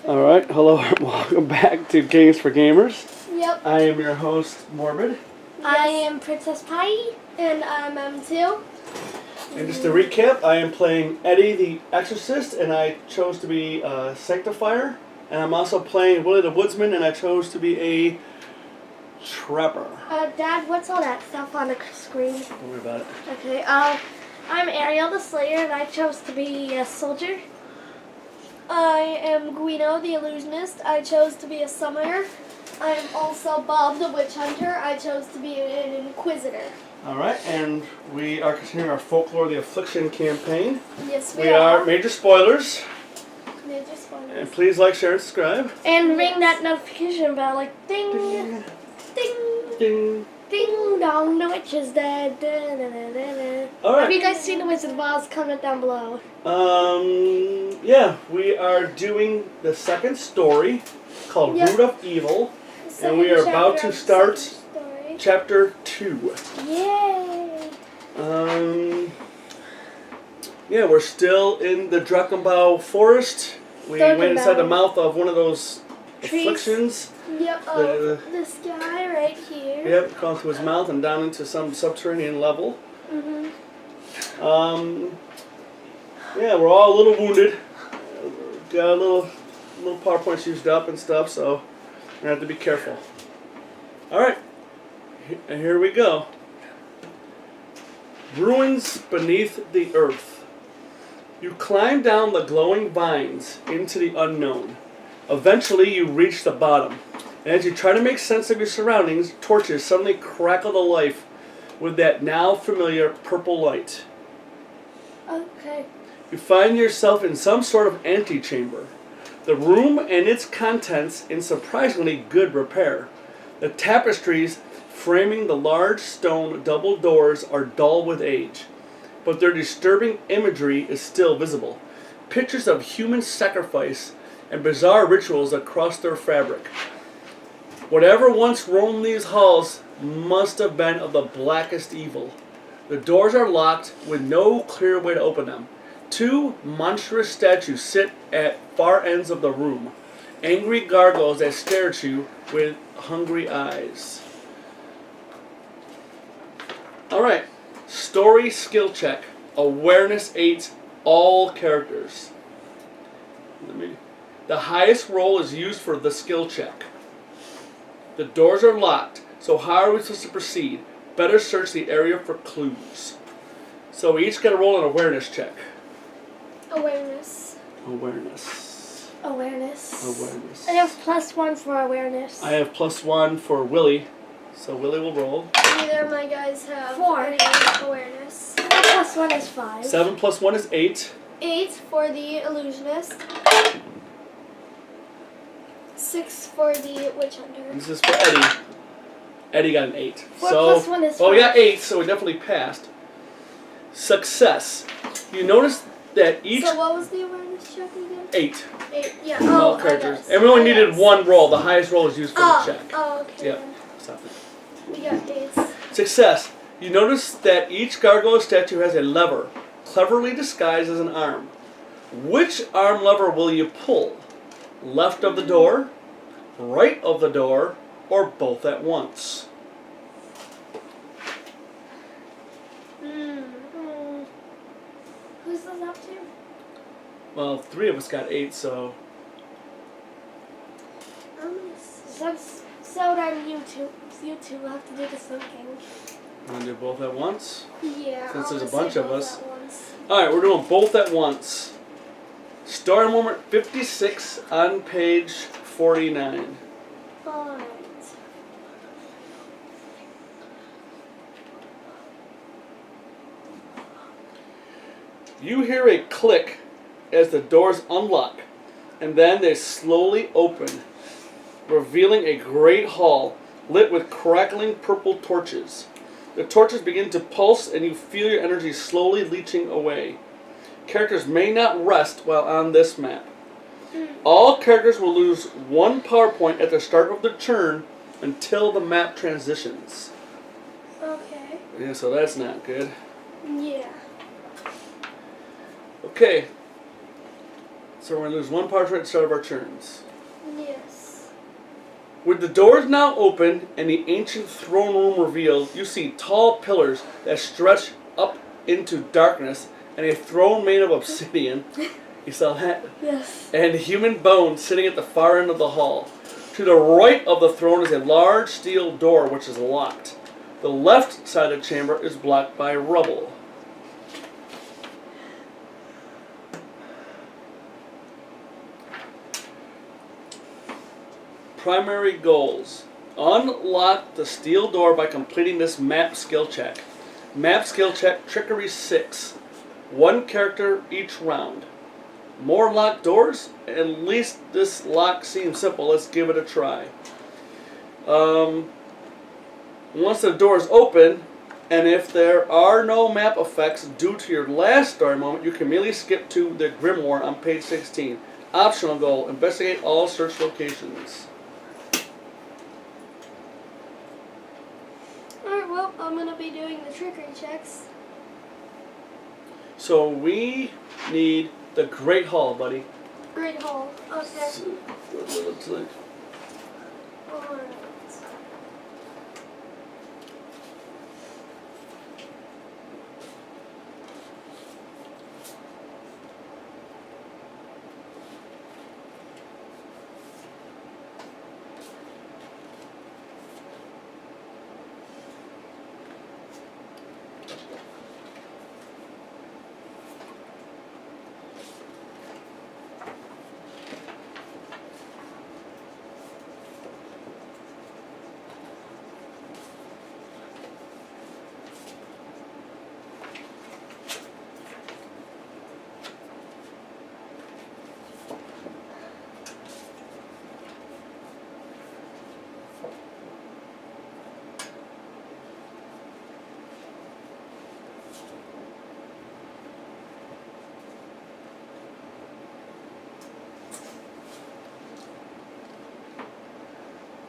Alright, hello, welcome back to Games for Gamers. Yep. I am your host, Morbid. Yes. I am Princess Pie. And I'm M2. And just to recap, I am playing Eddie the Exorcist, and I chose to be a Sanctifier. And I'm also playing Willie the Woodsman, and I chose to be a Trapper. Dad, what's all that stuff on the screen? Don't worry about it. Okay, I'm Ariel the Slayer, and I chose to be a soldier. I am Guido the Illusionist. I chose to be a summoner. I am also Bob the Witch Hunter. I chose to be an Inquisitor. Alright, and we are continuing our Folklore the Affliction campaign. Yes, we are. Major spoilers. Major spoilers. And please like, share, and subscribe. And ring that notification bell, like ding, ding, ding, ding, ding dong, the witch is dead. Da, da, da, da, da. Alright. Have you guys seen The Wizard of Oz? Comment down below. Yeah, we are doing the second story called Root of Evil, and we are about to start Chapter 2. Yay! Yeah, we're still in the Drakkenbau forest. We went inside the mouth of one of those afflictions. Yep, this guy right here. Yep, gone through his mouth and down into some subterranean level. Yeah, we're all a little wounded. Got a little power points used up and stuff, so we're gonna have to be careful. Alright, and here we go. Ruins beneath the earth. You climb down the glowing vines into the unknown. Eventually you reach the bottom, and as you try to make sense of your surroundings, torches suddenly crackle to life with that now familiar purple light. Okay. You find yourself in some sort of antechamber. The room and its contents in surprisingly good repair. The tapestries framing the large stone double doors are dull with age, but their disturbing imagery is still visible. Pictures of human sacrifice and bizarre rituals across their fabric. Whatever once roamed these halls must have been of the blackest evil. The doors are locked with no clear way to open them. Two monstrous statues sit at far ends of the room, angry gargoyles that stare at you with hungry eyes. Alright, story skill check. Awareness 8, all characters. The highest roll is used for the skill check. The doors are locked, so how are we supposed to proceed? Better search the area for clues. So we each got to roll an awareness check. Awareness. Awareness. Awareness. Awareness. I have +1 for awareness. I have +1 for Willie, so Willie will roll. Neither of my guys have 4 any awareness. My +1 is 5. 7 + 1 is 8. 8 for the illusionist. 6 for the witch hunter. This is for Eddie. Eddie got an 8. 4 + 1 is 5. Well, we got 8, so we definitely passed. Success. You notice that each... So what was the awareness check again? 8. 8, yeah. All characters. And we only needed 1 roll. The highest roll is used for the check. Oh, okay. Yep. Stop it. We got 8. Success. You notice that each gargoyle statue has a lever, cleverly disguised as an arm. Which arm lever will you pull? Left of the door, right of the door, or both at once? Who's this up to? Well, 3 of us got 8, so... So then you two will have to do the thinking. You want to do both at once? Yeah. Since there's a bunch of us. Alright, we're doing both at once. Story moment 56 on page 49. Alright. You hear a click as the doors unlock, and then they slowly open, revealing a great hall lit with crackling purple torches. The torches begin to pulse, and you feel your energy slowly leaching away. Characters may not rest while on this map. All characters will lose 1 power point at the start of their turn until the map transitions. Okay. Yeah, so that's not good. Yeah. Okay. So we're going to lose one part at the start of our turns. Yes. With the doors now open and the ancient throne room revealed, you see tall pillars that stretch up into darkness and a throne made of obsidian. You saw that? Yes. And human bones sitting at the far end of the hall. To the right of the throne is a large steel door which is locked. The left side of the chamber is blocked by rubble. Primary goals. Unlock the steel door by completing this map skill check. Map skill check, Trickery 6. 1 character each round. More locked doors? At least this lock seems simple. Let's give it a try. Once the door is open, and if there are no map effects due to your last story moment, you can immediately skip to the Grimoire on page 16. Optional goal, investigate all search locations. Alright, well, I'm going to be doing the trickery checks. So we need the Great Hall, buddy. Great Hall. Okay. So, what it looks like. Alright.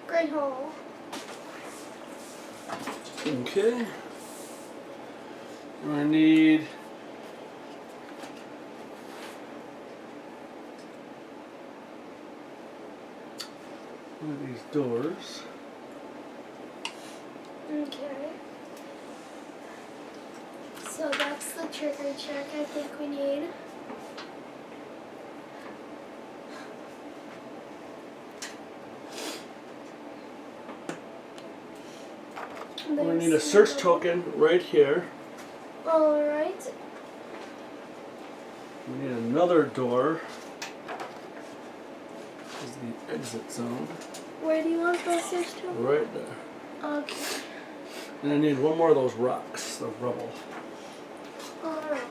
Great Hall. Okay. I need one of these doors. Okay. So that's the trigger check I think we need. We need a search token right here. Alright. We need another door. This is the exit zone. Where do you want the search token? Right there. Okay. And I need one more of those rocks, the rubble. Alright.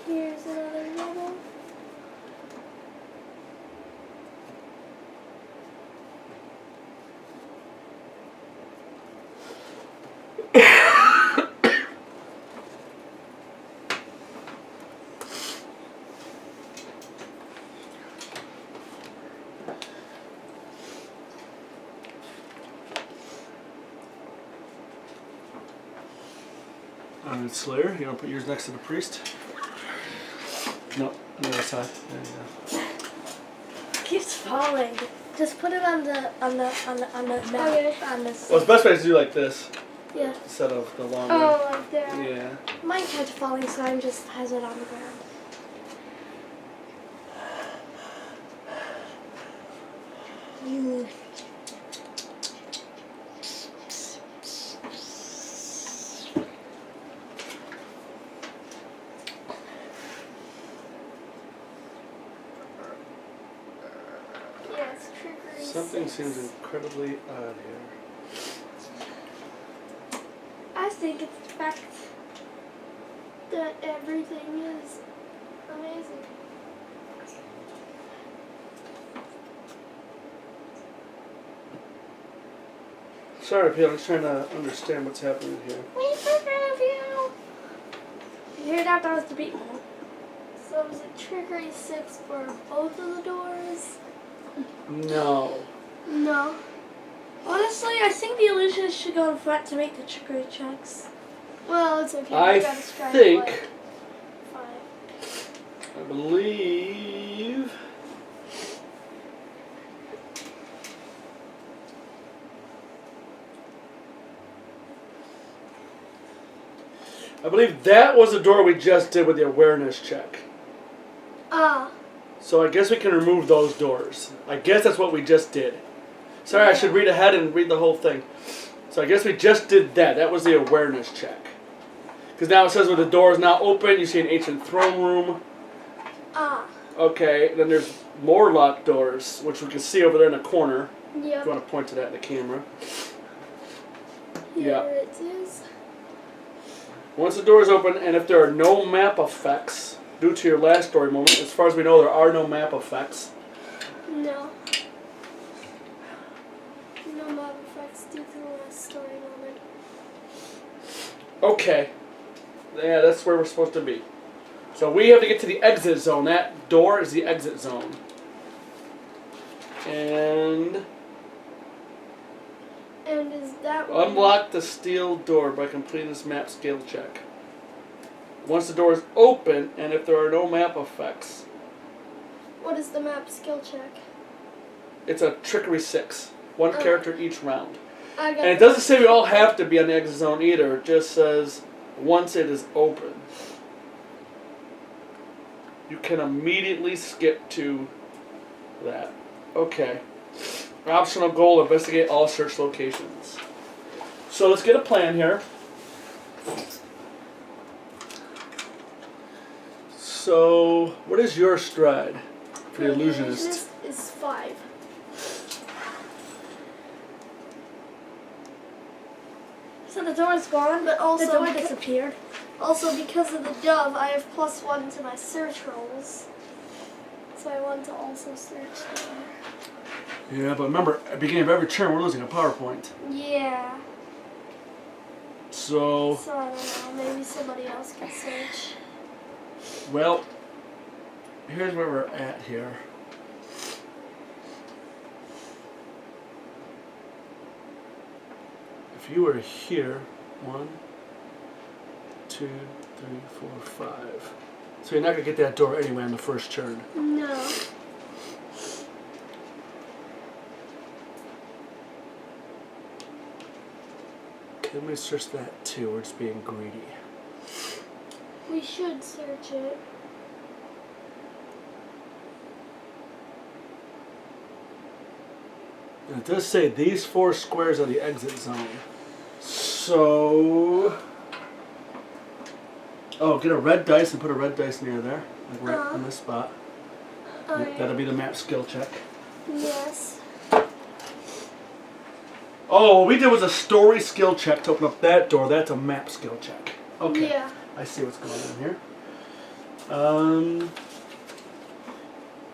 Here's another rubble. Alright, Slayer, you want to put yours next to the priest? No, on the other side. There you go. Keeps falling. Just put it on the map. Okay. Well, On the it's best way is to do like this yeah. instead of the long way. Oh, like there. Yeah. Mine kept falling, so I'm just has it on the ground. Yeah, it's trickery. Something 6. seems incredibly odd here. I think it's the fact that everything is amazing. Sorry, Pete, I'm just trying to understand what's happening here. We took care of you. You heard that? That was the beat one. So was it trickery 6 for both of the doors? No. No. What Honestly, I think the illusionist should go in front to make the trickery checks. Well, it's okay. I gotta strike think, like 5. I believe, that was the door we just did with the awareness check. Ah. So I guess we can remove those doors. I guess that's what we just did. Sorry, I should read ahead and read the whole thing. So I guess we just did that. That was the awareness check. Because now it says with the door is now open, you see an ancient throne room. Ah. Okay, then there's more locked doors, which we can see over there in the corner. Yep. If you want to point to that in the camera. Here it is. Once the door is open, and if there are no map effects, due to your last story moment, as far as we know, there are no map effects. No. No map effects due to the last story moment. Okay. Yeah, that's where we're supposed to be. So we have to get to the exit zone. That door is the exit zone. And is that one? unlock the steel door by completing this map skill check. Once the door is open, and if there are no map effects, What is the map skill check? it's a trickery 6. One character each round. I got And it doesn't say we all have to be on the exit zone either. It just says once it is open. You can immediately skip to that. Okay. Optional goal, investigate all search locations. So let's get a plan here. So, what is your stride for the illusionist? Is 5. So the door is gone, but also the door disappeared. Also, because of the dove, I have +1 to my search rolls. So I want to also search there. Yeah, but remember, at the beginning of every turn, we're losing a PowerPoint. Yeah. So, So I don't know, maybe somebody else can search. well, here's where we're at here. If you were here, 1, 2, 3, 4, 5. So you're not going to get that door anyway on the first turn. No. Let me search that too. We're just being greedy. We should search it. And it does say these 4 squares are the exit zone. So, oh, get a red dice and put a red dice near there, like right in this spot. Alright. That'll be the map skill check. Yes. Oh, what we did was a story skill check to open up that door. That's a map skill check. Okay. Yeah. I see what's going on here.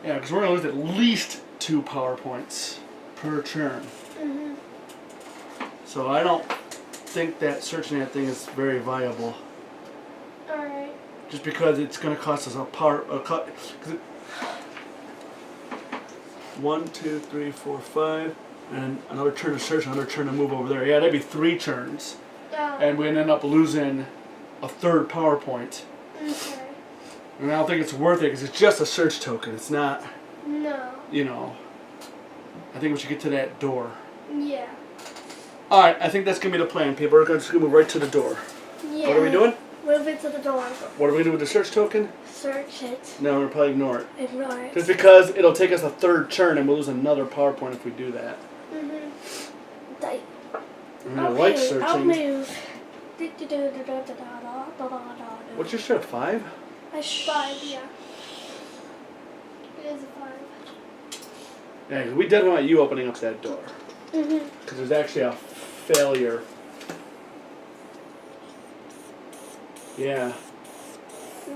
Yeah, because we're going to lose at least 2 PowerPoints per turn. Mhm. So I don't think that searching that thing is very viable. Alright. Just because it's going to cost us a power. 1, 2, 3, 4, 5. And another turn to search, another turn to move over there. Yeah, that'd be 3 turns. And we'd end up losing a 3rd PowerPoint. Okay. And I don't think it's worth it because it's just a search token. It's not, No. you know. I think we should get to that door. Yeah. Alright, I think that's going to be the plan, people. We're just going to move right to the door. Yeah. What are we doing? Move it to the door. What are we going to do with the search token? Search it. No, we'll probably ignore it. Ignore it. Just because it'll take us a 3rd turn and we'll lose another PowerPoint if we do that. Mm-hmm. I like searching. I'll move. What's your stride? 5? 5, yeah. It is a 5. Yeah, 'cause we definitely want you opening up that door. Mhm. Because there's actually a failure. Yeah.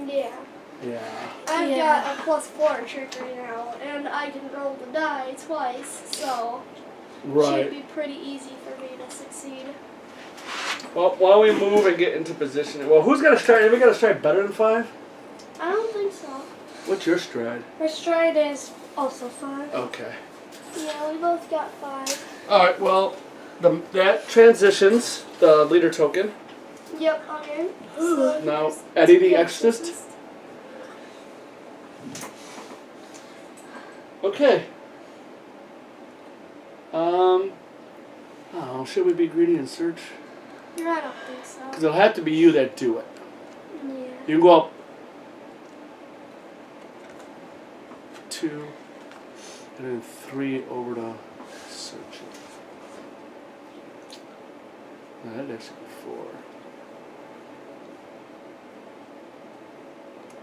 Yeah. Yeah. I've got a +4 trickery now, and I can roll the die twice, so it Right. should be pretty easy for me to succeed. Well, why don't we move and get into position? Well, who's got a stride? Anybody got a stride better than 5? I don't think so. What's your stride? Her stride is also 5. Okay. Yeah, we both got 5. Alright, well, that transitions the leader token. Yep, okay. So Now, here's Eddie the the Exorcist. Okay. Oh, should we be greedy and search? I don't think so. Because it'll have to be you that do it. Yeah. You can go up 2 and then 3 over to search it. No, that'd actually be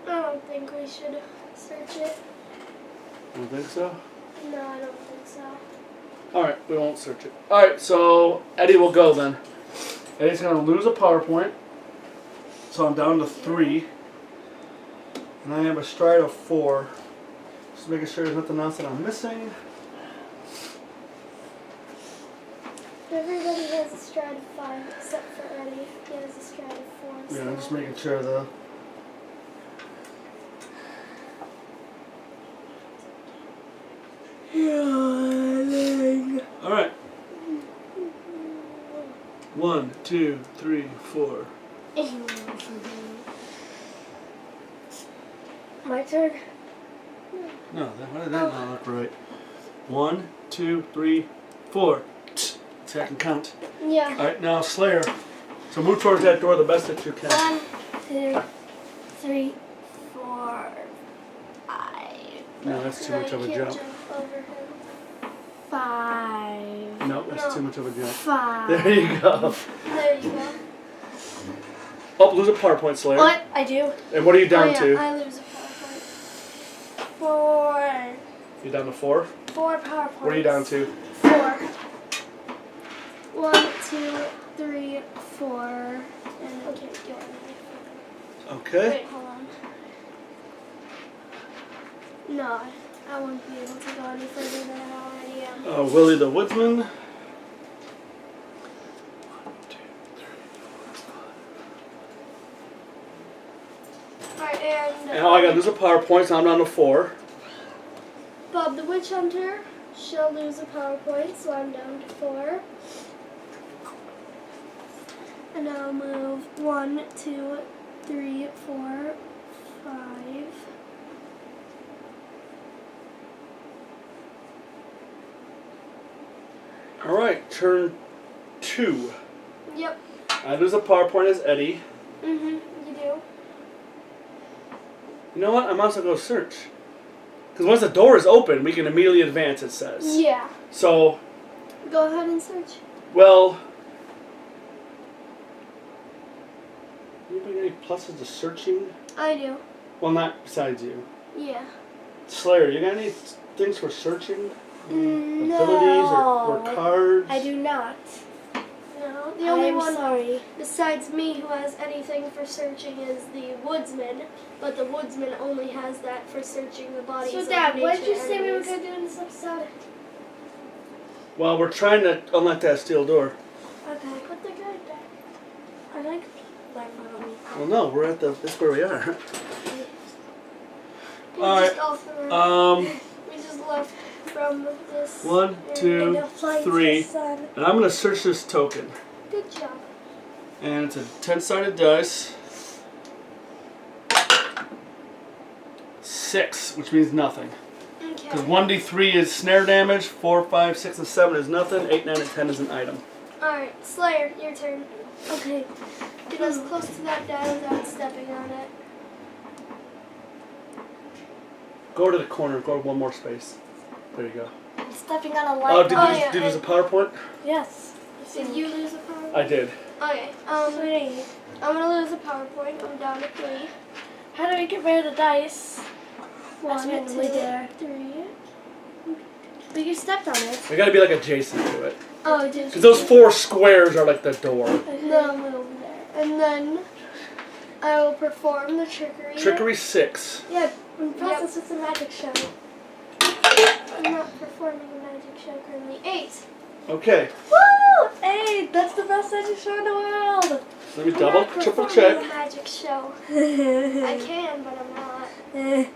4. I don't think we should search it. You don't think so? No, I don't think so. Alright, we won't search it. Alright, so Eddie will go then. Eddie's going to lose a PowerPoint. So I'm down to 3. And I have a stride of 4. Just making sure there's nothing else that I'm missing. Everybody has a stride of 5 except for Eddie. He has a stride of 4. Yeah, I'm just making sure the... Alright. 1, 2, 3, 4. My turn. No, why did that not look right? 1, 2, 3, 4. See, I can count. Yeah. Alright, now Slayer. So move towards that door the best that you can. 1, 2, 3, 4, 5. No, that's too much of a I can't jump. over him. 5. No, that's too much of a jump. 5. There you go. There you go. Oh, lose a PowerPoint, Slayer. What? I do. And what are you down oh, yeah, to? I lose a PowerPoint. 4. You're down to 4? 4 PowerPoints. What are you down to? 4. 1, 2, 3, 4. And I can't go any. Okay. Wait, hold on. No, I won't be able to go any further than I already am. Willie the Woodsman. Alright, and And all I gotta lose a PowerPoint, so I'm down to 4. Bob the Witch Hunter shall lose a PowerPoint, so I'm down to 4. And I'll move 1, 2, 3, 4, 5. Alright, turn 2. Yep. I lose a PowerPoint as Eddie. You do. You know what? I might as well go search. Because once the door is open, we can immediately advance, it says. Yeah. So, Go ahead and search. well... Anybody got any pluses to searching? I do. Well, not besides you. Yeah. Slayer, you got any things for searching? No. Abilities or cards? I do not. No. The only one sorry. besides me who has anything for searching is the Woodsman, but the Woodsman only has that for searching the bodies So, of Dad, what nature did you say we were enemies. going to do in this episode? Well, we're trying to unlock that steel door. Okay. But they're good. I like my mommy. Well, no, we're at the... That's where we are. We All just right. off the road. Um, We just left from this. 1, 2, And flight to 3. the sun. And I'm going to search this token. Good job. And it's a 10-sided dice. 6, which means nothing. Because Okay. 1d3 is snare damage, 4, 5, 6, and 7 is nothing, 8, 9, and 10 is an item. Alright, Slayer, your turn. Okay. Get as close to that die without stepping on it. Go to the corner, go one more space. There you go. I'm stepping on a light. Oh, did Oh, you yeah, did you use a and- PowerPoint? Yes. Did you lose a PowerPoint? I did. Okay, Sweetie, I'm gonna lose a PowerPoint. I'm down to 3. how do we get rid of the dice? 1, 2, randomly there. 3. But you stepped on it. We gotta be like adjacent to it. Oh, did you? Because those 4 squares are like the door. Then I'll move there. And then I will perform the trickery. Trickery 6. Yeah, in process it's a magic show. I'm not performing a magic show currently. 8. Okay. Woo! Hey, that's the best magic show in the world. Let me I'm double, not triple performing check. a magic show. I can, but I'm not. I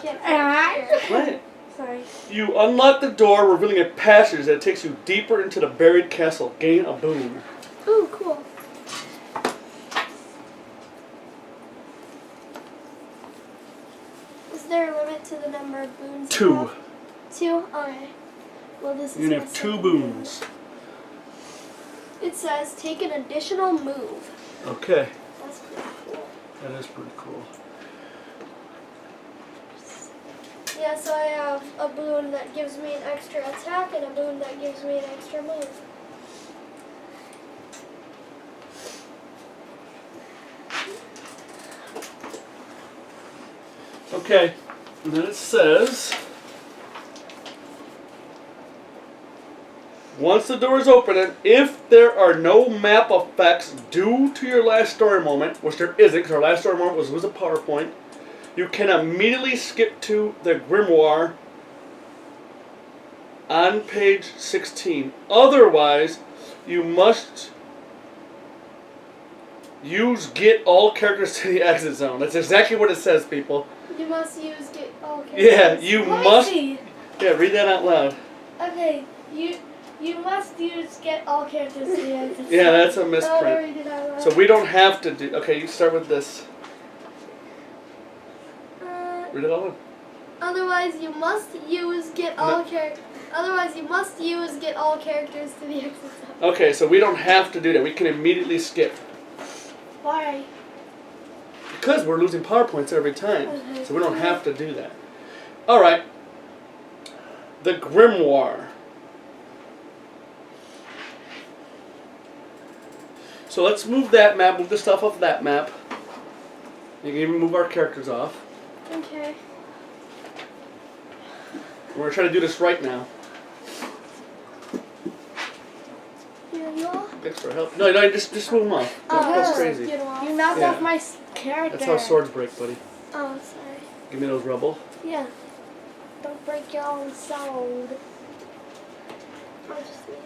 can't. Ah. Here. What? Sorry. You unlock the door, revealing a passage that takes you deeper into the buried castle. Gain a boon. Ooh, cool. Is there a limit to the number of boons? 2. You have? 2? Okay. Well, this is You can my have 2 second boons. boon. It says take an additional move. Okay. That's pretty cool. That is pretty cool. Yeah, so I have a boon that gives me an extra attack and a boon that gives me an extra move. Okay. And then it says, once the door is open, and if there are no map effects due to your last story moment, which there isn't, because our last story moment was a PowerPoint, you can immediately skip to the grimoire on page 16. Otherwise, you must use get all characters to the exit zone. That's exactly what it says, people. You must use get all characters. Yeah, you Let me must. see. Yeah, read that out loud. Okay, you must use get all characters to the exit. Yeah, that's a I'll misprint. read it out loud. So we don't have to do. Okay, you start with this. Read it all loud. Otherwise, you must use get all characters. Otherwise, you must use get all characters to the exit zone. Okay, so we don't have to do that. We can immediately skip. Why? Because we're losing PowerPoints every time. Okay. So we don't have to do that. Alright. The grimoire. So let's move that map, move the stuff off that map. You can even move our characters off. Okay. We're going to try to do this right now. Here you are. Thanks for help. No, just move them off. Don't go crazy. Get 'em off. You knocked Yeah. off my character. That's how swords break, buddy. Oh, sorry. Give me those rubble. Yeah. Don't break your own sword. I'll just leave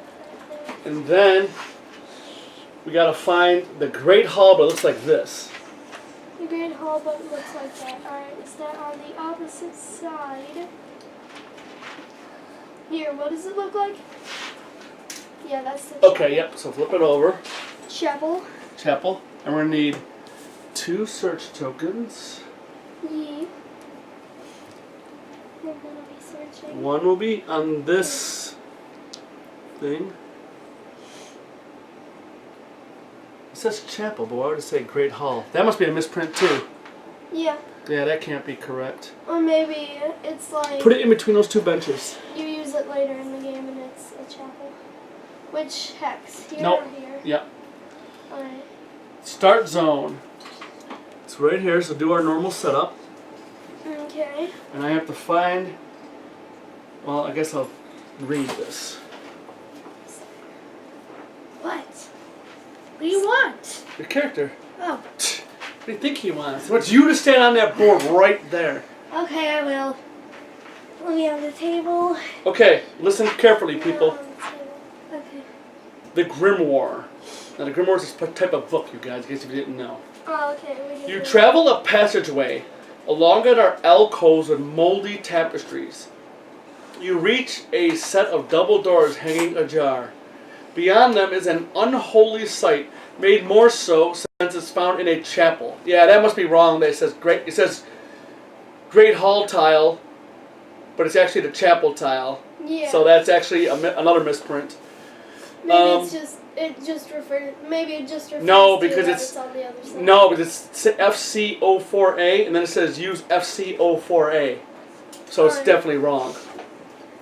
that there. And then we got to find the Great Hall, but it looks like this. The Great Hall, but it looks like that. Alright, is that on the opposite side? Here, what does it look like? Yeah, that's the Okay, yep. So flip it over. chapel. Chapel. And we're going to need 2 search tokens. Yeah. We're gonna be searching. One will be on this thing. It says chapel, but why would it say Great Hall? That must be a misprint too. Yeah. Yeah, that can't be correct. Or maybe it's like Put it in between those 2 benches. you use it later in the game and it's a chapel. Which hex? Here Nope. or here? Yeah. Alright. Start zone. It's right here, so do our normal setup. Okay. And I have to find, well, I guess I'll read this. What? What do you want? Your character. Oh. What do you think he wants? He wants you to stand on that board right there. Okay, I will. Let me on the table. Okay, listen carefully, people. On the table. Okay. The grimoire. Now, the grimoire is a type of book, you guys, in case if you didn't know. Oh, okay. We can You do travel a passageway. Along it are alcoves with moldy tapestries. You reach a set of double doors hanging ajar. Beyond them is an unholy sight, made more so since it's found in a chapel. Yeah, that must be wrong. That says great. It says Great Hall tile, but it's actually the chapel tile. Yeah. So that's actually another misprint. Maybe it just refers. Maybe it just refers. No, to because that it's- on the other side. No, but it's FC04A, and then it says use FC04A. So it's Alright. definitely wrong.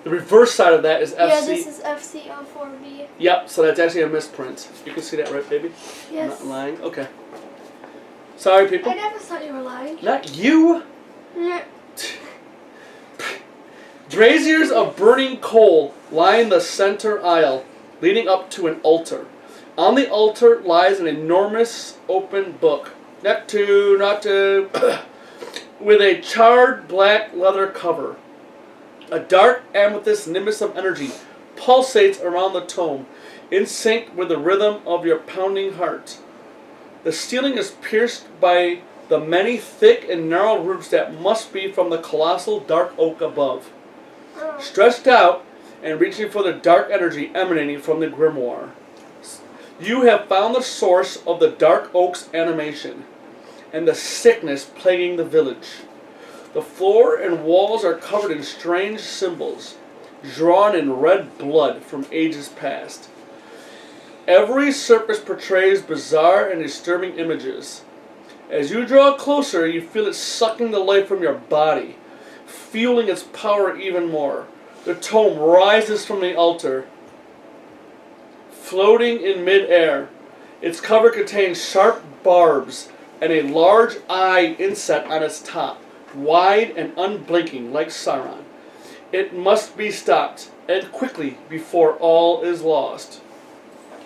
The reverse side of that is Yeah, FC. this is FC04B. Yep, so that's actually a misprint. You can see that, right, baby? I'm Yes. not lying. Okay. Sorry, people. I never thought you were lying. Not you. Yeah. Braziers of burning coal line the center aisle, leading up to an altar. On the altar lies an enormous open book, not to, with a charred black leather cover. A dark amethyst nimbus of energy pulsates around the tome, in sync with the rhythm of your pounding heart. The ceiling is pierced by the many thick and narrow roots that must be from the colossal dark oak above. Stressed out and reaching for the dark energy emanating from the grimoire. You have found the source of the dark oak's animation and the sickness plaguing the village. The floor and walls are covered in strange symbols, drawn in red blood from ages past. Every surface portrays bizarre and disturbing images. As you draw closer, you feel it sucking the life from your body, fueling its power even more. The tome rises from the altar, floating in mid-air. Its cover contains sharp barbs and a large eye inset on its top, wide and unblinking like Sauron. It must be stopped, and quickly, before all is lost.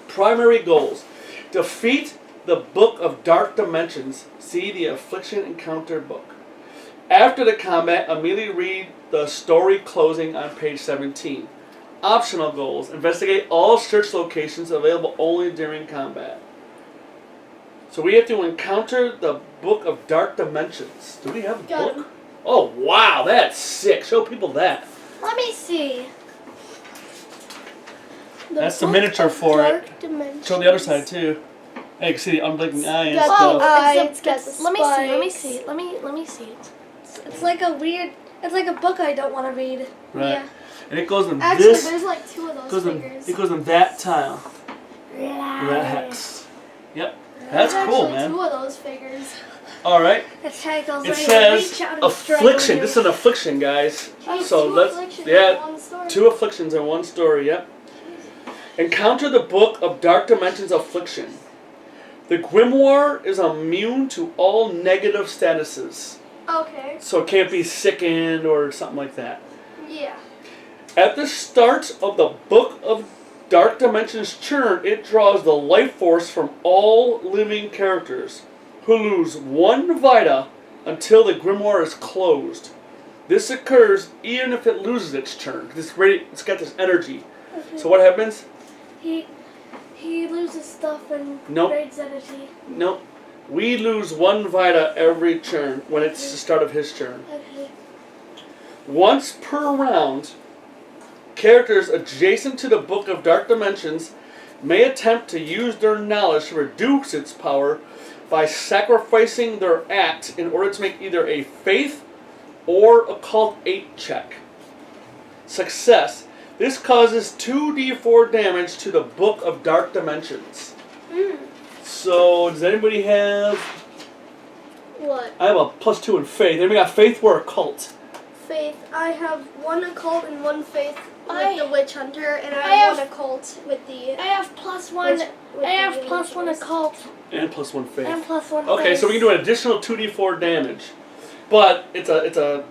Primary goals. Defeat the Book of Dark Dimensions. See the Affliction Encounter book. After the combat, immediately read the story closing on page 17. Optional goals. Investigate all search locations available only during combat. So we have to encounter the Book of Dark Dimensions. Do we have a Got book? Oh, wow, that's sick. Show people that. Let me see. That's the miniature for it. Show the other side, too. Hey, you can see the unblinking eye and stuff. It's got the Let me spikes. see. Let me see it. It's like a weird. It's like a book I don't want to read. Right. Yeah. And it goes in Actually, this. there's like two of those figures. It goes in that tile. That hex. Yep. That's There's cool, actually man. two of those figures. All right. It titles It right says reach out and strike affliction. with This is your- an affliction, guys. Jeez, So two let's afflictions yeah, in one story. 2 afflictions in one story. Yep. Encounter the Book of Dark Dimensions Affliction. The grimoire is immune to all negative statuses, Okay. so it can't be sickened or something like that. Yeah. At the start of the Book of Dark Dimensions churn, it draws the life force from all living characters, who lose 1 vita until the grimoire is closed. This occurs even if it loses its churn. It's got this energy. Okay. So what happens? He loses stuff and Nope. grades energy. Nope. We lose 1 vita every churn when it's the start of his churn. Okay. Once per round, characters adjacent to the Book of Dark Dimensions may attempt to use their knowledge to reduce its power by sacrificing their act in order to make either a faith or occult 8 check. Success. This causes 2d4 damage to the Book of Dark Dimensions. So, does anybody have... What? I have a +2 in faith. Anybody got faith or occult? Faith. I have 1 occult and 1 faith with I- the witch hunter, and I I have have- 1 occult with the. I have +1. with I have the +1 illusionist. occult And +1 faith. and +1. Okay, faith. so we can do an additional 2d4 damage, but it's a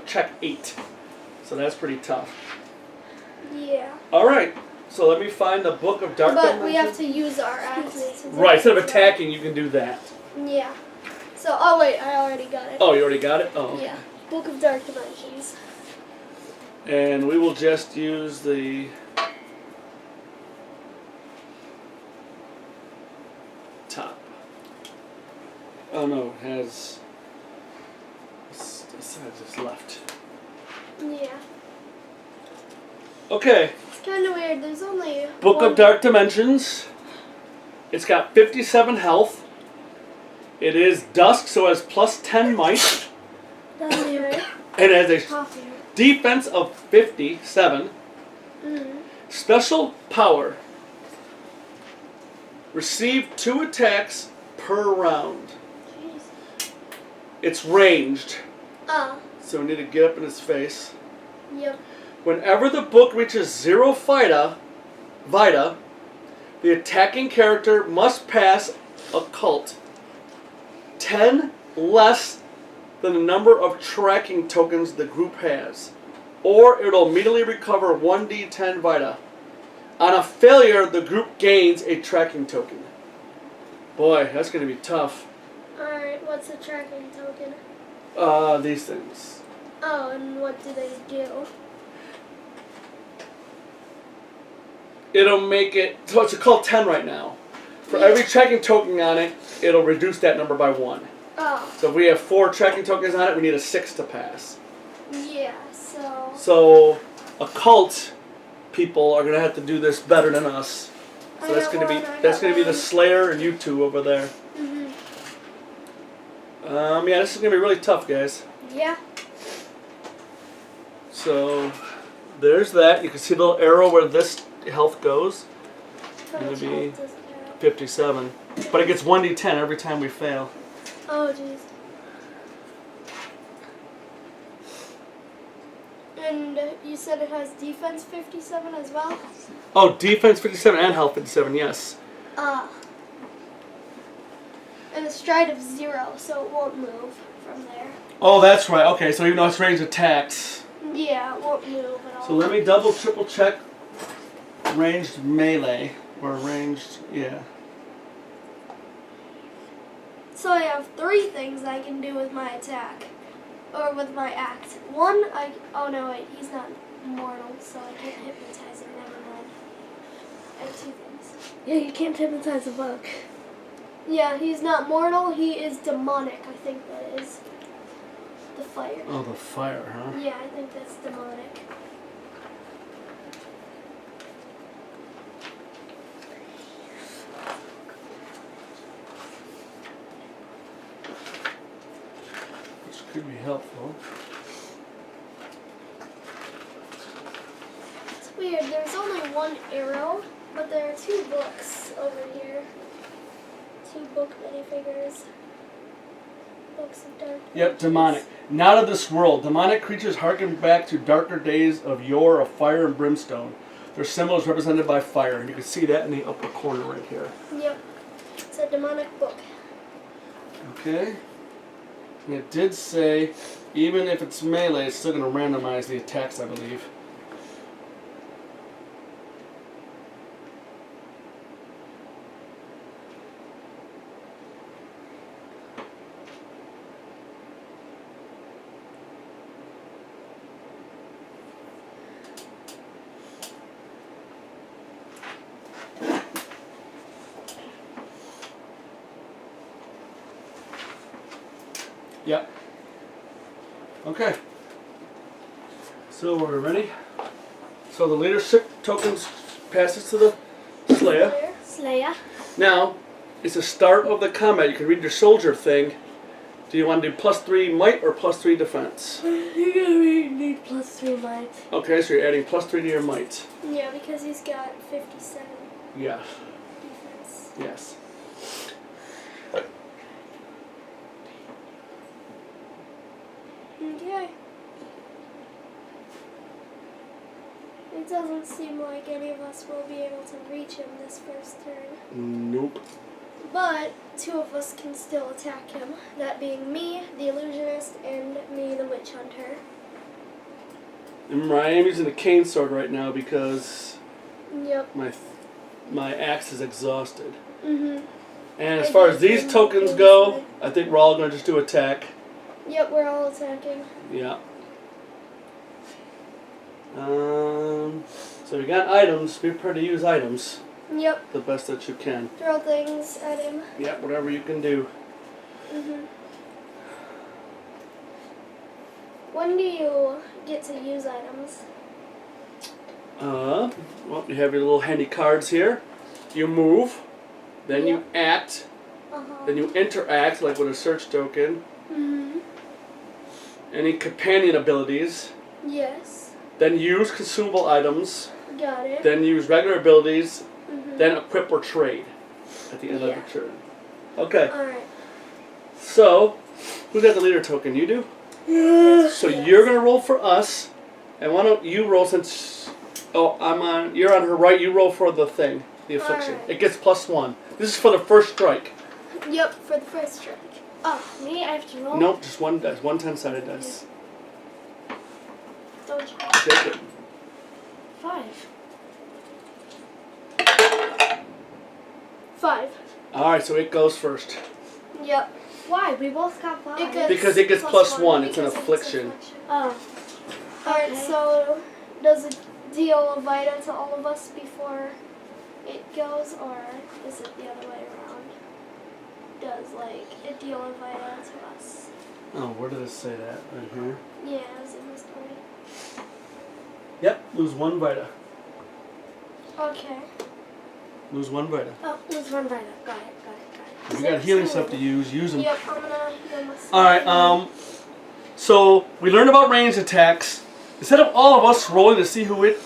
check 8, so that's pretty tough. Yeah. All right, so let me find the Book of Dark But Dimensions. we have to use our axes. Right, instead of attacking, you can do that. Yeah. So, oh wait, I already got it. Oh, you already got it. Oh, okay. Yeah. Book of Dark Dimensions. And we will just use the top. Oh no, it has. This side just left. Yeah. Okay. It's kind of weird. There's only Book one. of Dark Dimensions. It's got 57 health. It is dusk, so it has +10 might. That's right. And it has a Coffee. defense of 57. Special power. Receive 2 attacks per round. Jeez. It's ranged, Ah. so we need to get up in his face. Yep. Whenever the book reaches 0 vita, the attacking character must pass occult 10 less than the number of tracking tokens the group has, or it'll immediately recover 1d10 vita. On a failure, the group gains a tracking token. Boy, that's going to be tough. Alright, what's the tracking token? These things. Oh, and what do they do? It'll make it, so it's called 10 right now. For every tracking token on it, it'll reduce that number by 1. Oh, So if we have 4 tracking tokens on it, we need a 6 to pass. yeah, so. So occult people are gonna have to do this better than us. So that's gonna be the Slayer and you two over there. Mhm. Yeah, this is gonna be really tough, guys. Yeah. So there's that. You can see the little arrow where this health goes. How Gonna much be health does it have? 57. But it gets 1d10 every time we fail. Oh, jeez. And you said it has defense 57 as well? Oh, defense 57 and health 57, yes. And a stride of 0, so it won't move from there. Oh, that's right. Okay, so even though it's ranged attacks. Yeah, it won't move at all. So let me triple check ranged melee. Or ranged, yeah. So I have 3 things I can do with my attack. Or with my act. One, oh no, wait, he's not mortal, so I can't hypnotize him. Never mind. I have 2 things. Yeah, you can't hypnotize a bug. Yeah, he's not mortal, he is demonic, I think that is. The fire. Oh, the fire, huh? Yeah, I think that's demonic. Which could be helpful. It's weird, there's only 1 arrow, but there are 2 books over here. 2 book minifigures. Books of Dark. Yep, demonic. Not of this world. Demonic creatures harken back to darker days of yore of fire and brimstone. Their symbol is represented by fire. And you can see that in the upper corner right here. Yep. It's a demonic book. Okay. And it did say, even if it's melee, it's still going to randomize the attacks, I believe. Yep. Okay. So we're ready. So the leadership tokens passes to the Slayer. Slayer. Now, it's the start of the combat. You can read your soldier thing. Do you want to do +3 might or +3 defense? You're gonna need +3 might. Okay, so you're adding +3 to your might. Yeah, because he's got 57 Yeah. defense. Yes. Okay. It doesn't seem like any of us will be able to reach him this first turn. Nope. But 2 of us can still attack him. That being me, the illusionist, and me, the witch hunter. Remember, I am using the cane sword right now because Yep. my axe is exhausted. Mhm. And as far as these tokens go, I think we're all going to just do attack. Yep, we're all attacking. Yeah. So we got items. Be prepared to use items Yep. the best that you can. Throw things at him. Yeah, whatever you can do. Mhm. When do you get to use items? Well, you have your little handy cards here. You move, then you act, then you interact, like with a search token. Mhm. Any companion abilities. Yes. Then use consumable items. Got it. Then use regular abilities. Mhm. Then equip or trade at the end of Yeah. the turn. Okay. Alright. So, who's got the leader token? You do? So Yes. you're gonna roll for us, and why don't you roll since? Oh, you're on her right. You roll for the thing, the affliction. Alright. It gets +1. This is for the first strike. Yep, for the first strike. Oh, me? I have to roll? Nope, just one dice, 1 10-sided dice. Don't you? Take it. 5. 5. All right, so it goes first Yep. Why? We both got 5. It goes because it gets +1. It's an because affliction. Oh. Alright, Okay. so does it deal a Vita to all of us before it goes, or is it the other way around? Does, like, it deal a Vita to us? Oh, where did it say that? Right here. Yeah, it was in this point. Yep, lose 1 Vita. Okay. Lose 1 Vita. Oh, lose 1 Vita. Got it. If you got healing stuff to use them. Yep, I'm gonna heal myself. Alright, so we learned about ranged attacks. Instead of all of us rolling to see who it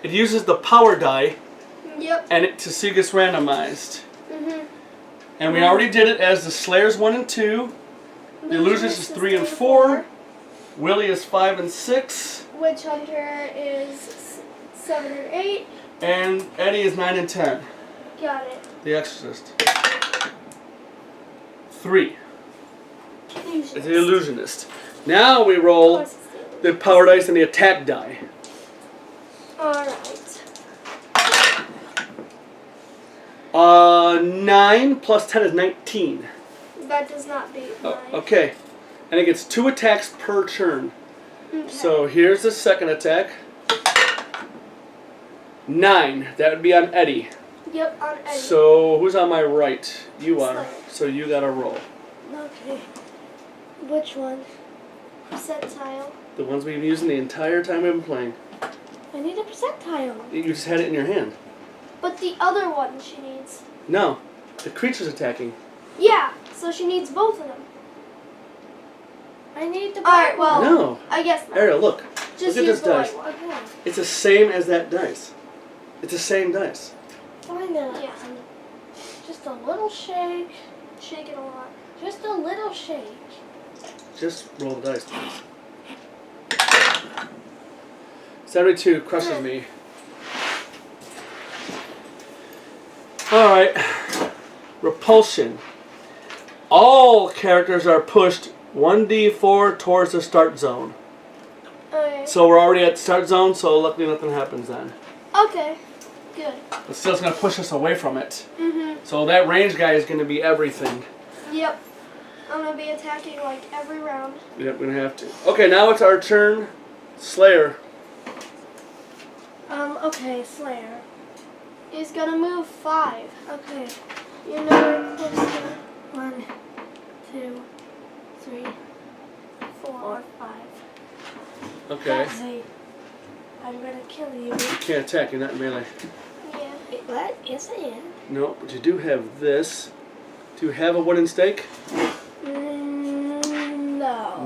uses the power die Yep. and to see it gets randomized. Mhm. And we already did it as the Slayers 1 and 2. The Illusionist is 3 and 4. Willie is 5 and 6. Witch Hunter is 7 and 8. And Eddie is 9 and 10. Got it. The Exorcist. 3. It's the Illusionist. Now we roll the power dice and the attack die. Alright. 9 plus 10 is 19. That does not beat mine. Okay. And it gets 2 attacks per turn. Okay. So here's the second attack. 9. That would be on Eddie. Yep, on Eddie. So who's on my right? You are. Slayer. So you gotta roll. Okay. Which one? Percentile. The ones we've been using the entire time we've been playing. I need a percentile. You just had it in your hand. But the other one she needs. No. The creature's attacking. Yeah, so she needs both of them. I need the Alright, well, No. I guess not. Ariel, look. Just look at use this the dice. white one. Okay. It's the same as that dice. It's the same dice. Find that. Yeah. Just a little shake. Shake it a lot. Just a little shake. Just roll the dice, please. 72 crushes me. Alright. Repulsion. All characters are pushed 1d4 towards the start zone. Okay. So we're already at the start zone, so luckily nothing happens then. Okay. Good. But still it's going to push us away from it. Mhm. So that range guy is going to be everything. Yep. I'm gonna be attacking like every round. Yep, we're going to have to. Okay, now it's our turn. Slayer. Okay, Slayer. He's gonna move 5. Okay. Your number close to 1, 2, 3, 4, 5. Okay. Hey, I'm gonna kill you. You can't attack, you're not in melee. Yeah. What? Yes, I am. No, but you do have this. Do you have a wooden stake? No.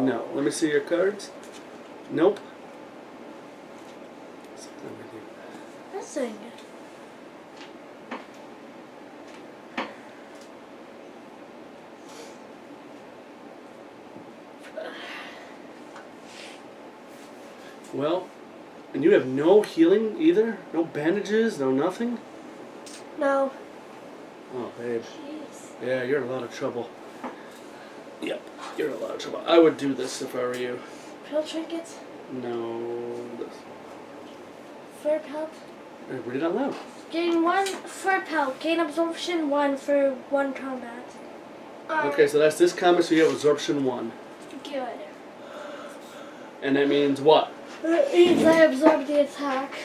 No. Let me see your cards. Nope. Missing. Well, and you have no healing either? No bandages? No nothing? No. Oh, babe. Jeez. Yeah, you're in a lot of trouble. Yep, you're in a lot of trouble. I would do this if I were you. Pill trinkets. No. This. Fur pelt. Read it out loud. Gain 1 fur pelt. Gain absorption 1 for 1 combat. Okay, so that's this combat, so you have absorption 1. Good. And that means what? It means I absorb the attack.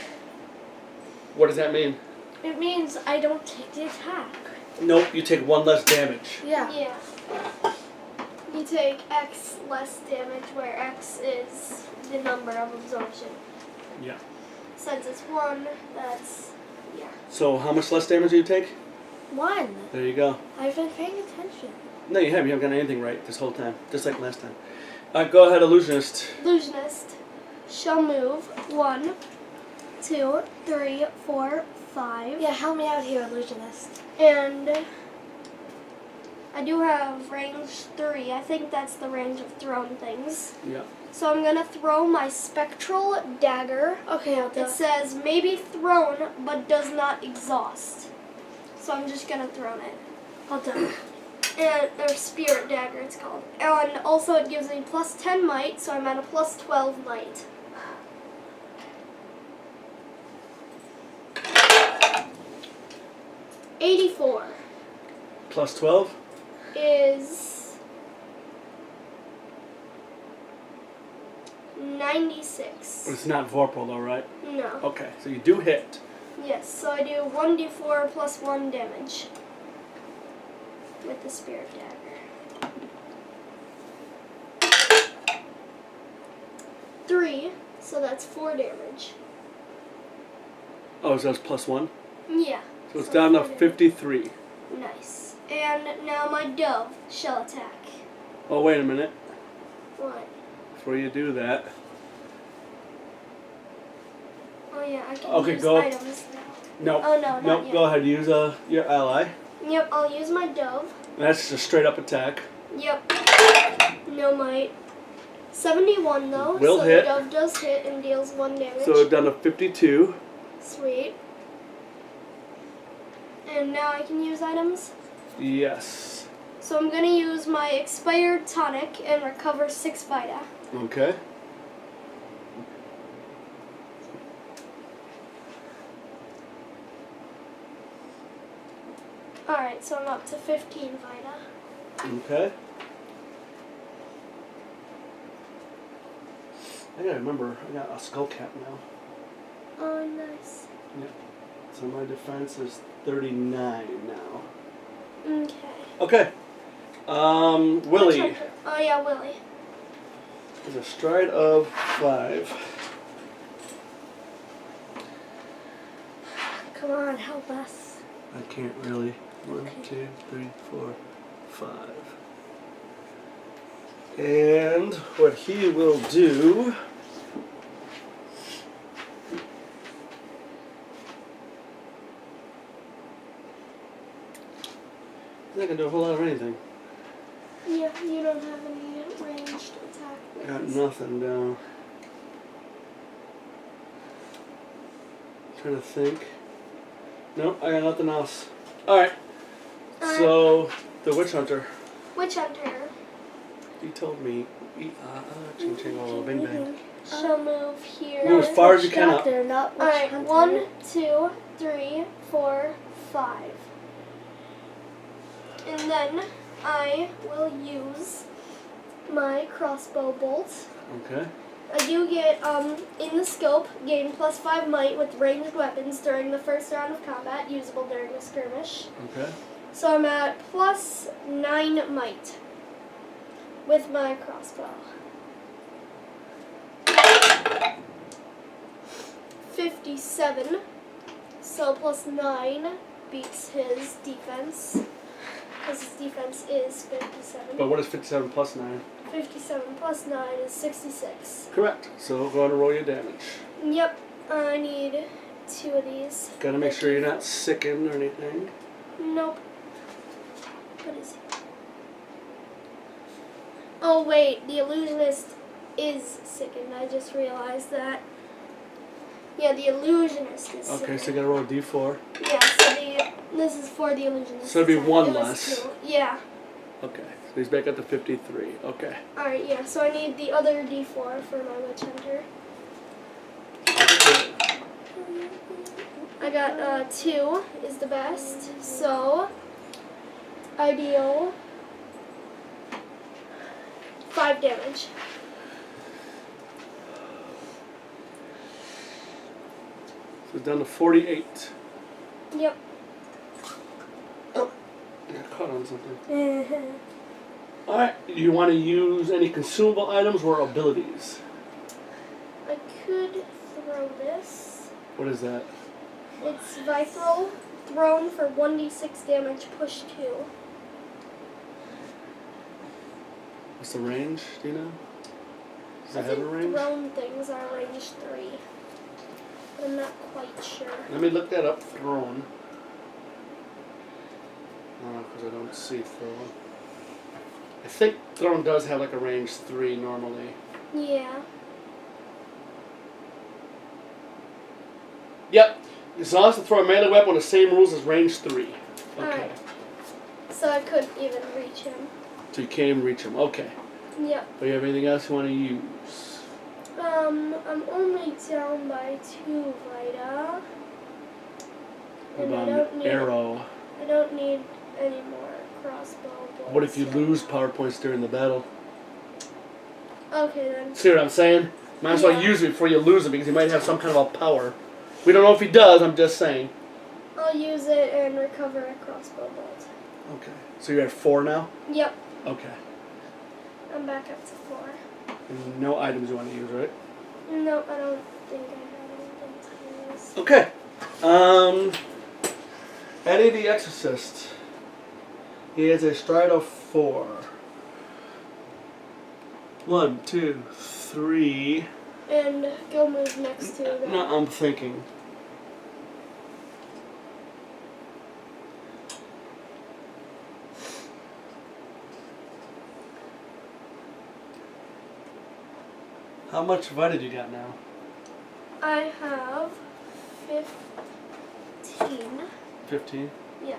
What does that mean? It means I don't take the attack. Nope, you take 1 less damage. Yeah. Yeah. You take X less damage, where X is the number of absorption. Yeah. Since it's 1, that's, yeah. So how much less damage do you take? 1. There you go. I've been paying attention. No, you haven't. You haven't gotten anything right this whole time. Just like last time. Go ahead, Illusionist. Illusionist shall move 1, 2, 3, 4, 5. Yeah, help me out here, Illusionist. And I do have range 3. I think that's the range of thrown things. Yeah. So I'm gonna throw my spectral dagger. Okay, I'll do it. It says maybe thrown, but does not exhaust. So I'm just gonna throw it. I'll do it. And or spirit dagger, it's called. And also it gives me plus 10 might, so I'm at a plus 12 might. $84 Plus 12? is 96. It's not Vorpal though, right? No. Okay, so you do hit. Yes, so I do 1d4 plus 1 damage with the spirit dagger. 3 So that's 4 damage. Oh, so that's +1? Yeah. So it's down to 4 damage. 53. Nice. And now my dove shall attack. Oh, wait a minute. What? Before you do that. Oh yeah, I can Okay, use go. items now. No. Oh no, not Nope, yet. go ahead. Use your ally. Yep, I'll use my dove. That's just straight up attack. Yep. No might. 71 though. Will so hit. the dove does hit and deals 1 damage. So down to 52. Sweet. And now I can use items. Yes. So I'm gonna use my expired tonic and recover 6 vita. Okay. Alright, so I'm up to 15 vita. Okay. I gotta remember, I got a skull cap now. Oh, nice. So my defense is 39 now. Okay. Okay. Willie. Which one? Oh yeah, Willie. There's a stride of 5. Come on, help us. I can't really. 1, 2, 3, 4, 5. And what he will do. He's not gonna do a whole lot of anything. Yeah, you don't have any ranged attack. Got nothing down. Trying to think. Nope, I got nothing else. Alright. So, the witch hunter. Witch hunter He told me. Ching ching oh, bing bang. shall move here. Move as far as you can up. Doctor, not witch Alright, hunter. 1, 2, 3, 4, 5. And then I will use my crossbow bolt. Okay. I do get, in the scope, gain +5 might with ranged weapons during the first round of combat, usable during a skirmish. Okay. So I'm at +9 might with my crossbow. 57. So +9 beats his defense. Because his defense is 57. But what is 57 plus 9? 57 plus 9 is 66. Correct. So go on and roll your damage. Yep, I need 2 of these. Gotta make sure you're not sickened or anything. Nope. What is he? Oh wait, the illusionist is sickened. I just realized that. Yeah, the illusionist is Okay, sickened. so you gotta roll a d4. Yeah, so this is for the illusionist. So it'd be attack. 1 It was less. 2. Yeah. Okay. So he's back up to 53. Okay. Alright, yeah, so I need the other d4 for my witch hunter. I got 2 is the best, so I deal 5 damage. So it's down to 48. Yep. Oh, I got caught on something. Alright, do you want to use any consumable items or abilities? I could throw this. What is that? It's Vitral, thrown for 1d6 damage, push 2. What's the range? Do you know? Does I it have think a range? thrown things are range 3. But I'm not quite sure. Let me look that up. Thrown. Because I don't see thrown. I think thrown does have like a range 3 normally. Yeah. Yep. As long as to throw a melee weapon with the same rules as range 3. Okay. Alright. So I couldn't even reach him. So you can't even reach him. Okay. Yep. Do you have anything else you want to use? I'm only down by 2 Vita. What And I about don't an need arrow? I don't need any more crossbow bolts. What if you lose power points during the battle? Okay then. See what I'm saying? Might as well Yeah. use it before you lose it because he might have some kind of a power. We don't know if he does, I'm just saying. I'll use it and recover a crossbow bolt. Okay. So you're at 4 now? Yep. Okay. I'm back up to 4. And no items you want to use, right? No, I don't think I have anything to use. Okay. Eddie the Exorcist. He has a stride of 4. 1, 2, 3. And go move next to that. No, I'm thinking. How much Vita do you got now? I have 15. 15. Yeah.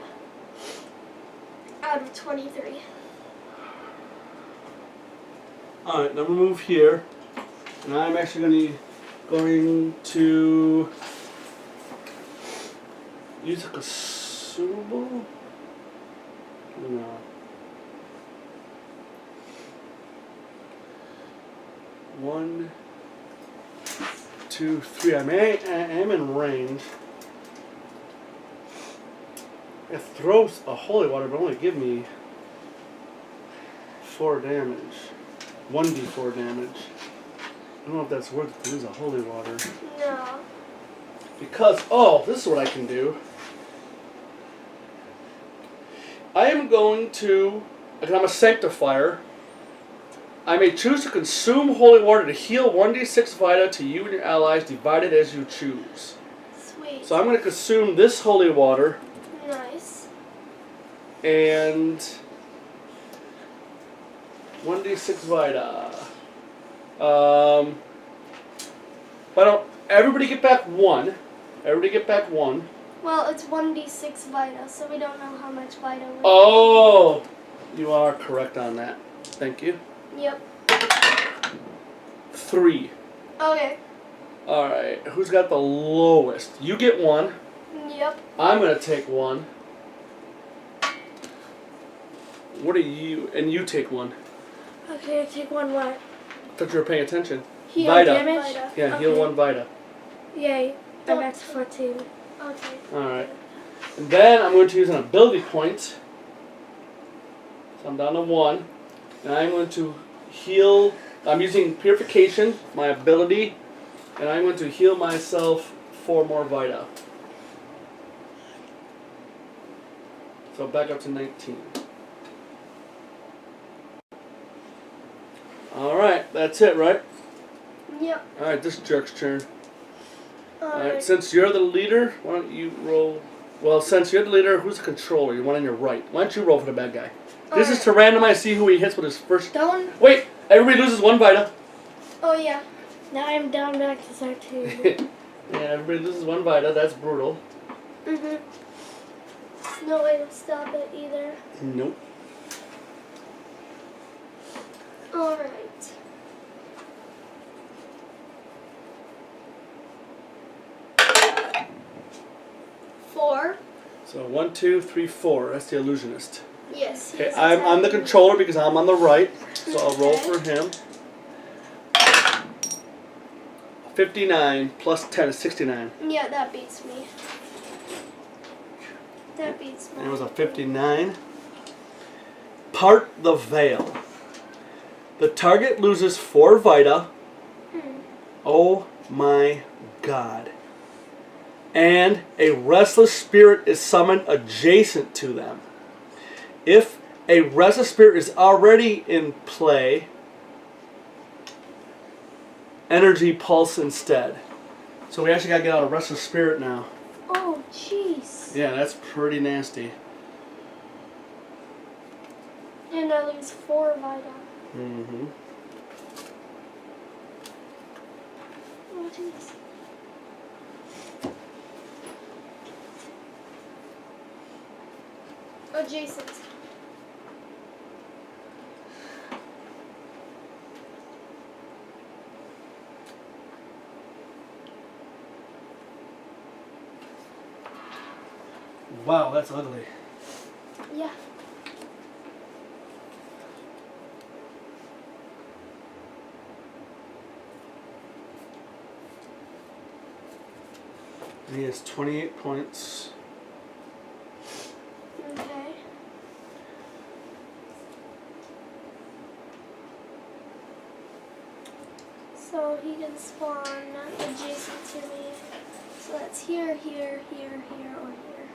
Out of 23. Alright, now we move here. And I'm actually going to use a consumable? No. One, 2, 3. I am in range. It throws a holy water, but only give me 4 damage. 1d4 damage. I don't know if that's worth it to use a holy water. No. Because, this is what I can do. I am going to, because I'm a sanctifier, I may choose to consume holy water to heal 1d6 Vita to you and your allies, divided as you choose. Sweet. So I'm going to consume this holy water. Nice. And 1d6 Vita. Why don't everybody get back 1? Everybody get back 1. Well, it's 1d6 Vita, so we don't know how much Vita we Oh! You are correct on that. Thank you. Yep. 3. Okay. Alright, who's got the lowest? You get 1. Yep. I'm going to take 1. What are you? And you take 1. Okay, take 1 what? I thought you were paying attention. Heal Vita. damage? Vita. Yeah, heal 1 Vita. Yay. I'm at 14. Okay. Alright. And then I'm going to use an ability point. So I'm down to 1. And I'm going to heal. I'm using purification, my ability. And I'm going to heal myself 4 more Vita. So back up to 19. Alright, that's it, right? Yep. Alright, this jerk's turn. Alright, Alright. since you're the leader, why don't you roll... Well, since you're the leader, who's the controller? You're one on your right. Why don't you roll for the bad guy? This is to randomize, see who he hits with his first... Don't. Wait! Everybody loses 1 Vita. Oh, yeah. Now I'm down back to 13. Yeah, everybody loses 1 Vita. That's brutal. Mm-hmm. No way to stop it either. Nope. Alright. Four. So 1, 2, 3, 4. That's the illusionist. Yes. Okay, I'm the controller because I'm on the right. So I'll roll for him. 59 plus 10 is 69. Yeah, that beats me. That beats me. And it was a 59. Part the veil. The target loses 4 Vita. Oh my god. And a restless spirit is summoned adjacent to them. If a restless spirit is already in play, energy pulse instead. So we actually got to get out a restless spirit now. Oh, jeez. Yeah, that's pretty nasty. And I lose 4 Vita. Mm-hmm. Oh, jeez. Adjacent. Wow, that's ugly. Yeah. He has 28 points. Okay. So he can one adjacent to me. So that's here, here, here, here, or here.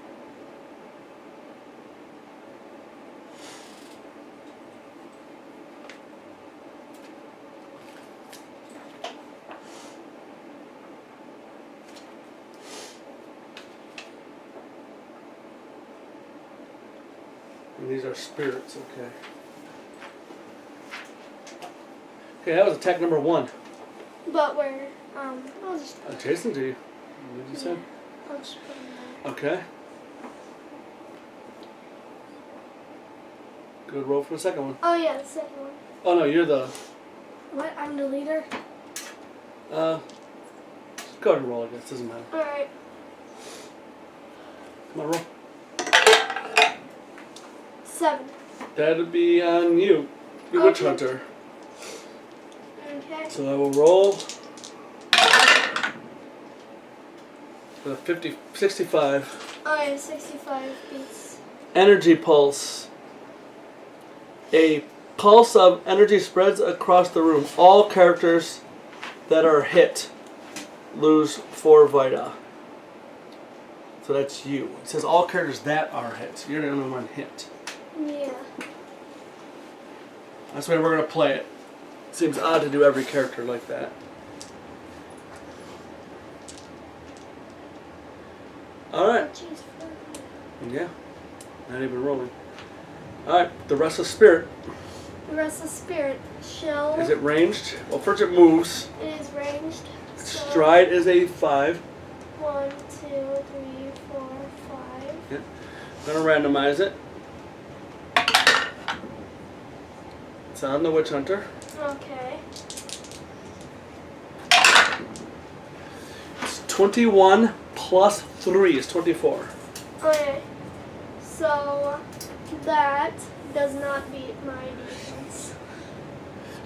And these are spirits, okay. Okay, that was attack number 1. But we're, I'll just, Adjacent to you. What did you say? I'll just put them there. Okay. Good roll for the second one. Oh yeah, the second one. Oh no, you're the. What? I'm the leader? Go ahead and roll, I guess. Doesn't matter. Alright. Come on, roll. 7. That'd be on you. You witch Okay. hunter. Okay. So I will roll. The 65. Oh yeah, 65 beats. Energy pulse. A pulse of energy spreads across the room. All characters that are hit lose 4 vita. So that's you. It says all characters that are hit. You're the only one hit. Yeah. That's the way we're going to play it. Seems odd to do every character like that. Alright. Jeez. Yeah. Not even rolling. Alright, the rest of spirit. The rest of spirit shall. Is it ranged? Well, first it moves. It is ranged. So Stride is a 5. 1, 2, 3, 4, 5. Yeah. I'm going to randomize it. It's on the witch hunter. Okay. It's 21 plus 3 is 24. Okay. So that does not beat my defense.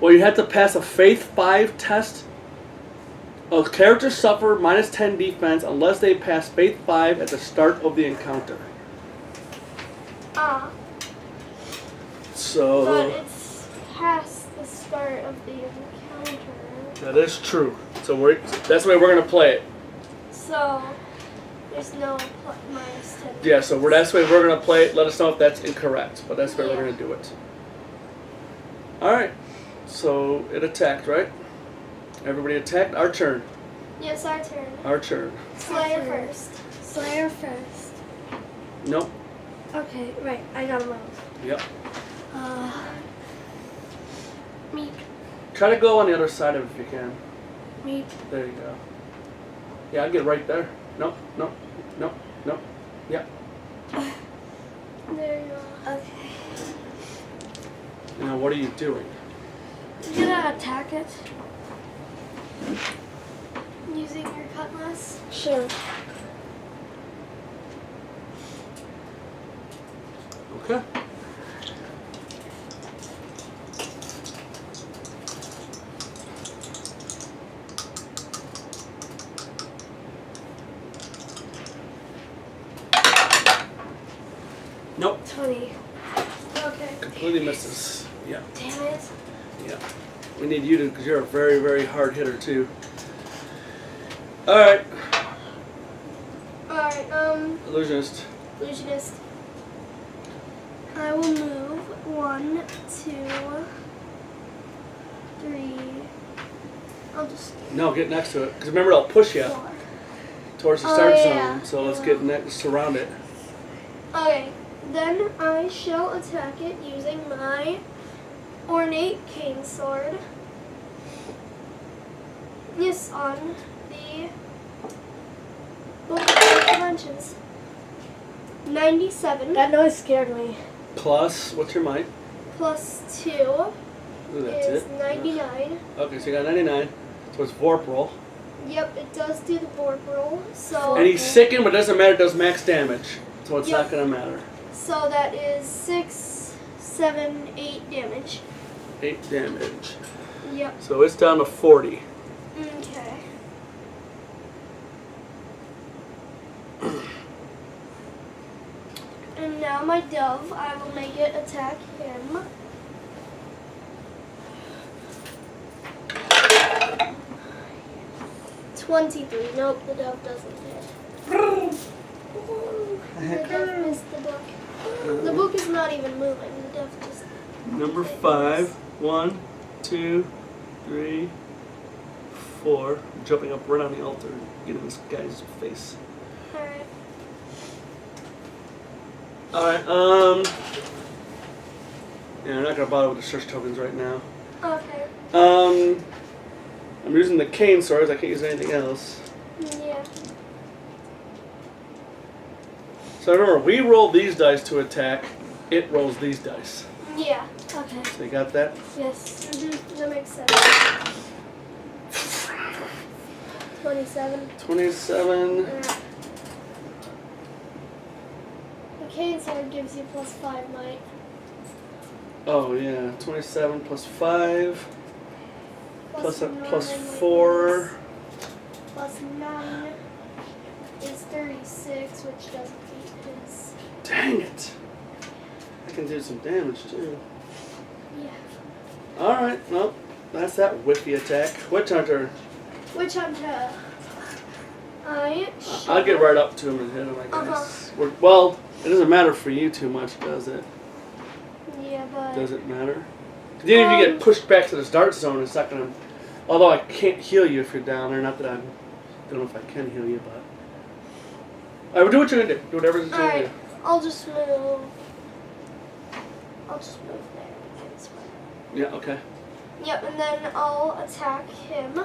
Well, you have to pass a Faith 5 test. Characters suffer minus 10 defense unless they pass Faith 5 at the start of the encounter. Ah. So But it's past the start of the encounter. that is true. So that's the way we're going to play it. So there's no minus 10. Yeah, so that's the way we're going to play it. Let us know if that's incorrect, but that's the way we're Yeah. going to do it. Alright, so it attacked, right? Everybody attacked? Our turn. Yes, our turn. Our turn. Slayer first. Slayer first. Nope. Okay, right. I got him out. Yep. Meep. Try to go on the other side of it if you can. Meep. There you go. Yeah, I'll get right there. Nope, nope, nope, nope. Yep. There you go. Okay. Now what are you doing? You gonna attack it? Using your cutlass. Sure. Okay. Nope. 20. Okay. Completely misses. Yeah. Damn it. Yeah. We need you to, because you're a very, very hard hitter too. Alright. Alright, Illusionist. illusionist. I will move 1, 2, 3. I'll just No, get next to it. Because remember, I'll push you 4. towards the Oh, start yeah. zone. So let's get next, surround it. Okay, then I shall attack it using my ornate cane sword. Yes, on the book of dimensions. 97 That noise scared me. Plus, what's your might? plus 2 Ooh, that's is it. 99. Okay, so you got 99. So it's Vorp roll. Yep, it does do the warp roll. So And he's sickened, but it doesn't matter. It does max damage. So it's Yep. not going to matter. So that is 6, 7, 8 damage. 8 damage. Yep. So it's down to 40. Okay. And now my dove, I will make it attack him. 23. Nope, the dove doesn't hit. The dove missed the book. The book is not even moving. The dove just. Number 5. 1, 2, 3, 4. Jumping up right on the altar, getting this guy's face. Alright. Alright, yeah, I'm not gonna bother with the search tokens right now. Okay. I'm using the cane swords, I can't use anything else. Yeah. So remember, we roll these dice to attack, it rolls these dice. Yeah. Okay. So you got that? Yes. That makes sense. 27. 27. The cane sword gives you +5 might. Oh yeah, 27 plus 5. Plus 9 4. Plus 9 is 36, which doesn't beat his. Dang it. I can do some damage too. Yeah. Alright, well, that's that whiffy attack. Witch Hunter. Witch Hunter. I'll get right up to him and hit him, I guess. Well, it doesn't matter for you too much, does it? Yeah, but. Does it matter? Because even if you get pushed back to the start zone, it's not going to. Although I can't heal you if you're down there. Not that I don't know if I can heal you, but. Alright, do what you're going to do. Do whatever you're going to do. I'll just move. there. Because Yeah, okay. Yep, and then I'll attack him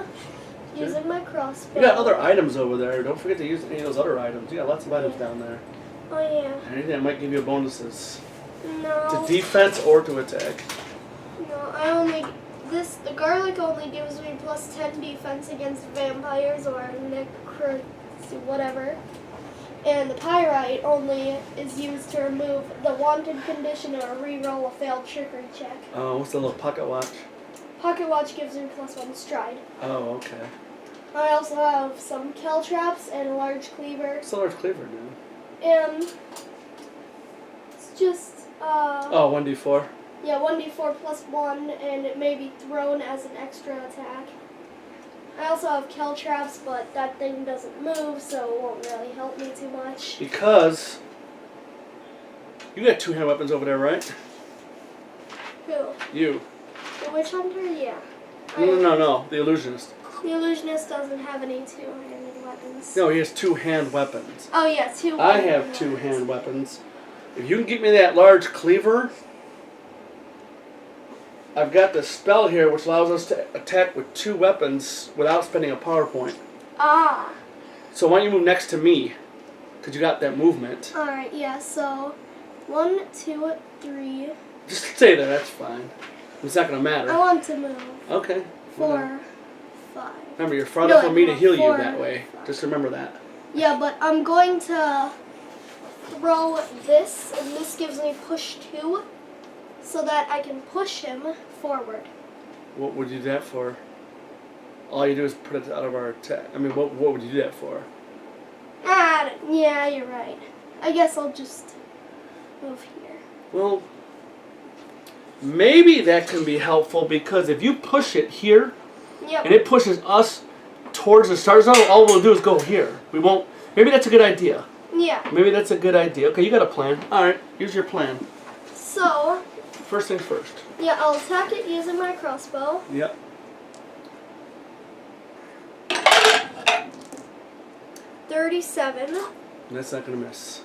using my crossbow. You got other items over there. Don't forget to use any of those other items. You got lots of items down there. Oh, yeah. Anything that might give you bonuses. No. To defense or to attack. No, the garlic only gives me +10 defense against vampires or necro, whatever. And the pyrite only is used to remove the wanted condition or reroll a failed trickery check. Oh, what's the little pocket watch? Pocket watch gives me +1 stride. Oh, okay. I also have some caltrops and a large cleaver. What's the large cleaver do? And it's just Oh, 1d4. yeah, 1d4 +1, and it may be thrown as an extra attack. I also have caltrops, but that thing doesn't move, so it won't really help me too much. Because you got 2-hand weapons over there, right? Who? You. The witch hunter? Yeah. No. The illusionist. The illusionist doesn't have any two-handed weapons. No, he has 2-hand weapons. Oh yeah, two. I have 2-hand weapons. If you can get me that large cleaver, I've got the spell here which allows us to attack with 2 weapons without spending a power point. Ah. So why don't you move next to me? Because you got that movement. Alright, yeah, so 1, 2, 3. Just stay there, that's fine. It's not going to matter. I want to move. Okay. 4, 5. Remember, you're far enough for me to heal you 4, that way. 5. Just remember that. Yeah, but I'm going to throw this, and this gives me push 2, so that I can push him forward. What would you do that for? All you do is put it out of our attack. I mean, what would you do that for? Yeah, you're right. I guess I'll just move here. Well, maybe that can be helpful because if you push it here, Yep. and it pushes us towards the start zone, all we'll do is go here. We won't. Maybe that's a good idea. Yeah. Maybe that's a good idea. Okay, you got a plan. All right, here's your plan. So, First things first. yeah, I'll attack it using my crossbow. Yep. 37. That's not gonna miss.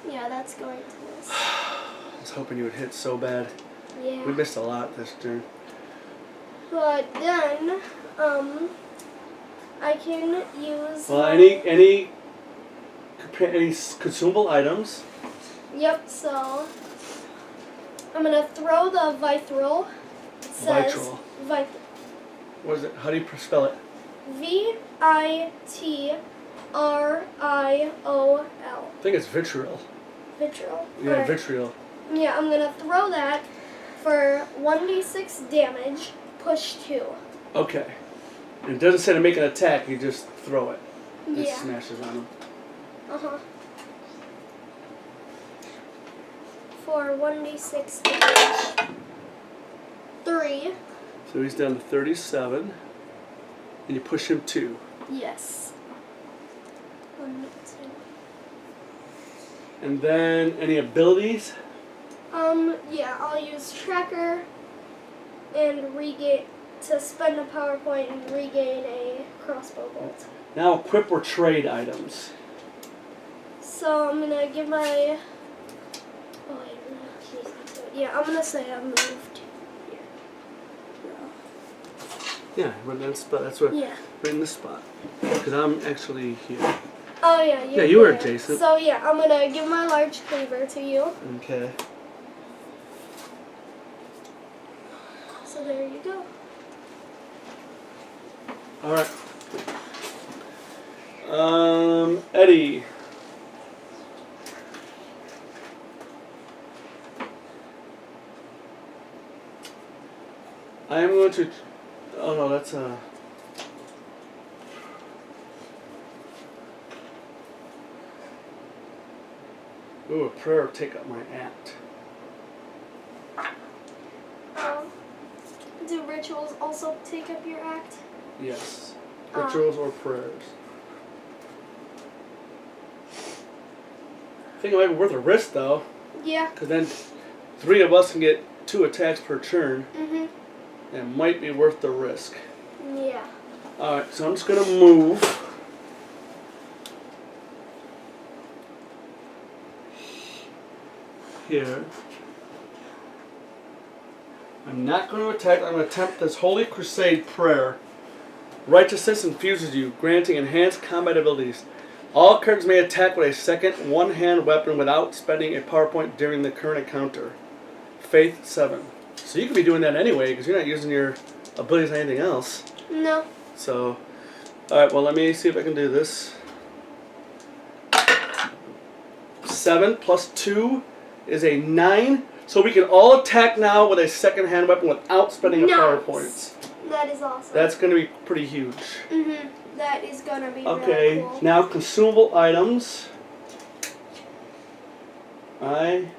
Yeah, that's going to miss. I was hoping you would hit so bad. Yeah. We missed a lot this turn. But then, I can use. Well, any consumable items. Yep. So I'm gonna throw the vitral. It says Vitral. What is it? How do you spell it? Vitriol. I think it's vitriol. Vitriol. Yeah, Alright. vitriol. Yeah, I'm gonna throw that for 1d6 damage. Push 2. Okay. And it doesn't say to make an attack. You just throw it. It Yeah. smashes on him. For 1d6 damage. 3. So he's down to 37. And you push him 2. Yes. 1, 2. And then any abilities? Yeah, I'll use tracker and regain to spend a power point and regain a crossbow bolt. Now equip or trade items. So I'm gonna give my. Oh wait, yeah, I'm gonna say I moved here. Yeah, right in that spot. That's what. Yeah. Right in this spot. Because I'm actually here. Oh yeah. Yeah, you were there. adjacent. So yeah, I'm gonna give my large cleaver to you. Okay. So there you go. All right. Eddie. I am going to. Oh no, that's Ooh, a prayer take up my act. Do rituals also take up your act? Yes. Rituals or prayers. I think it might be worth a risk though, Yeah. because then 3 of us can get 2 attacks per turn. Mhm. And it might be worth the risk. Yeah. Alright, so I'm just going to move. Here. I'm not going to attack. I'm going to attempt this Holy Crusade prayer. Righteousness infuses you, granting enhanced combat abilities. All characters may attack with a second one-hand weapon without spending a power point during the current encounter. Faith 7. So you could be doing that anyway because you're not using your abilities on anything else. No. So, alright, well let me see if I can do this. 7 plus 2 is a 9. So we can all attack now with a second hand weapon without spending a power point. That is awesome. That's going to be pretty huge. Mhm. That is gonna be Okay, really cool. now consumable items. I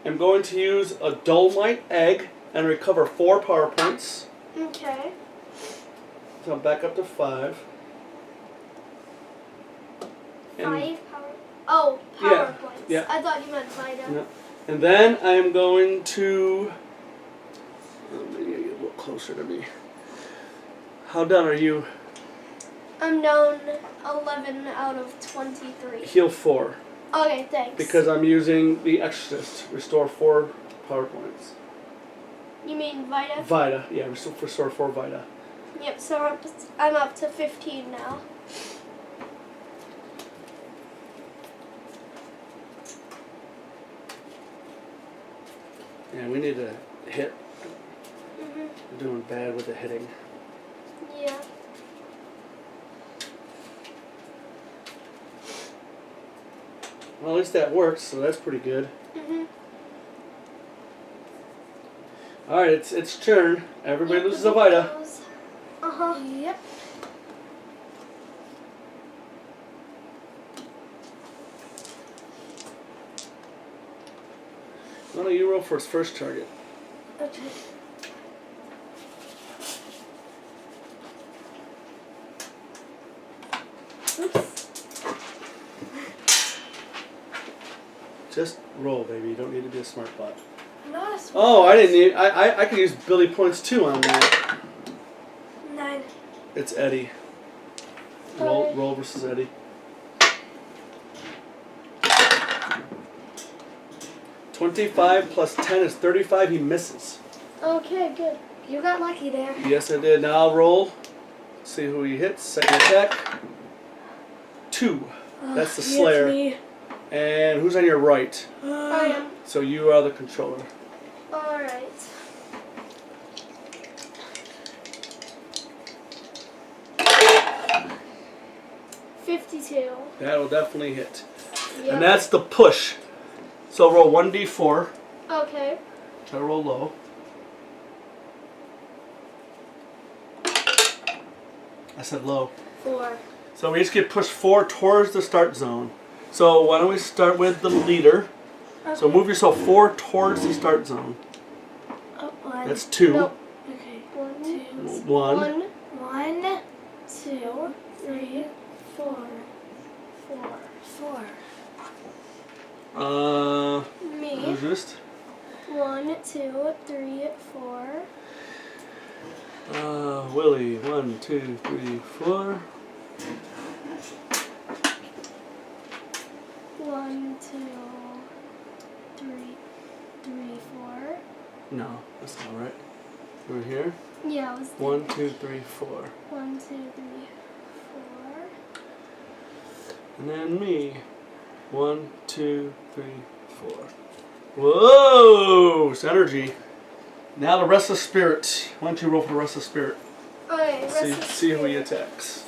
am going to use a Dolomite egg and recover 4 power points. Okay. So I'm back up to 5. And, 5 power. Oh, power Yeah, points. yeah. I thought you meant Vita. yeah. And then I am going to. Maybe I get a little closer to me. How done are you? I'm down 11 out of 23. Heal 4. Okay, thanks. Because I'm using the Exorcist. Restore 4 power points. You mean Vita? Vita. Yeah, restore 4 Vita. Yep, so I'm up to 15 now. Yeah, we need to hit. Mhm. We're doing bad with the hitting. Yeah. Well, at least that works, so that's pretty good. Mhm. Alright, it's turn. Everybody loses a Vita. Uh huh. Yep. Why don't you roll for his first target? Okay. Oops. Just roll, baby. You don't need to be a smart butt. Not a smart. Oh, I didn't need. I could use Billy points too on that. 9. It's Eddie. Roll versus Eddie. $25 plus 10 is 35. He misses. Okay, good. You got lucky there. Yes, I did. Now I'll roll. See who he hits. Second attack. 2. That's the Slayer. Me. And who's on your right? I am. So you are the controller. Alright. $52. That'll definitely hit. Yep. And that's the push. So roll 1d4. Okay. Try to roll low. I said low. 4. So we just get pushed 4 towards the start zone. So why don't we start with the leader? Okay. So move yourself 4 towards the start zone. Oh, 1. That's 2. Nope. Okay. 1, 2. 1. 1. Me. Illusionist. 1, 2, 3, 4. Willie. 1, 2, 3, 4. 1, 2, 3, 4. No, that's not right. Over here. Yeah, it was 1, 2, 3, 4. 1, 2, 3, 4. And then me. 1, 2, 3, 4. Whoa! It's energy. Now the rest of spirit. Why don't you roll for the rest of spirit? Okay, rest of See who he spirit. attacks.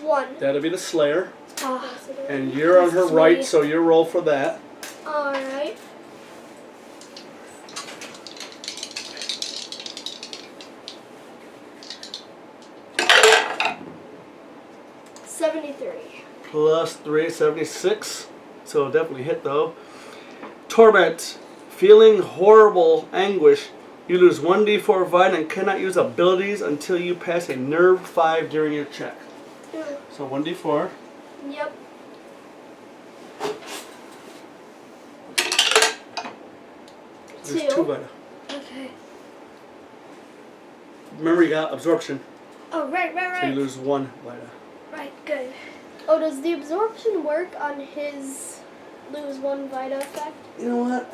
One. That'll be the Slayer. Ah, And you're on her Three. right, so you roll for that. Alright. Plus 3, 76. So it'll definitely hit though. Torment. Feeling horrible anguish. You lose 1d4 Vita and cannot use abilities until you pass a nerve 5 during your check. So 1d4. Yep. There's 2 Vita. Okay. Remember you got absorption. Oh, right. So you lose 1 Vita. Right, good. Oh, does the absorption work on his lose 1 Vita effect? You know what?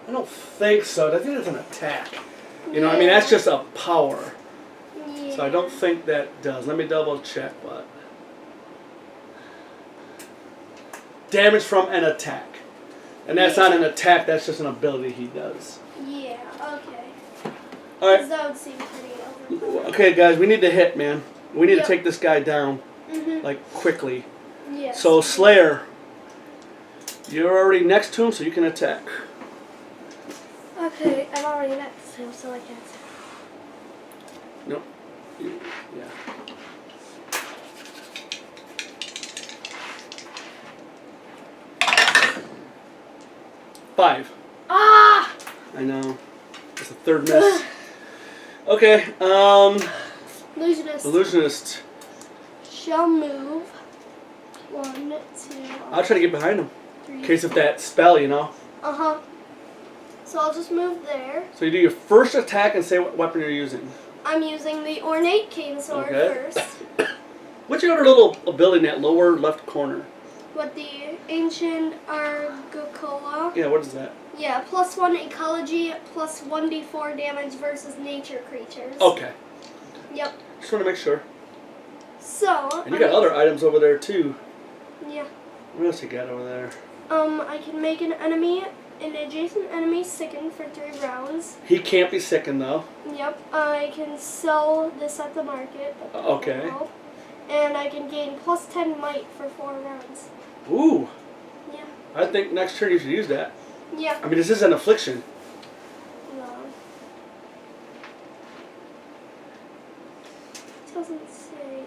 I don't think so. I think it's an attack. You know what I mean? That's just a power. Yeah. So I don't think that does. Let me double check, but damage from an attack. And that's not an attack, that's just an ability he does. Yeah, okay. Alright. That would seem pretty overpowered. Okay guys, we need to hit, man. We need Yep. to take this guy down. Mm-hmm. Like quickly. Yes. So Slayer, you're already next to him, so you can attack. Okay, I'm already next to him, so I can't. Nope. Yeah. Five. Ah! I know. It's a third miss. Okay, Illusionist. Illusionist. Shall move. 1, 2. I'll try to get behind him. 3. In case of that spell, you know. Uh-huh. So I'll just move there. So you do your first attack and say what weapon you're using. I'm using the ornate cane sword Okay. first. What's your other little ability in that lower left corner? With the ancient Argocola. Yeah, what is that? Yeah, +1 ecology, plus 1d4 damage versus nature creatures. Okay. Yep. Just want to make sure. So. And you got other items over there too. Yeah. What else you got over there? I can make an adjacent enemy sicken for 3 rounds. He can't be sickened though. Yep. I can sell this at the market. Okay. And I can gain +10 might for 4 rounds. Ooh. Yeah. I think next turn you should use that. Yeah. I mean, this is an affliction. No. It doesn't say.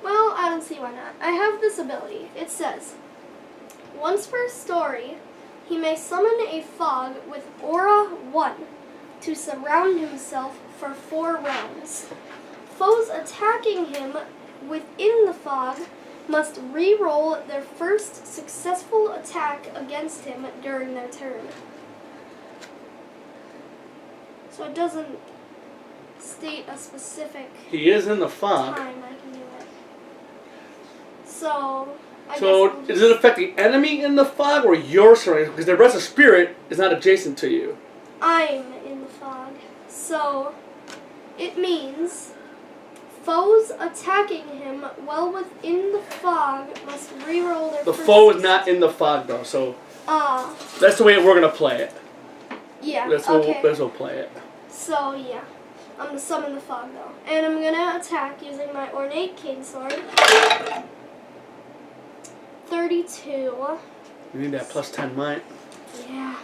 Well, I don't see why not. I have this ability. It says, once per story, he may summon a fog with Aura 1 to surround himself for 4 rounds. Foes attacking him within the fog must re-roll their first successful attack against him during their turn. So it doesn't state a specific He is in the fog. time I can do it. So, I So guess I'll does it affect the enemy in the fog or your surroundings? Because the rest of spirit is not adjacent to you. I'm in the fog. So, it means foes attacking him well within the fog must reroll their The first foe is not in the fog though, so that's the way we're gonna play it. Yeah, That's okay. what we'll play it. So, yeah. I'm gonna summon the fog though. And I'm gonna attack using my ornate cane sword. 32. You need that plus 10 might. Yeah.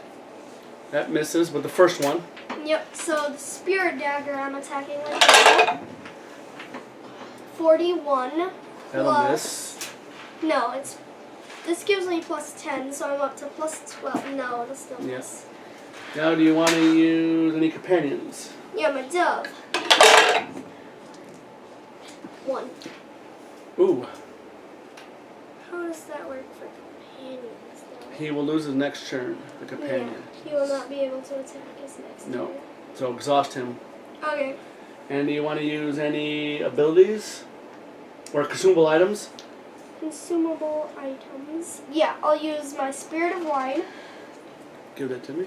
That misses with the first one. Yep, so the spirit dagger I'm attacking with now. 41. That'll plus- miss. No, it's This gives me plus 10, so I'm up to plus 12. No, it'll still Yeah. miss. Now, do you want to use any companions? Yeah, my dove. 1. Ooh, How does that work for companions, though? he will lose his next turn, the companion. Yeah, he will not be able to attack his next No. turn. So exhaust him. Okay. And do you want to use any abilities? Or consumable items? Consumable items. Yeah, I'll use my Spirit of Wine, Give that to me.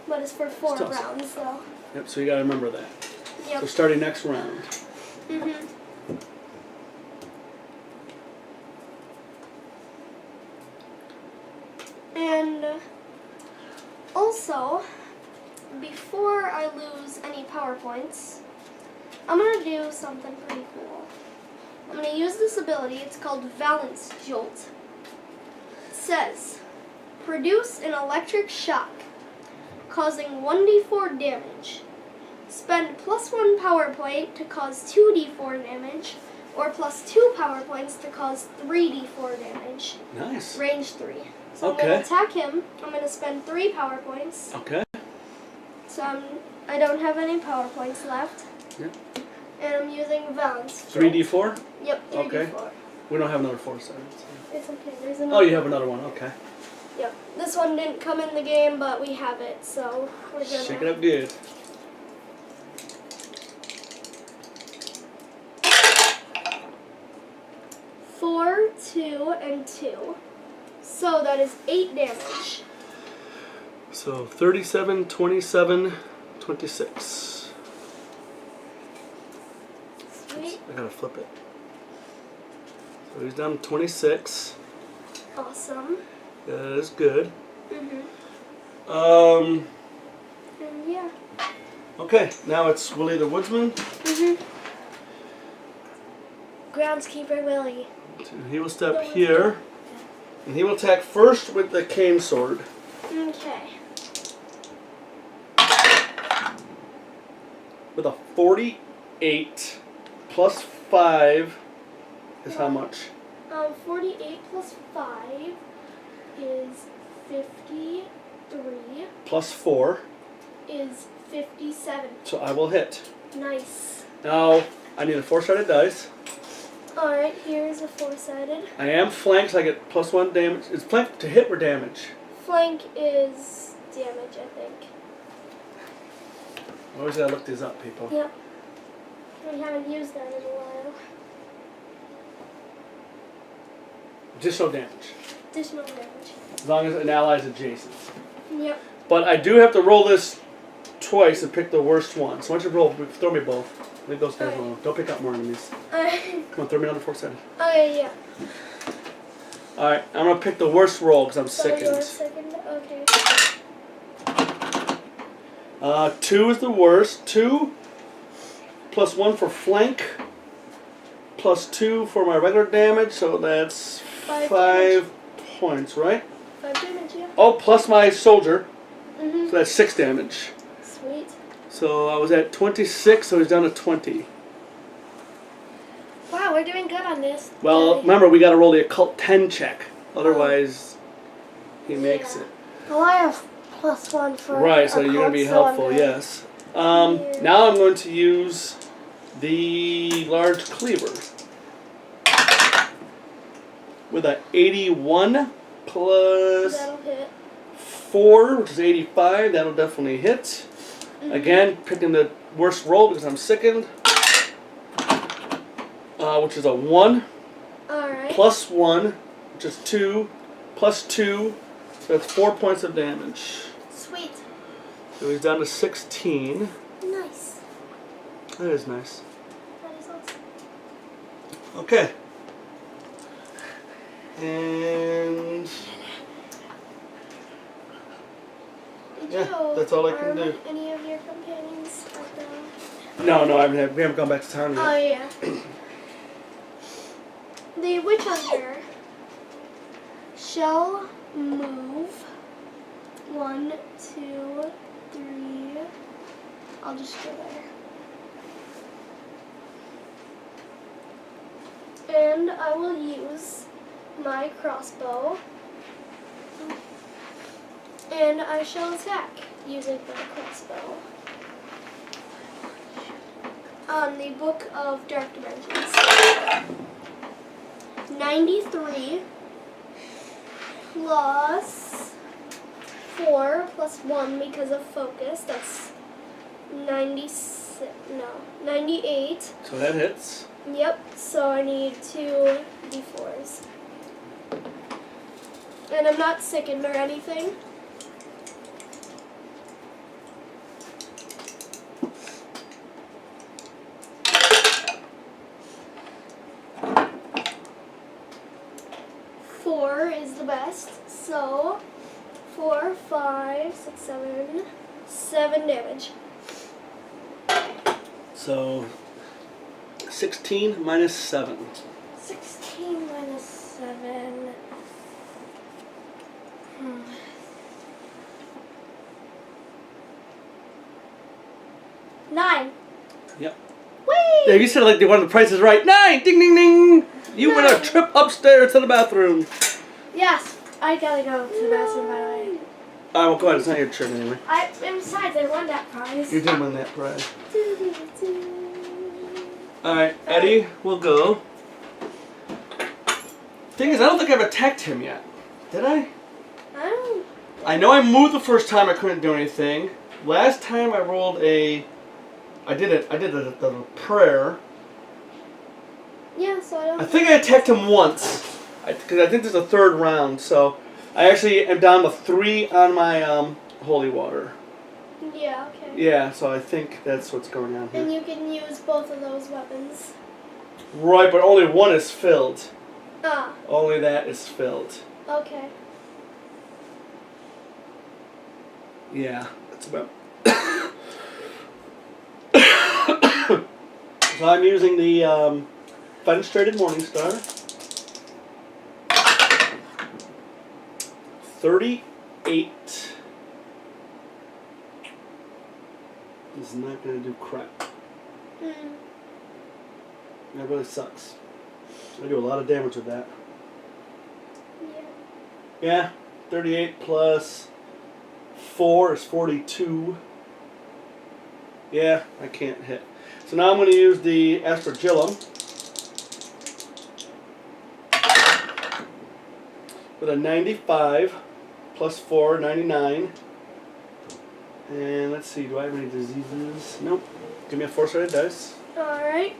but it's for 4 Still- rounds, though. Yep, so you got to remember that. Yep. So starting next round. Mm-hmm. And also, before I lose any power points, I'm going to do something pretty cool. I'm going to use this ability. It's called Valence Jolt. It says, produce an electric shock, causing 1d4 damage. Spend plus 1 power point to cause 2d4 damage, or plus 2 power points to cause 3d4 damage. Nice. Range 3. So I'm Okay. going to attack him. I'm going to spend 3 power points. Okay. So I don't have any power points left. Yep. And I'm using Valence. 3d4? Yep, 3d4. Okay. We don't have another 4 sides. It's okay. There's another. Oh, you have another one. Okay. Yep. This one didn't come in the game, but we have it, so we're gonna. Shake it up good. Four, 2, and 2. So that is 8 damage. So 37, 27, 26. Sweet. I gotta flip it. So he's down to 26. Awesome. That is good. Mhm. Um. And yeah. Okay, now it's Willie the Woodsman. Mhm. Groundskeeper Willie. So he will step here, and he will attack first with the cane sword. Okay. With a 48 plus 5 is how much? 48 plus 5 is 53. Plus 4. Is 57. So I will hit. Nice. Now, I need a 4-sided dice. Alright, here's a 4-sided. I am flanked, so I get plus 1 damage. Is flank to hit or damage? Flank is damage, I think. Always gotta look these up, people. Yep. We haven't used that in a while. Additional damage. Additional damage. As long as an ally is adjacent. Yep. But I do have to roll this twice and pick the worst one. So why don't you roll, throw me both. Leave those guys alone. Don't pick up more enemies. Come on, throw me another 4-sided. Okay, yeah. Alright, I'm gonna pick the worst roll because I'm So you're sickened. second? Okay. 2 is the worst. 2 plus 1 for flank. Plus 2 for my regular damage. So that's 5 points, right? 5 damage, yeah. Oh, plus my soldier. Mhm. So that's 6 damage. Sweet. So I was at 26, so he's down to 20. Wow, we're doing good on this. Well, Okay. remember, we got to roll the occult 10 check. Otherwise, he makes Yeah. it. Well, I have plus 1 for Right, so you're going to be occult, so I'm helpful, good. yes. Yeah. Now I'm going to use the large cleaver. With a 81 plus That'll hit. 4, which is 85. That'll definitely hit. Mhm. Again, picking the worst roll because I'm sickened. Which is a 1. Alright. Plus 1, which is 2. Plus 2. So that's 4 points of damage. Sweet. So he's down to 16. Nice. That is nice. That is awesome. Okay. And Did Yeah, you that's all I can arm do. any of your companions at the... no, we haven't gone back to town Oh, yet. yeah. The witch hunter shall move 1, 2, 3. I'll just go there. And I will use my crossbow. And I shall attack using my crossbow. On the Book of Dark Dimensions. 93 plus 4 plus 1 because of focus. That's 98. So that hits. Yep, so I need 2 d4s. And I'm not sickened or anything. Is the best. So 4, 5, 6, 7 damage. So 16 minus 7. 16 minus 7. 9. Yep. Whee! Yeah, you said like they wanted the prices right. 9! Ding ding ding! You went a trip upstairs to the bathroom. Yes, I gotta go to the bathroom by the way. Alright, well go ahead, it's not your turn anyway. And besides, I won that prize. You did win that prize. Alright, Eddie will go. Thing is, I don't think I've attacked him yet. Did I? I know I moved the first time, I couldn't do anything. Last time I rolled a... I did a prayer. Yeah, so I don't... I think I attacked him once. Because I think there's a third round, so... I actually am down to 3 on my holy water. Yeah, okay. Yeah, so I think that's what's going on here. And you can use both of those weapons. Right, but only one is filled. Ah. Only that is filled. Okay. Yeah, that's about... So I'm using the Fenestrated Morningstar. 38 is not going to do crap. That really sucks. I do a lot of damage with that. Yeah, 38 plus 4 is 42. Yeah, I can't hit. So now I'm going to use the Astrogillum with a 95 plus 4, 99. And let's see, do I have any diseases? Nope. Give me a 4-sided dice. Alright.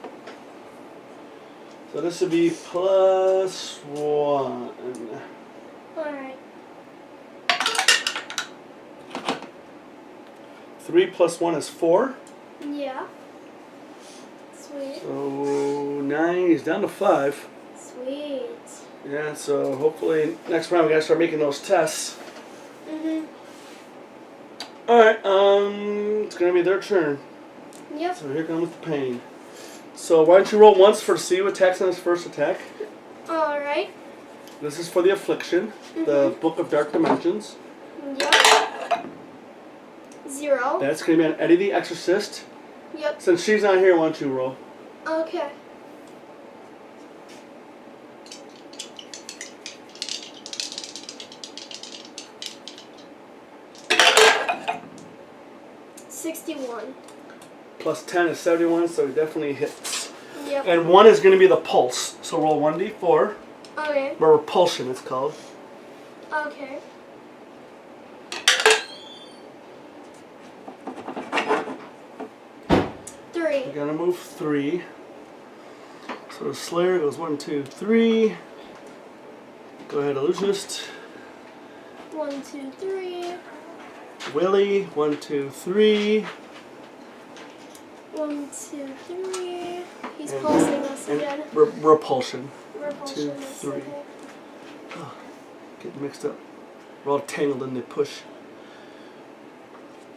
So this would be plus 1. Alright. 3 plus 1 is 4. Yeah. Sweet. So 9, he's down to 5. Sweet. Yeah, so hopefully next round we gotta start making those tests. Alright, it's gonna be their turn. Yep. So here comes the pain. So why don't you roll once for see who attacks on his first attack? Alright. This is for the Affliction, the Book of Dark Dimensions. Yep. 0. That's gonna be on Eddie the Exorcist. Yep. Since she's not here, why don't you roll? Okay. $61. Plus 10 is 71, so it definitely hits. Yep. And 1 is going to be the pulse. So roll 1d4. Okay. Or repulsion, it's called. Okay. We're going to move 3. So the Slayer goes 1, 2, 3. Go ahead, Illusionist. 1, 2, 3. Willie, 1, 2, 3. 1, 2, 3. He's pulsing us again. Repulsion. Repulsion. 2, 3. Okay. Oh, getting mixed up. We're all tangled in the push.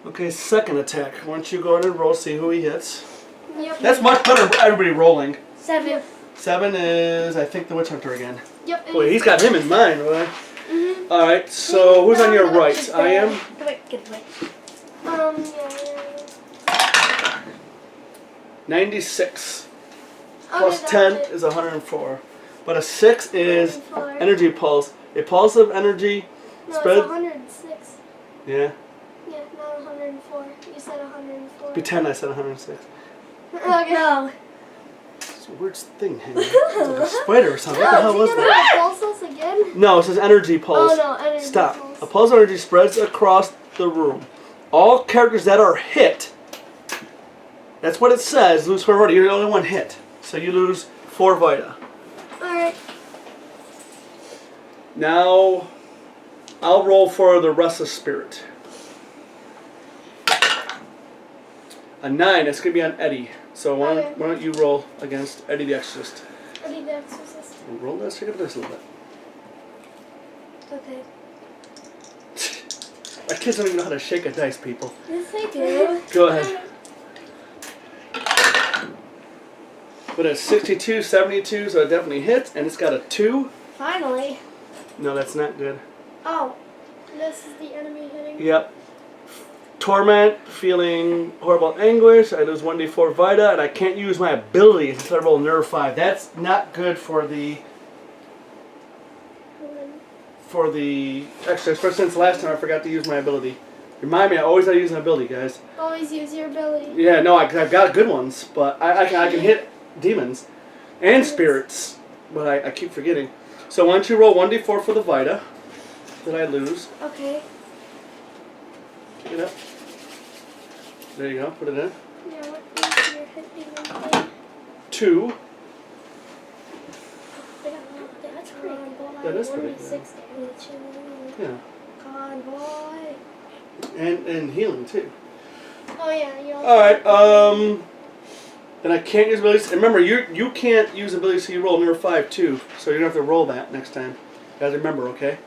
Okay, second attack. Why don't you go ahead and roll, see who he hits. Yep. That's much better than everybody rolling. 7. 7 is, I think, the Witch Hunter again. Yep. Boy, he's got him in mind, boy. Alright, so who's on your right? I am? Come here, get away. Yeah. 96. Okay, Plus that's 10 it. is 104. But a 6 is 104. energy pulse. A pulse of energy No, spread. it's 106. Yeah. Yeah, not 104. You said 104. Pretend I said 106. Okay. No. It's a weird thing hanging. It's like a spider or something. What the hell was that? Pulse again? No, it says energy pulse. Oh no, energy Stop. pulse. A pulse of energy spreads across the room. All characters that are hit, that's what it says, lose 4 Vita. You're the only one hit. So you lose 4 Vita. Alright. Now, I'll roll for the Restless Spirit. A 9, that's going to be on Eddie. So why don't you roll against Eddie the Exorcist? Eddie the Exorcist. Roll this, check it this a little bit. Okay. My kids don't even know how to shake a dice, people. Yes, they do. Go ahead. But it's 62, 72, so it definitely hits, and it's got a 2. Finally. No, that's not good. Oh. This is the enemy hitting? Yep. Torment, feeling horrible anguish. I lose 1d4 Vita, and I can't use my abilities until I roll Nerve 5. That's not good for the extra. Especially since last time I forgot to use my ability. Remind me, I always gotta use my ability, guys. Always use your ability. Yeah, no, I've got good ones, but I can hit demons and spirits, but I keep forgetting. So why don't you roll 1d4 for the Vita that I lose? Okay. Pick it up. There you go. Put it in. Yeah, what is your hit demon? 2. That's pretty good. That is pretty good. 1d6 damage. Yeah. Convoy. And healing too. Oh yeah, you also. Alright, then I can't use abilities. And remember, you can't use abilities so you roll Nerve 5 too. So you're gonna have to roll that next time. You guys remember, okay?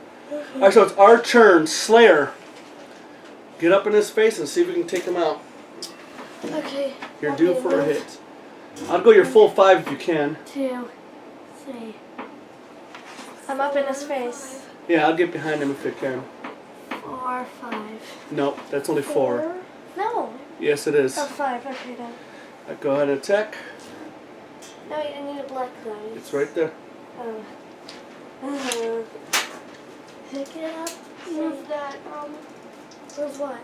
Alright, so it's our turn. Slayer. Get up in his face and see if we can take him out. Okay. You're due for a hit. I'll go your full 5 if you can. 2, 3. I'm up in his face. Yeah, I'll get behind him if I can. 4, 5. Nope, that's only 4. No. Yes, it is. Oh, 5. Okay, then. Go ahead and attack. No, I need a black dice. It's right there. Pick it up. Move that. Move what?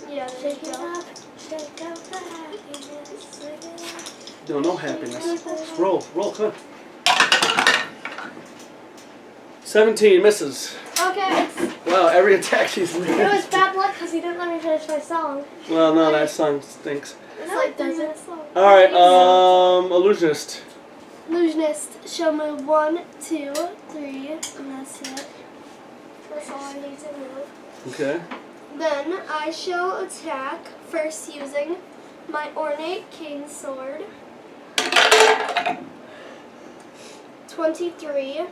Yeah, shake it up. Shake out the happiness. Shake it up. No happiness. Just roll, come on. 17 misses. Okay. Wow, every attack she's made. It was bad luck because he didn't let me finish my song. Well, no, that song stinks. It's like doesn't. Alright, Illusionist. Illusionist, show move 1, 2, 3, and that's it. That's all I need to move. Okay. Then I shall attack, first using my ornate cane sword. 23.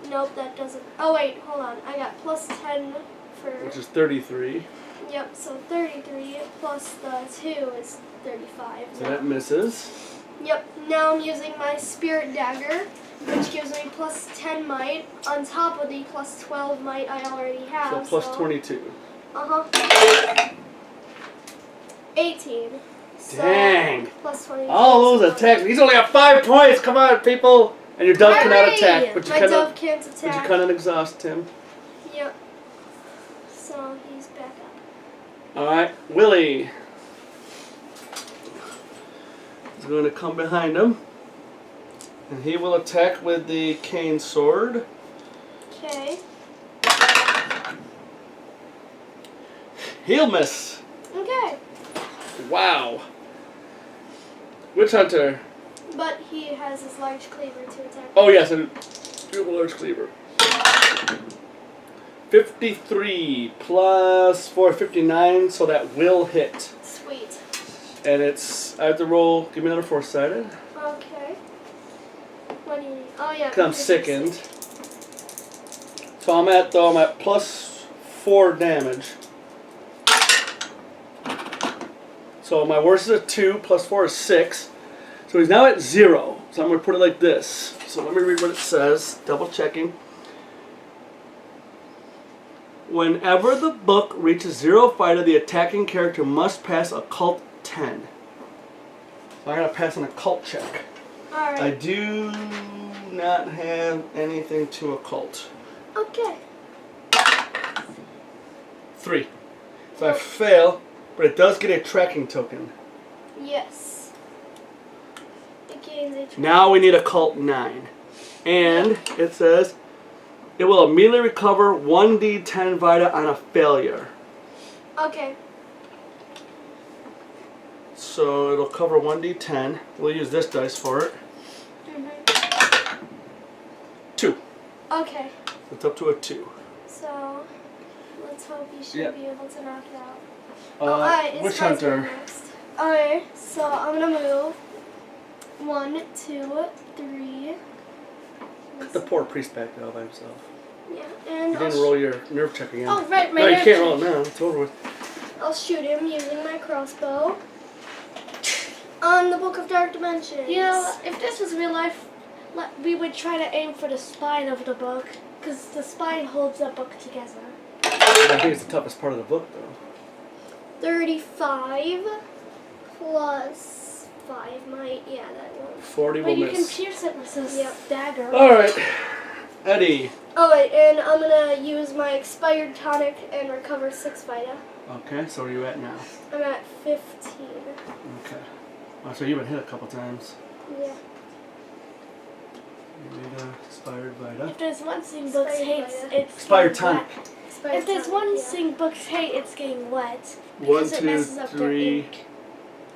Nope, that doesn't. Oh wait, hold on. I got plus 10 for. Which is 33. Yep, so 33 plus the 2 is 35. So that misses. Yep, now I'm using my spirit dagger, which gives me plus 10 might on top of the plus 12 might I already have. So plus 22. Uh-huh. 18. So Dang. plus 22. All those attacks. He's only got 5 points. Come on, people. And your dove cannot Hurry! attack. But you My cannot. dove can't But you attack. cannot exhaust him. Yep. So he's back up. Alright, Willie is going to come behind him. And he will attack with the cane sword. Okay. He'll miss. Okay. Wow. Witch Hunter. But he has his large cleaver to attack. Oh yes, a beautiful large cleaver. 53 plus 4, 59, so that will hit. Sweet. And it's, I have to roll, give me another 4-sided. Okay. What do you need? Oh yeah. Because I'm sickened. So I'm at plus 4 damage. So my worst is a 2, plus 4 is 6. So he's now at 0. So I'm going to put it like this. So let me read what it says, double checking. Whenever the book reaches 0 fighter, the attacking character must pass occult 10. So I'm going to pass an occult check. Alright. I do not have anything to occult. Okay. 3. So I fail, but it does get a tracking token. Yes. It gains a Now we need occult 9. And it says it will immediately recover 1d10 Vita on a failure. Okay. So it'll cover 1d10. We'll use this dice for it. 2. Okay. It's up to a 2. So let's hope you should Yep. be able to knock it out. Witch it's my turn Hunter. next. Alright, so I'm gonna move 1, 2, 3. Put the poor priest back there all by himself. Yeah, and You didn't roll your nerve check again. Oh, right, my no, you nerve can't check. roll it now. It's over with. I'll shoot him using my crossbow. On the Book of Dark Dimensions. You know, if this was real life, we would try to aim for the spine of the book, because the spine holds the book together. I think it's the toughest part of the book, though. 35 plus 5 might, yeah, that one. 40 But will you can miss. pierce it with this Yep. dagger. Alright. Eddie. Oh wait, and I'm gonna use my expired tonic and recover 6 Vita. Okay, so where are you at now? I'm at 15. Okay. Oh, so you've been hit a couple times. Yeah. You need a expired Vita. If there's one thing books Expired hates, Vita. it's Expired getting tonic. wet. Expired If there's tonic, one yeah. thing books hate, it's getting wet. 1, Because it 2, messes up their 3, ink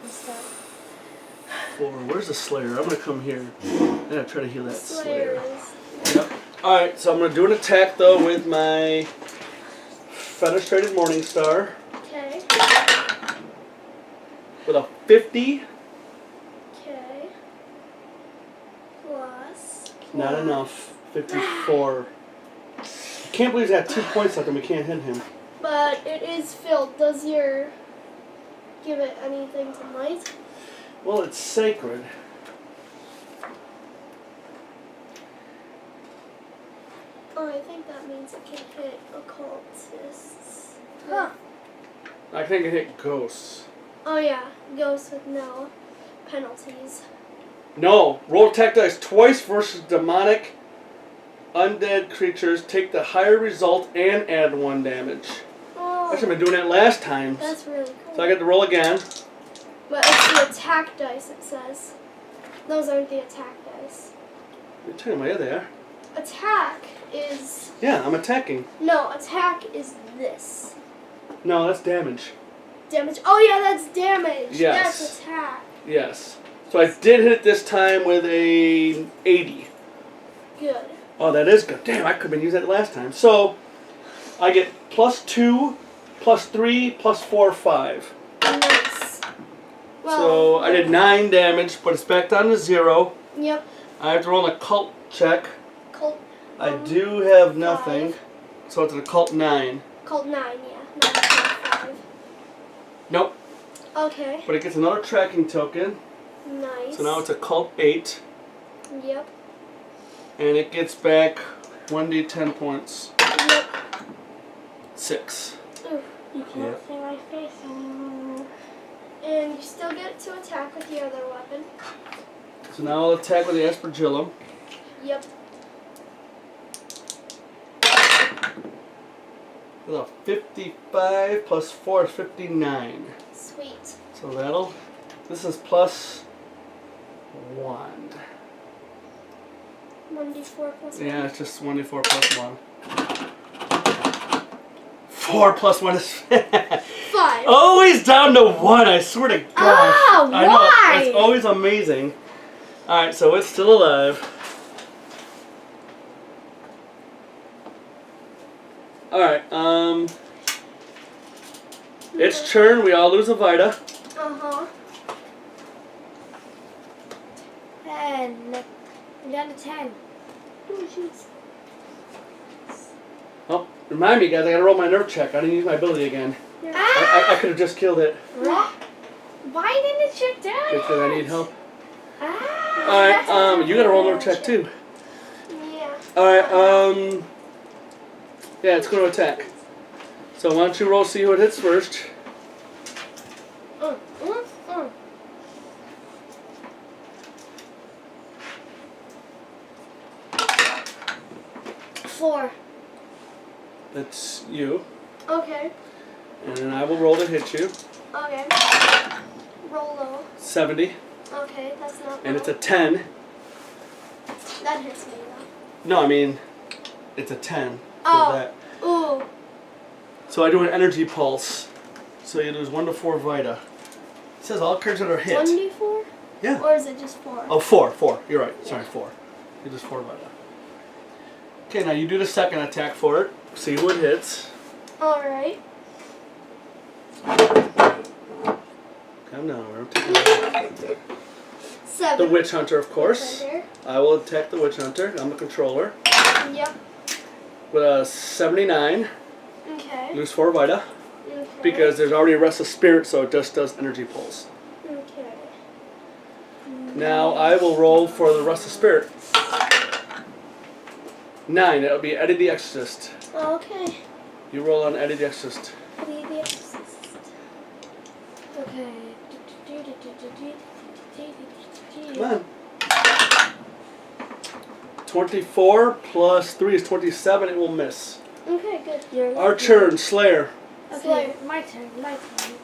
and stuff. 4. Where's the Slayer? I'm gonna come here. I'm gonna try to heal that Slayer Slayer. is. Yep. Alright, so I'm gonna do an attack though with my Fenestrated Morning Star Okay. with a 50. Okay. Plus. Not enough. 54. I can't believe he's got 2 points left and we can't hit him. But it is filled. Does your. Give it anything to might? Well, it's sacred. Oh, I think that means it can hit occultists. Huh. I think I hit ghosts. Oh yeah, ghosts with no penalties. No, roll attack dice twice versus demonic undead creatures. Take the higher result and add 1 damage. Oh, Actually, I've been doing that last time. that's really cool. So I get to roll again. But it's the attack dice, it says. Those aren't the attack dice. You're telling me they are. Attack is. Yeah, I'm attacking. No, attack is this. No, that's damage. Damage. Oh yeah, that's damage. Yes. That's attack. Yes. So I did hit it this time with a 80. Good. Oh, that is good. Damn, I could have been using that last time. So I get +2, +3, +4, 5. Nice. Well, So I did 9 damage, but it's back down to 0. Yep. I have to roll an occult check. Colt. I do have nothing, so it's an occult 9. Colt 9, yeah. 9 plus 5. Nope, Okay. but it gets another tracking token. Nice. So now it's occult 8, Yep. and it gets back 1d10 points. Yep. 6. Oof. You can't Yep. see my face anymore. And you still get to attack with your other weapon. So now I'll attack with the Aspergillum. Yep. With a 55 plus 4 is 59. Sweet. So that'll. This is +1. 1d4 plus 1. Yeah, it's just 1d4 plus 1. 4 plus 1 is 5. always down to 1. I swear to gosh. Ah, I know. why? It's always amazing. All right, so it's still alive. All right. Its turn. We all lose a Vita. Uh-huh. 10. I'm down to 10. Oh, jeez. Oh, remind me, guys. I gotta roll my nerve check. I didn't use my ability again. I could have just killed it What? Why didn't you do it? because I need help. Ah, All that's right. You gotta roll a nerve check too. Yeah. All right. Yeah, it's gonna attack. So why don't you roll? See who it hits first. Mm. 4. That's you. Okay. And then I will roll to hit you. Okay. Roll low. 70. Okay, that's not And low. it's a 10. That hits me though. No, I mean, it's a 10 for Oh. that. Ooh. So I do an energy pulse. So you lose 1 to 4 Vita. It says all cards that are hit. 1d4? Yeah. Or is it just 4? Oh, 4. You're right. Sorry, 4. You just 4 Vita. Okay, now you do the second attack for it. See what hits. Alright. Calm down. We're taking 7. the Witch Hunter, of course. Witch Hunter. I will attack the Witch Hunter. I'm the controller. Yep. With a 79. Okay. Lose 4 Vita. Okay. Because there's already a Restless Spirit, so it just does energy pulse. Okay. Now I will roll for the Restless Spirit. 9. That'll be Eddie the Exorcist. Okay. You roll on Eddie the Exorcist. Eddie the Exorcist. Okay. Come on. 24 plus 3 is 27. It will miss. Okay, good. Archer and Slayer. Okay, my turn.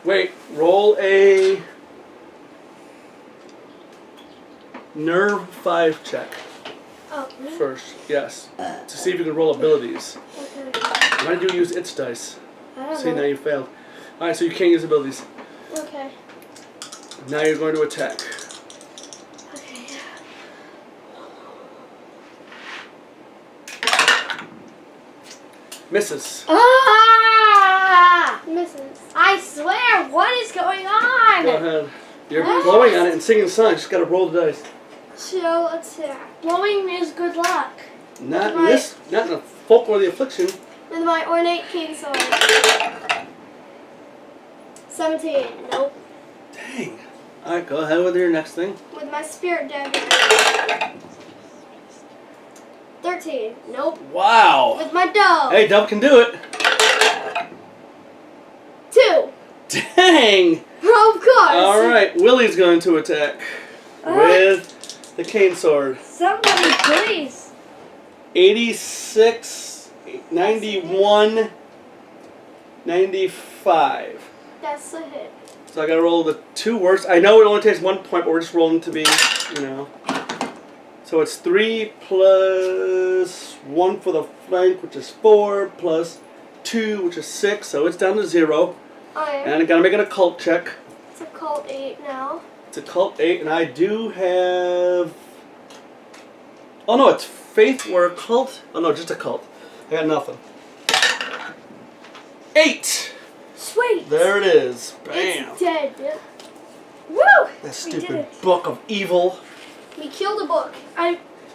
Wait, roll a Nerve 5 check Oh, me? first. Yes. To see if you can roll abilities. Okay. Why did you use its dice? I don't See, now know. you failed. Alright, so you can't use abilities. Okay. Now you're going to attack. Okay. Misses. Ah! Misses. I swear, what is going on? Go ahead. You're blowing on it and singing songs. Just gotta roll the dice. Chill attack. Blowing is good luck. Not in Right. this. Not in the Folklore the Affliction. With my ornate king sword. 17. Nope. Dang. Alright, go ahead with your next thing. With my spirit dagger. 13. Nope. Wow. With my dove. Hey, Dove can do it. 2. Dang. Of course. Alright, Willie's going to attack with the cane sword. Somebody, please. 86, 91, 95. That's a hit. So I gotta roll the 2 worst. I know it only takes 1 point, but we're just rolling to be, you know. So it's 3 plus 1 for the flank, which is 4, plus 2, which is 6. So it's down to 0. Okay. And I gotta make an occult check. It's a cult 8 now. It's occult 8, and I do have. Oh no, it's faith or occult. Oh no, just occult. I got nothing. 8. Sweet. There it is. Bam. It's dead. Woo! That We did stupid it. book of evil. We killed a book.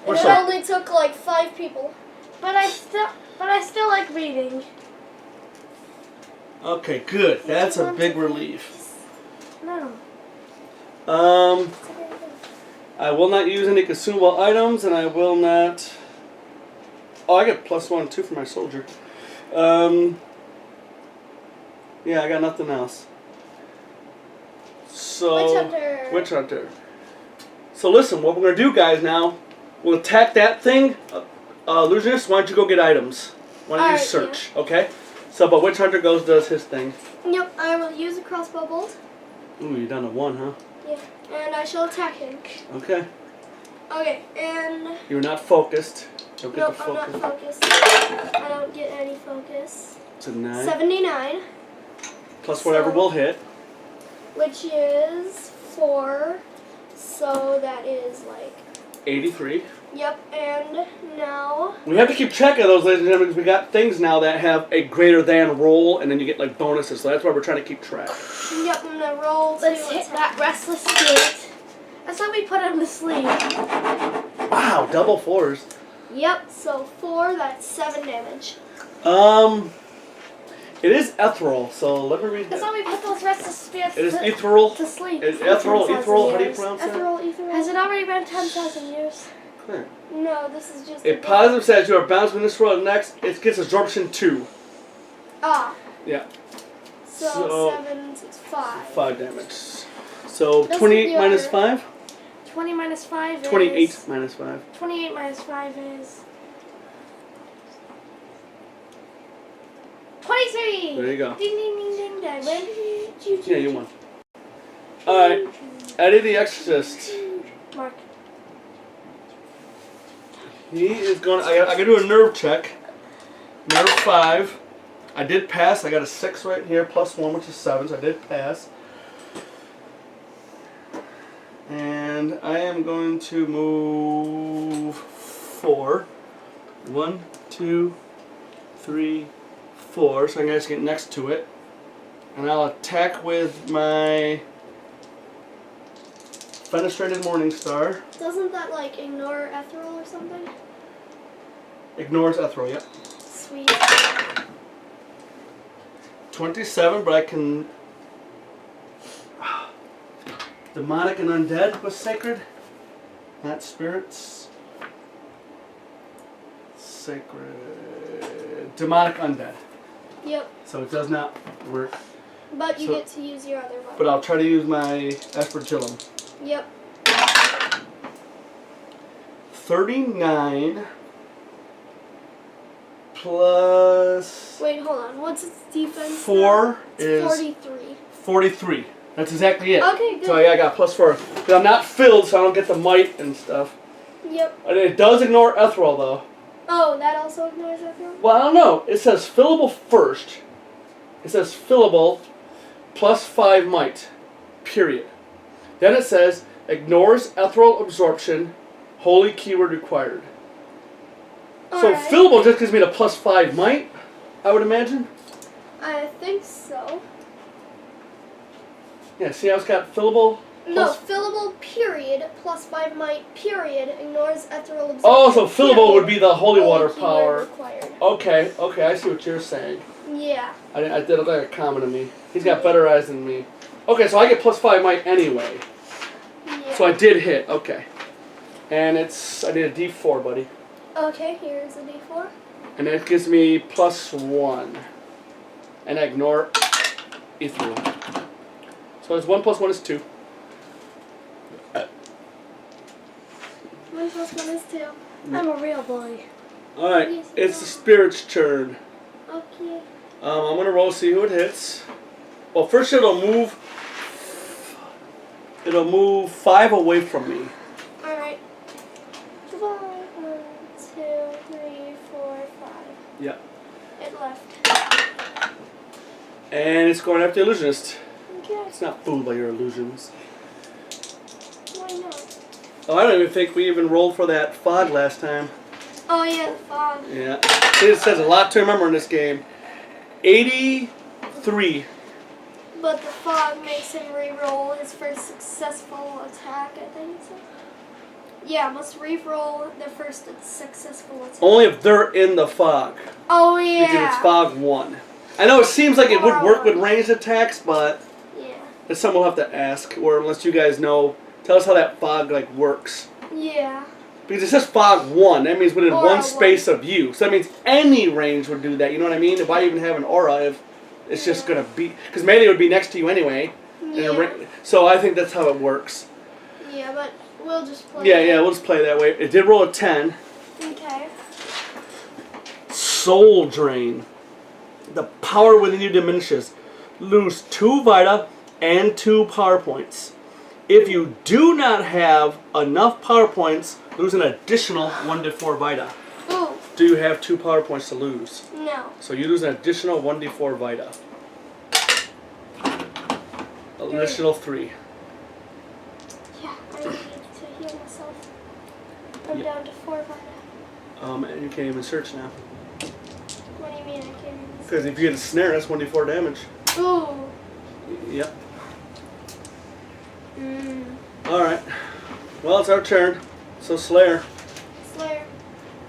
What's It up? only took like 5 people. But I still like reading. Okay, good. That's a big relief. No. I will not use any consumable items, and I will not. Oh, I get +1, 2 for my soldier. Yeah, I got nothing else. So, Witch Hunter. Witch Hunter. So listen, what we're gonna do, guys, now we'll attack that thing. Illusionist, why don't you go get items? Why don't you Alright, search? Okay. So, but Witch Hunter does his thing. Yep, I will use a crossbow bolt. Ooh, you're down to 1, huh? Yeah. And I shall attack him. Okay. Okay, and You're not focused. Don't get nope, the I'm not focus. focused. I don't get any focus. It's a 9. 79, Plus whatever So- will hit. which is 4. So that is like 83. yep. And now We have to keep track of those, ladies and gentlemen, because we got things now that have a greater than roll, and then you get like bonuses. So that's why we're trying to keep track. yep, I'm gonna roll. Let's to hit attack. that restless spirit. That's how we put him to sleep. Wow, double 4s. Yep. So 4. That's 7 damage. It is ethereal, so let me read That's that. how we put those restless spirits It is to ethereal. sleep. It's for ethereal, 10,000 ethereal, how do you years. pronounce that? Ethereal. Has it already been 10,000 years? Clear. No, this is just. A positive says you are bounced when this roll next. It gets absorption 2. Ah. Yeah, So, So- 7, 6, 5. 5 damage. So That's 28 the minus order. 5? 20 minus 5 is... 28 minus 5. 28 minus 5 is... 23. There you go. Ding, ding, ding, ding, diamond. Yeah, you won. Alright. Eddie the Exorcist. Mark. He is going to... I got to do a nerve check. Nerve 5. I did pass. I got a 6 right here, plus 1, which is 7, so I did pass. And I am going to move 4. 1, 2, 3, 4. So I'm going to get next to it. And I'll attack with my Fenestrated Morning Star. Doesn't that like ignore ethereal or something? Ignores Ethereal, yep. Sweet. 27, but I can... Demonic and Undead was sacred. Not spirits. Sacred... Demonic Undead. Yep. So it does not work. But you So- get to use your other one. But I'll try to use my Aspergillum. Yep. 39 plus Wait, hold on. What's its defense? 4 now? It's is 43. 43. That's exactly it. Okay, good. So yeah, I got plus 4. But I'm not filled, so I don't get the might and stuff. Yep. And it does ignore Ethereal, though. Oh, that also ignores ethereal? Well, I don't know. It says fillable first. It says fillable plus 5 might. Period. Then it says ignores ethereal absorption. Holy keyword required. So Alright. fillable just gives me the plus 5 might, I would imagine. I think so. Yeah, see how it's got fillable? No, Plus- fillable period plus 5 might period ignores ethereal absorption. Oh, so fillable would be period. the holy water keyword power. required. Okay, I see what you're saying. Yeah. I did look like a comment to me. He's got better eyes than me. Okay, so I get plus 5 might anyway. Yeah. So I did hit, okay. And it's, I need a D4, buddy. Okay, here's a D4. And it gives me plus 1. And I ignore ethereal. So it's 1 plus 1 is 2. 1 plus 1 is 2. I'm a real boy. Alright, Yes, it's no. the spirit's turn. Okay. I'm gonna roll, see who it hits. Well, first it'll move 5 away from me. Alright. 1, 2, 3, 4, 5. Yeah. It left. And it's going after the illusionist. Okay. It's not fooled by your illusions. Why not? Oh, I don't even think we even rolled for that fog last time. Oh yeah, the fog. Yeah. It says a lot to remember in this game. 83. But the fog makes him re-roll his first successful attack, I think so. Yeah, must re-roll the first successful attack. Only if they're in the fog. Oh yeah. Because it's fog 1. I know it seems like it would work with ranged attacks, but Yeah. it's something we'll have to ask. Or unless you guys know, tell us how that fog like works. Yeah. Because it says fog 1. That means within Aura one space of you. So that means any range would do that. You know what I mean? Why even have an aura if it's just going to be... Because melee would be next to you anyway. Yeah. So I think that's how it works. Yeah, but we'll just play. Yeah, we'll just play that way. It did roll a 10. Okay. Soul Drain. The power within you diminishes. Lose 2 Vita and 2 power points. If you do not have enough power points, lose an additional 1d4 Vita. Ooh, Do you have 2 power points to lose? no. So you lose an additional 1d4 Vita. Additional 3. Yeah, I need to heal myself. I'm Yeah. down to 4 Vita. And you can't even search now. What do you mean I can't even Because if you get a snare, that's 1d4 damage. Ooh. Yep. Mmm. Alright. Well, it's our turn. So Slayer. Slayer.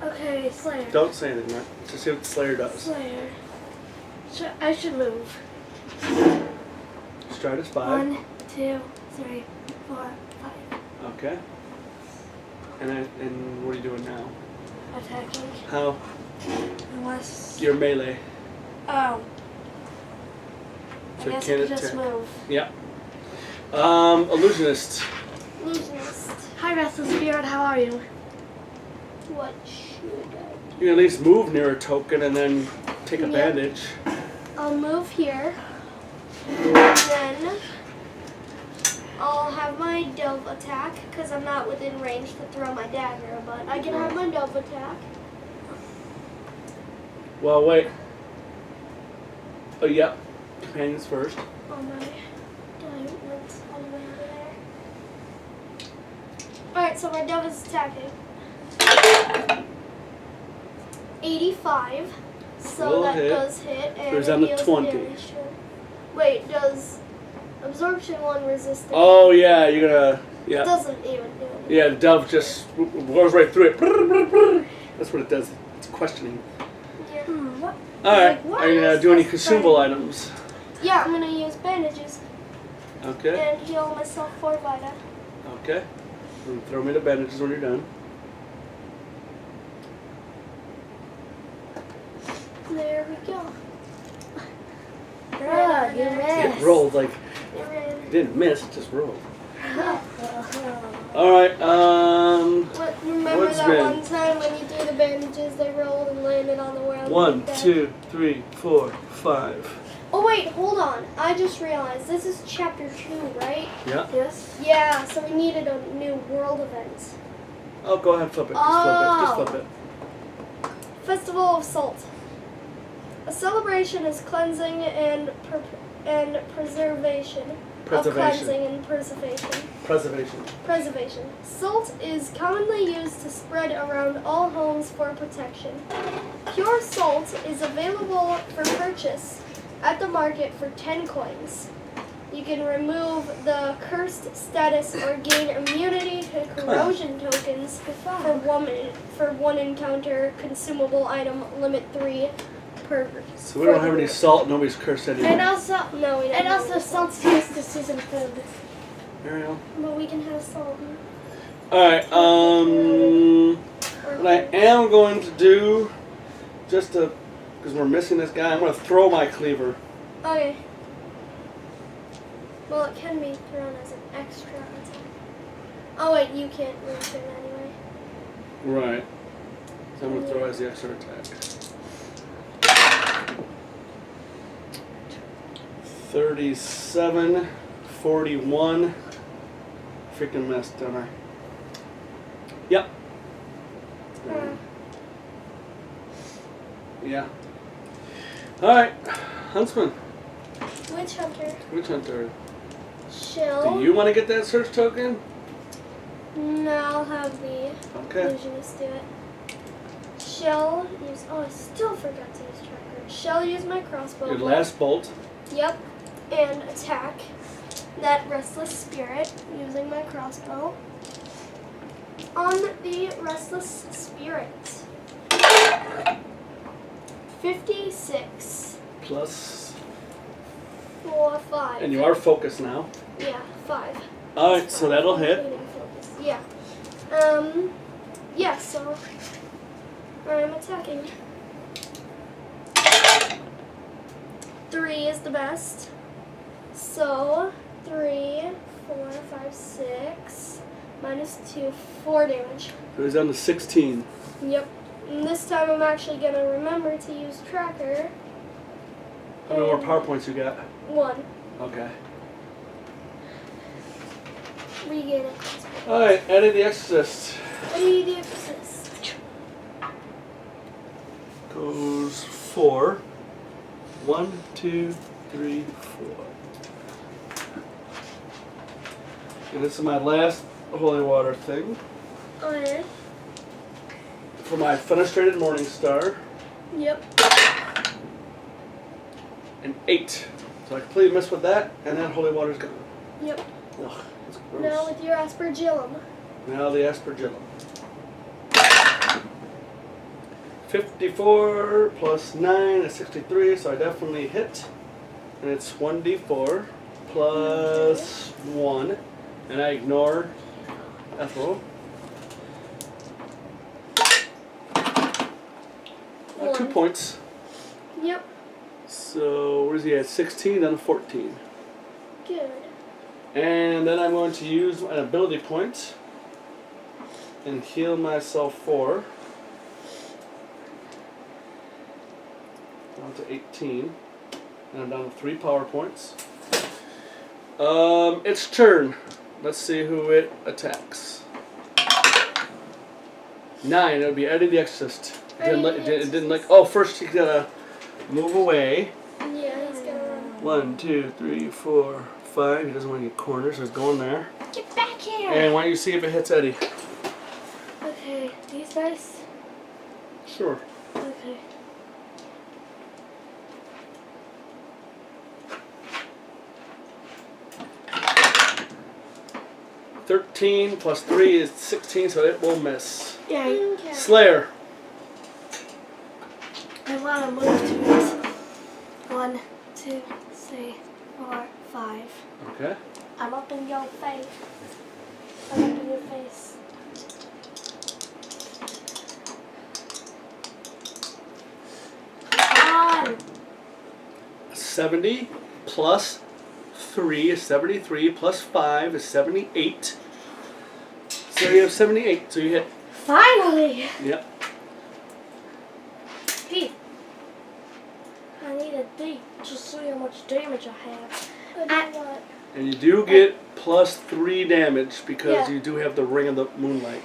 Okay, Slayer. Don't say anything, right? Just see what Slayer does. Slayer. I should move. Stride is 5. 1, 2, 3, 4, 5. Okay. And what are you doing now? Attacking. How? Unless. Your melee. Oh. So I you guess I can't could just attack. move. Yep. Illusionist. Illusionist. Hi, Restless Spirit. How are you? What should I You can at least move near a token and then take a Yeah. bandage. I'll move here. And then I'll have my dove attack because I'm not within range to throw my dagger, but I can have my dove attack. Well, wait. Oh, yep. Companions first. Oh my dove went all the way over there. Alright, so my dove is attacking. 85. So Will that hit. does hit. And Goes it down to deals 20. damage to it. Wait, does absorption 1 resist it? Oh, yeah, you're gonna. It Yeah. doesn't even do it. Yeah, the dove just blows right through it. That's what it does. It's questioning. Yeah. What? Alright. Like, Are you gonna what? do any consumable items? Yeah, I'm gonna use bandages Okay. and heal myself 4 vita. Okay. And throw me the bandages when you're done. There we go. Ah, you It missed. rolled like It ran. it didn't miss, it just rolled. Alright, Remember Woodsman. that one time when you threw the bandages, they rolled and landed on the ground? 1, like that? 2, 3, 4, 5. Oh wait, hold on. I just realized this is chapter 2, right? Yeah. Yes. Yeah, so we needed a new world event. Oh, go ahead, flip it. Just flip it. Festival of Salt. A celebration is cleansing and preservation. Of cleansing and preservation. Preservation. Salt is commonly used to spread around all homes for protection. Pure salt is available for purchase at the market for 10 coins. You can remove the cursed status or gain immunity to corrosion tokens for one encounter. Consumable item limit 3 per. So we don't have any salt, nobody's cursed anymore. And also, No, we don't. and also, salt's used to season food. Ariel. But we can have salt. Alright, what I am going to do, just to, because we're missing this guy, I'm going to throw my cleaver. Okay. Well, it can be thrown as an extra attack. Oh wait, you can't use it anyway. Right. So I'm going to throw as the extra attack. 37, 41. Freaking messed, don't I? Yep. Yeah. Alright, Huntsman. Witch Hunter. Witch Hunter. Shill. Do you want to get that search token? No, I'll have the Okay. illusionist do it. Shell use. Oh, I still forgot to use tracker. Shell use my crossbow. Your last bolt. Yep. And attack that restless spirit using my crossbow. On the restless spirit. 56. Plus. 4, 5. And you are focused now. Yeah, 5. Alright, so that'll hit. Including focus. Yeah. Yeah, so I'm attacking. 3 is the best. So 3, 4, 5, 6 minus 2, 4 damage. It was down to 16. Yep. And this time I'm actually gonna remember to use tracker. How many more power points you got? 1. Okay. Regain a crossbow. Alright, Eddie the Exorcist. Eddie the Exorcist. Goes 4. 1, 2, 3, 4. And this is my last holy water thing. Okay. For my fenestrated morning star. Yep. An 8. So I completely missed with that, and then holy water's gone. Yep. Ugh, that's gross. Now with your aspergillum. Now the aspergillum. 54 plus 9 is 63, so I definitely hit. And it's 1d4 plus 1. And I ignore Ethel. 2 1. points. Yep. So where's he at? 16 and 14. Good. And then I'm going to use an ability point and heal myself 4. Down to 18. And I'm down to 3 power points. Its turn. Let's see who it attacks. 9. It would be Eddie the Exorcist. It didn't like. Oh, first you gotta move away. Yeah, he's gonna run. 1, 2, 3, 4, 5. He doesn't want to get corners, so it's going there. Get back here! And why don't you see if it hits Eddie? Okay, these dice? Sure. Okay. $13 plus 3 is 16, so it will miss. Yeah. Okay. Slayer. I want to move to it. 1, 2, 3, 4, 5. Okay. I'm up in your face. I'm up in your face. Come on. 70 plus 3 is 73, plus 5 is 78. So you have 78, so you hit. Finally! Yep. D. I need a D. Just see how much damage I have. What? And you do get plus 3 damage because Yeah. you do have the Ring of the Moonlight.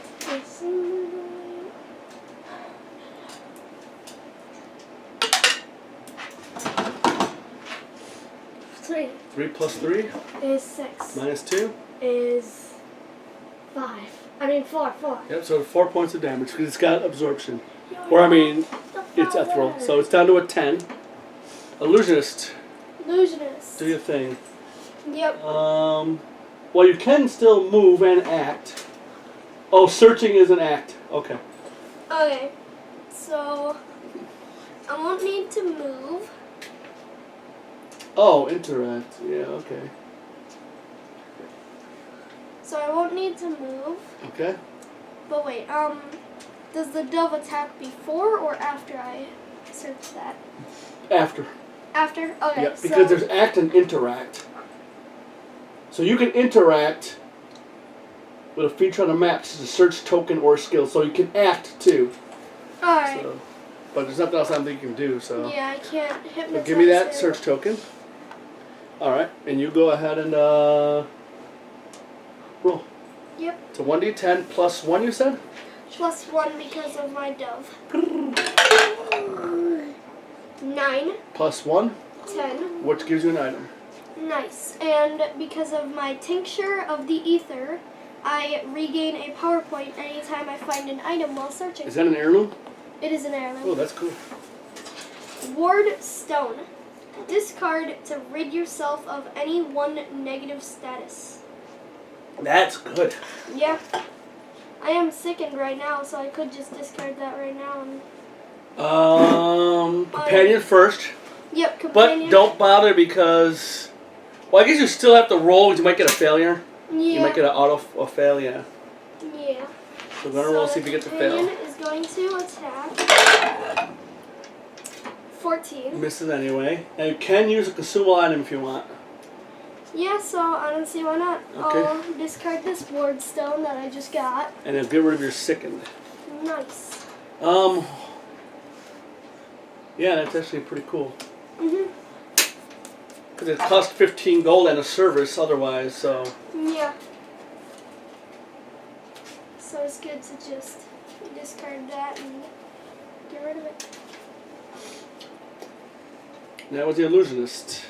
Three 3 plus 3 is 6. minus 2. Is 5. I mean 4. Yep, so 4 points of damage because it's got absorption. Or I mean, it's ethereal. So it's down to a 10. Illusionist, Illusionist. do your thing. Yep. Well, you can still move and act. Oh, searching is an act. Okay. Okay. So I won't need to move. Oh, interact. Yeah, okay. So I won't need to move. Okay. But wait, does the dove attack before or after I search that? After. After? Okay. Yeah, because there's act and interact. So you can interact with a feature on the map, such as a search token or skill. So you can act too. Alright. So, but there's nothing else I think you can do. So. Yeah, I can't hypnotize. So give me that it. search token. All right, and you go ahead and roll. Yep. It's a 1d10 plus 1. You said. Plus 1 because of my dove. 9. Plus 1, 10. which gives you an item. Nice. And because of my tincture of the ether, I regain a power point anytime I find an item while searching. Is that an heirloom? It is an Oh, heirloom. that's cool. Ward Stone. Discard to rid yourself of any 1 negative status. That's good. Yeah. I am sickened right now, so I could just discard that right now. And Companion first, yep, companion. but don't bother because, well, I guess you still have to roll because you might get a failure. Yeah. You might get a failure. Yeah. So we're gonna roll see if you get to fail. Companion is going to attack. 14. Misses anyway. And you can use a consumable item if you want. Yeah, so I don't see why not. Okay. I'll discard this ward stone that I just got. And then get rid of your sickened. Nice. Yeah, that's actually pretty cool. Mhm. Because it costs 15 gold and a service otherwise, so. Yeah. So it's good to just discard that and get rid of it. That was the illusionist.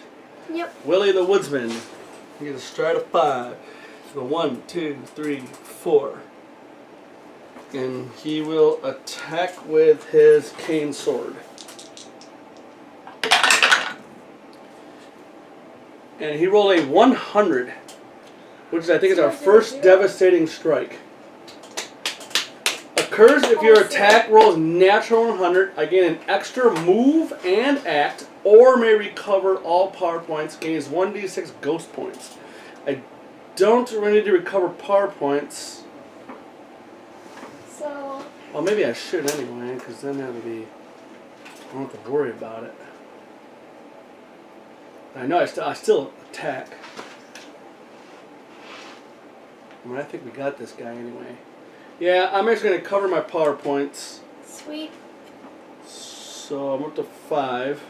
Yep. Willie the Woodsman. He gets a stride of 5. So 1, 2, 3, 4. And he will attack with his cane sword. And he rolled a 100, which I think is our first devastating strike. Occurs if your attack rolls natural 100. I gain an extra move and act, or may recover all power points. Gains 1d6 ghost points. I don't really need to recover power points. So. Well, maybe I should anyway, because then that would be. I don't have to worry about it. I know I still attack. I mean, I think we got this guy anyway. Yeah, I'm actually going to cover my power points. Sweet. So I'm up to 5.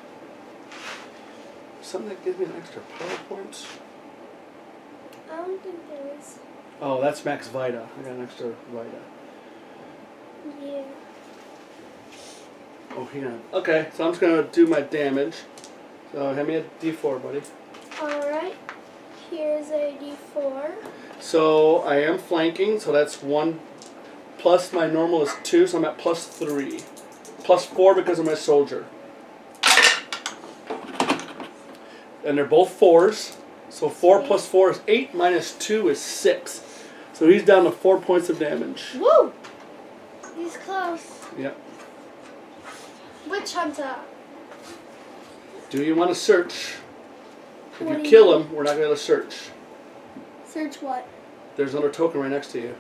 Something that gives me an extra PowerPoint. I don't think there is. Oh, that's Max Vita. I got an extra Vita. Yeah. Oh, hang on. Okay, so I'm just going to do my damage. So hand me a D4, buddy. Alright. Here's a D4. So I am flanking, so that's 1 plus my normal is 2, so I'm at +3. +4 because of my soldier. And they're both 4s. So 4 plus 4 is 8, minus 2 is 6. So he's down to 4 points of damage. Woo! He's close. Yep. Witch Hunter. Do you want to search? If What you do kill you- him, we're not going to search. Search what? There's another token right next to you.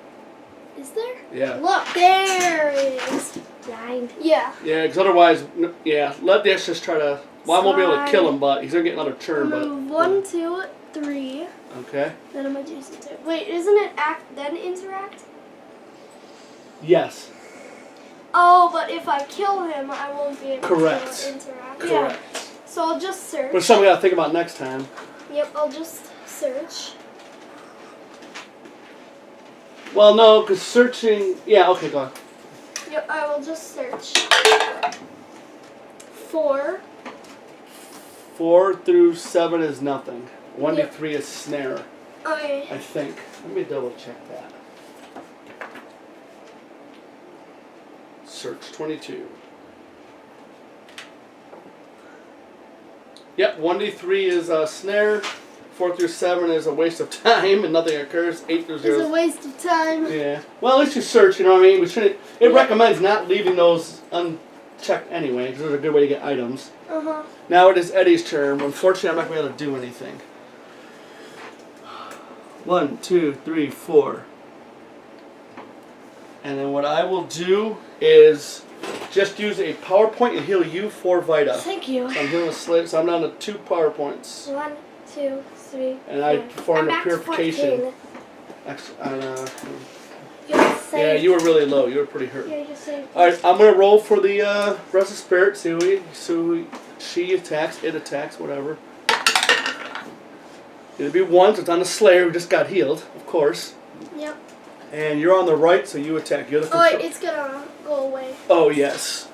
Is there? Yeah. Look, there it is. Blind. Yeah. Yeah, because otherwise, yeah, let the extras try to. Well, I won't be able to kill him, but he's going to get another turn. Move 1, 2, 3. Okay. Then I'm gonna do something. Wait, isn't it act then interact? Yes. Oh, but if I kill him, I won't be able Correct. to interact. Correct. Yeah. So I'll just search. But it's something we got to think about next time. Yep, I'll just search. Well, no, because searching. Yeah, okay, go on. Yep, I will just search. 4. 4 through 7 is nothing. 1 Yep. to 3 is snare, Okay. I think. Let me double check that. Search 22. Yep, 1d3 is a snare. 4 through 7 is a waste of time and nothing occurs. 8 through 0. It's a waste of time. Yeah. Well, at least you search, you know what I mean? We shouldn't. It recommends not leaving those unchecked anyway, because those are a good way to get items. Uh-huh. Now it is Eddie's turn. Unfortunately, I'm not going to be able to do anything. 1, 2, 3, 4. And then what I will do is just use a PowerPoint and heal you 4 Vita. Thank you. So I'm healing a slave, so I'm down to 2 PowerPoints. 1, 2, 3. And I 4. performed I'm a back to purification. 14. Yeah, you were really low. You were pretty hurt. Yeah, you saved. Alright, I'm going to roll for the rest of spirit. See she attacks, it attacks, whatever. It'll be 1, so it's on the Slayer who just got healed, of course. Yep. And you're on the right, so you attack. You're the Oh, wait, control- it's gonna go away. Oh, yes.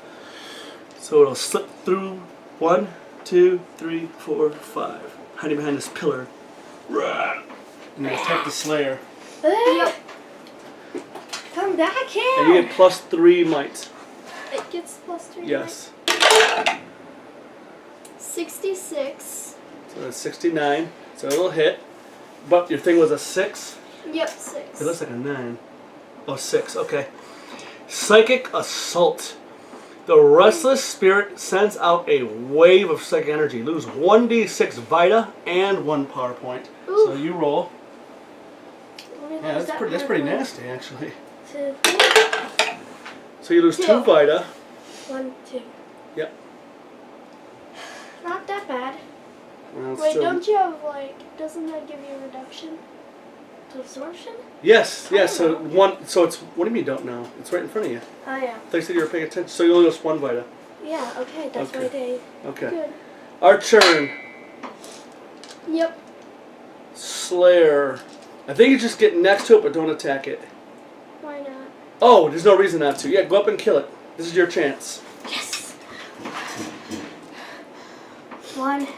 So it'll slip through 1, 2, 3, 4, 5. Hiding behind this pillar. And then attack the Slayer. Yep. Come back here. And you get +3 might. It gets +3. Yes. 66. So that's 69. So it'll hit. But your thing was a 6. Yep, 6. It looks like a 9. Oh, 6. Okay. Psychic Assault. The restless spirit sends out a wave of psychic energy. Lose 1d6 Vita and 1 PowerPoint. Ooh. So you roll. Let me Yeah, lose that's that pretty PowerPoint. nasty, actually. 2. So you lose 2 2. Vita. 1, 2. Yep. Not that bad. Well, Wait, still- don't you have, doesn't that give you a reduction to absorption? Yes, yes. I So don't know. 1. So it's. What do you mean? Don't know? It's right in front of you. Oh, yeah. They said you were paying attention. So you only lose 1 Vita. Yeah, okay, that's Okay. my day. Okay. Good. Our turn. Yep. Slayer. I think you just get next to it, but don't attack it. Why not? Oh, there's no reason not to. Yeah, go up and kill it. This is your chance. Yes! 1,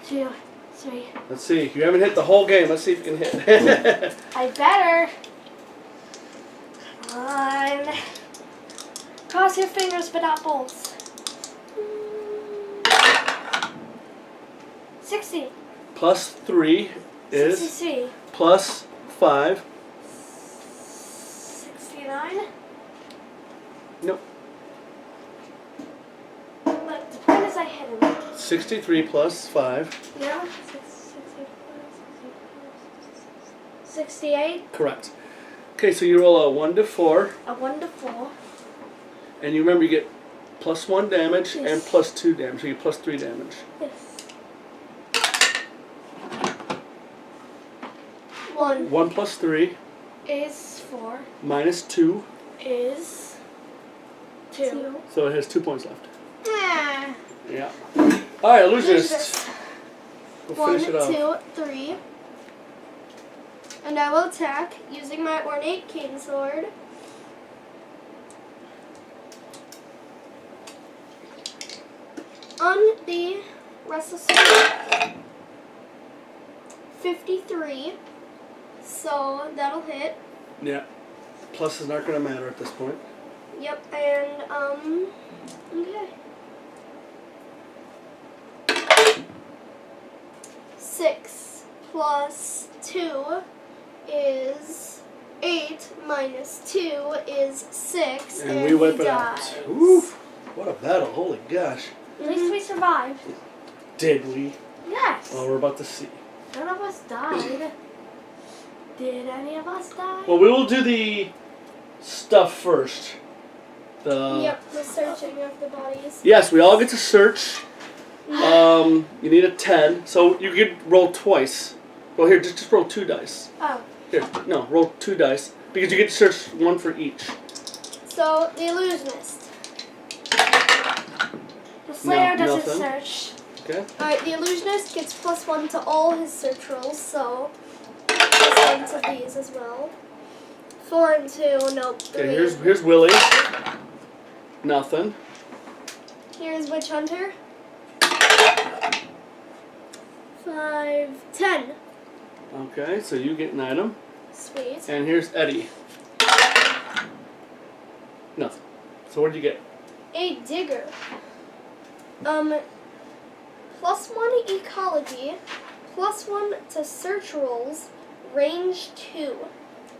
2, 3. Let's see. You haven't hit the whole game. Let's see if you can hit. I better. Come on. Cross your fingers, but not bolts. 60. +3 is 63. +5. 69. Nope. But the point is I hit him. 63 + 5. Yeah? 68. Correct. Okay, so you roll a 1 to 4, A 1 to 4. and you remember you get +1 damage and Yes. +2 damage. So you get +3 damage. Yes. 1 1 + 3 is 4. -2, Is 2. so it has 2 points left. Ah. Yeah. All right, illusionist. We'll 1, finish it off. 2, 3. And I will attack using my ornate cane sword. On the restless sword, 53. So that'll hit. Yeah. Plus is not going to matter at this point. Yep, and okay. 6 plus 2 is 8 minus 2 is 6, And we wipe he it out. dies. Oof. What a battle. Holy gosh. At least we survived. Did we? Yes. Well, we're about to see. None of us died. Did any of us die? Well, we will do the stuff first. Yep, the searching of the bodies. Yes, we all get to search. You need a 10, so you could roll twice. Well, here, just roll 2 dice. Oh. Here, no, roll 2 dice because you get to search 1 for each. So, the illusionist. The Slayer No, doesn't nothing. search. Okay. Alright, the illusionist gets +1 to all his search rolls, so +1 to these as well. 4 and 2, nope. 3. Okay. Here's Willie. Nothing. Here's Witch Hunter. 5, 10. Okay, so you get an item. Sweet. And here's Eddie. Nothing. So what did you get? A digger. +1 ecology, +1 to search rolls, range 2.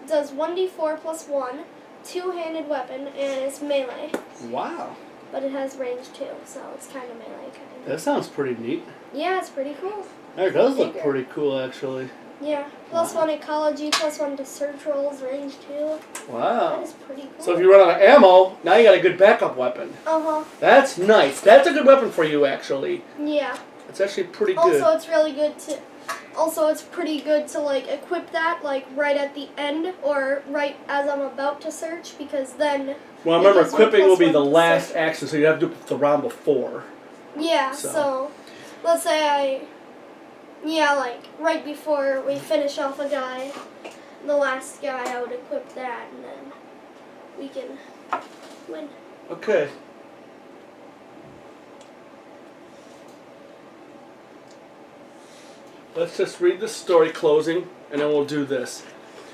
Does 1d4 +1, 2-handed weapon, and it's melee. Wow. But it has range 2, so it's kind of melee kind of. That sounds pretty neat. Yeah, it's pretty cool. That does look Digger. pretty cool, actually. Yeah, +1 ecology, +1 to search rolls, range 2. Wow. That is pretty cool. So if you run out of ammo, now you got a good backup weapon. Uh-huh. That's nice. That's a good weapon for you, actually. Yeah. It's actually pretty good. Also, it's really good to... Also, it's pretty good to, like, equip that, like, right at the end or right as I'm about to search, because then... Well, remember, it gives me equipping will be +1 the to last search. action, so you have to do it the round before. Yeah, So. so let's say yeah, like, right before we finish off a guy, the last guy, I would equip that, and then we can win. Okay. Let's just read the story closing, and then we'll do this.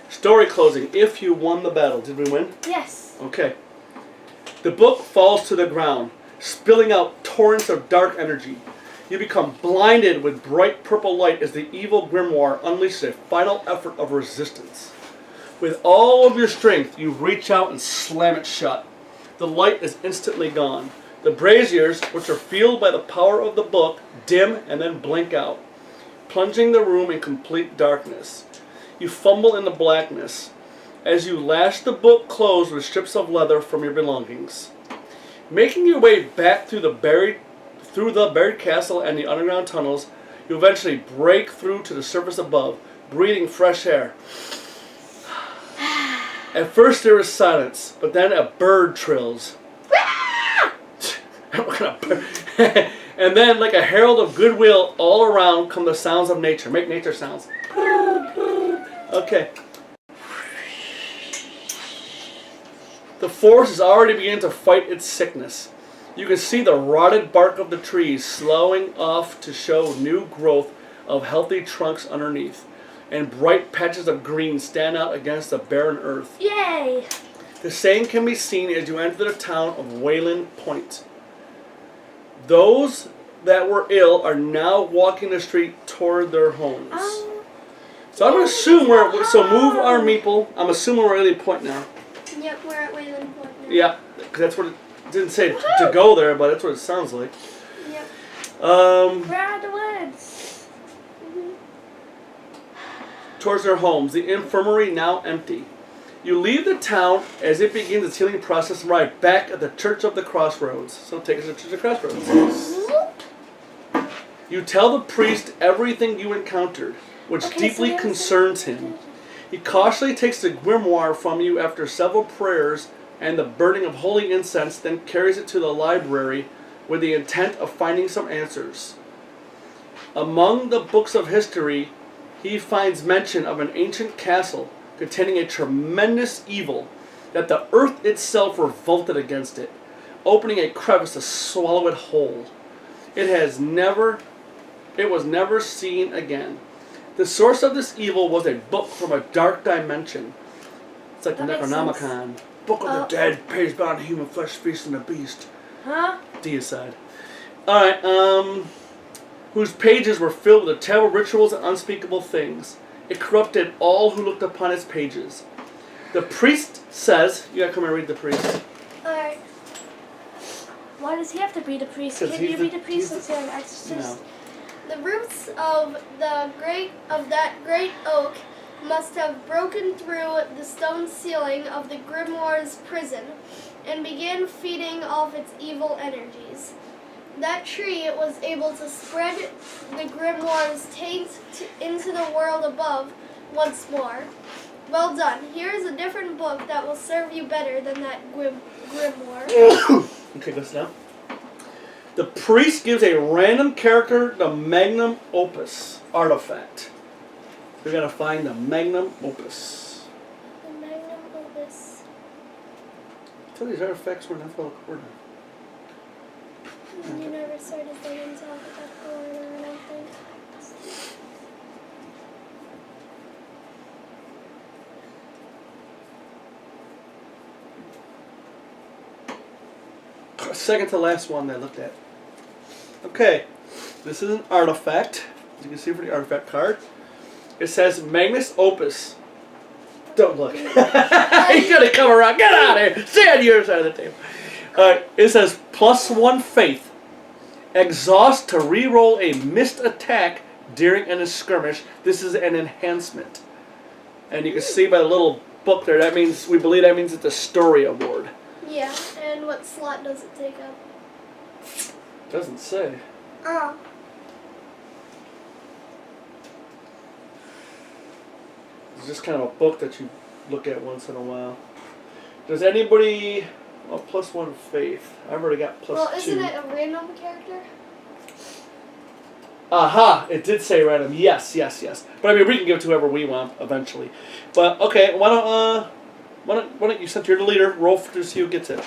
Story closing. If you won the battle. Did we win? Yes. Okay. The book falls to the ground, spilling out torrents of dark energy. You become blinded with bright purple light as the evil grimoire unleashes a final effort of resistance. With all of your strength, you reach out and slam it shut. The light is instantly gone. The braziers, which are fueled by the power of the book, dim and then blink out, plunging the room in complete darkness. You fumble in the blackness as you lash the book closed with strips of leather from your belongings. Making your way back through the buried castle and the underground tunnels, you eventually break through to the surface above, breathing fresh air. At first there is silence, but then a bird trills. What kind of bird? And then, like a herald of goodwill, all around come the sounds of nature. Make nature sounds. Okay. The forest is already beginning to fight its sickness. You can see the rotted bark of the trees slowing off to show new growth of healthy trunks underneath, and bright patches of green stand out against the barren earth. Yay! The same can be seen as you enter the town of Wayland Point. Those that were ill are now walking the street toward their homes. So I'm going to assume so move our meeple. I'm assuming we're at Wayland Point now. Yep, we're at Wayland Point now. Yeah, because that's what it didn't say to go there, but that's what it sounds like. Yep. We're at the woods. Towards their homes, the infirmary now empty. You leave the town as it begins its healing process and arrive back at the Church of the Crossroads. So take us to the Church of the Crossroads. You tell the priest everything you encountered, which Okay, deeply so yes, concerns him. He cautiously takes the grimoire from you after several prayers and the burning of holy incense, then carries it to the library with the intent of finding some answers. Among the books of history, he finds mention of an ancient castle containing a tremendous evil, that the earth itself revolted against it, opening a crevice to swallow it whole. It was never seen again. The source of this evil was a book from a dark dimension. It's like the Necronomicon. Book of the Dead, page bound human flesh, beast, and the beast. Huh? Deicide. Alright, whose pages were filled with the terrible rituals and unspeakable things. It corrupted all who looked upon its pages. The priest says, you gotta come and read the priest. Alright. Why does he have to be the priest? Can you be the priest since you're an exorcist? No. The roots of that great oak must have broken through the stone ceiling of the grimoire's prison and began feeding off its evil energies. That tree was able to spread the grimoire's taint into the world above once more. Well done. Here is a different book that will serve you better than that grimoire. Okay, go sit down. The priest gives a random character the magnum opus artifact. We're going to find the magnum opus. The magnum opus. So these artifacts were not well recorded. You never started thinking into alphabetical order, I don't think. Second to last one that I looked at. Okay, this is an artifact. As you can see for the artifact card, it says Magnus Opus. Don't look. He's gonna come around. Get out of here. Stay on your side of the table. It says +1 faith. Exhaust to re-roll a missed attack during an skirmish. This is an enhancement. And you can see by the little book there, that means, we believe that means it's a story award. Yeah, and what slot does it take up? Doesn't say. Oh. It's just kind of a book that you look at once in a while. Does anybody... Oh, +1 faith. I've already got +2. Well, isn't it a random character? Aha! It did say random. Yes. But I mean, we can give it to whoever we want eventually. But okay, why don't you, since you're the leader, roll to see who gets it?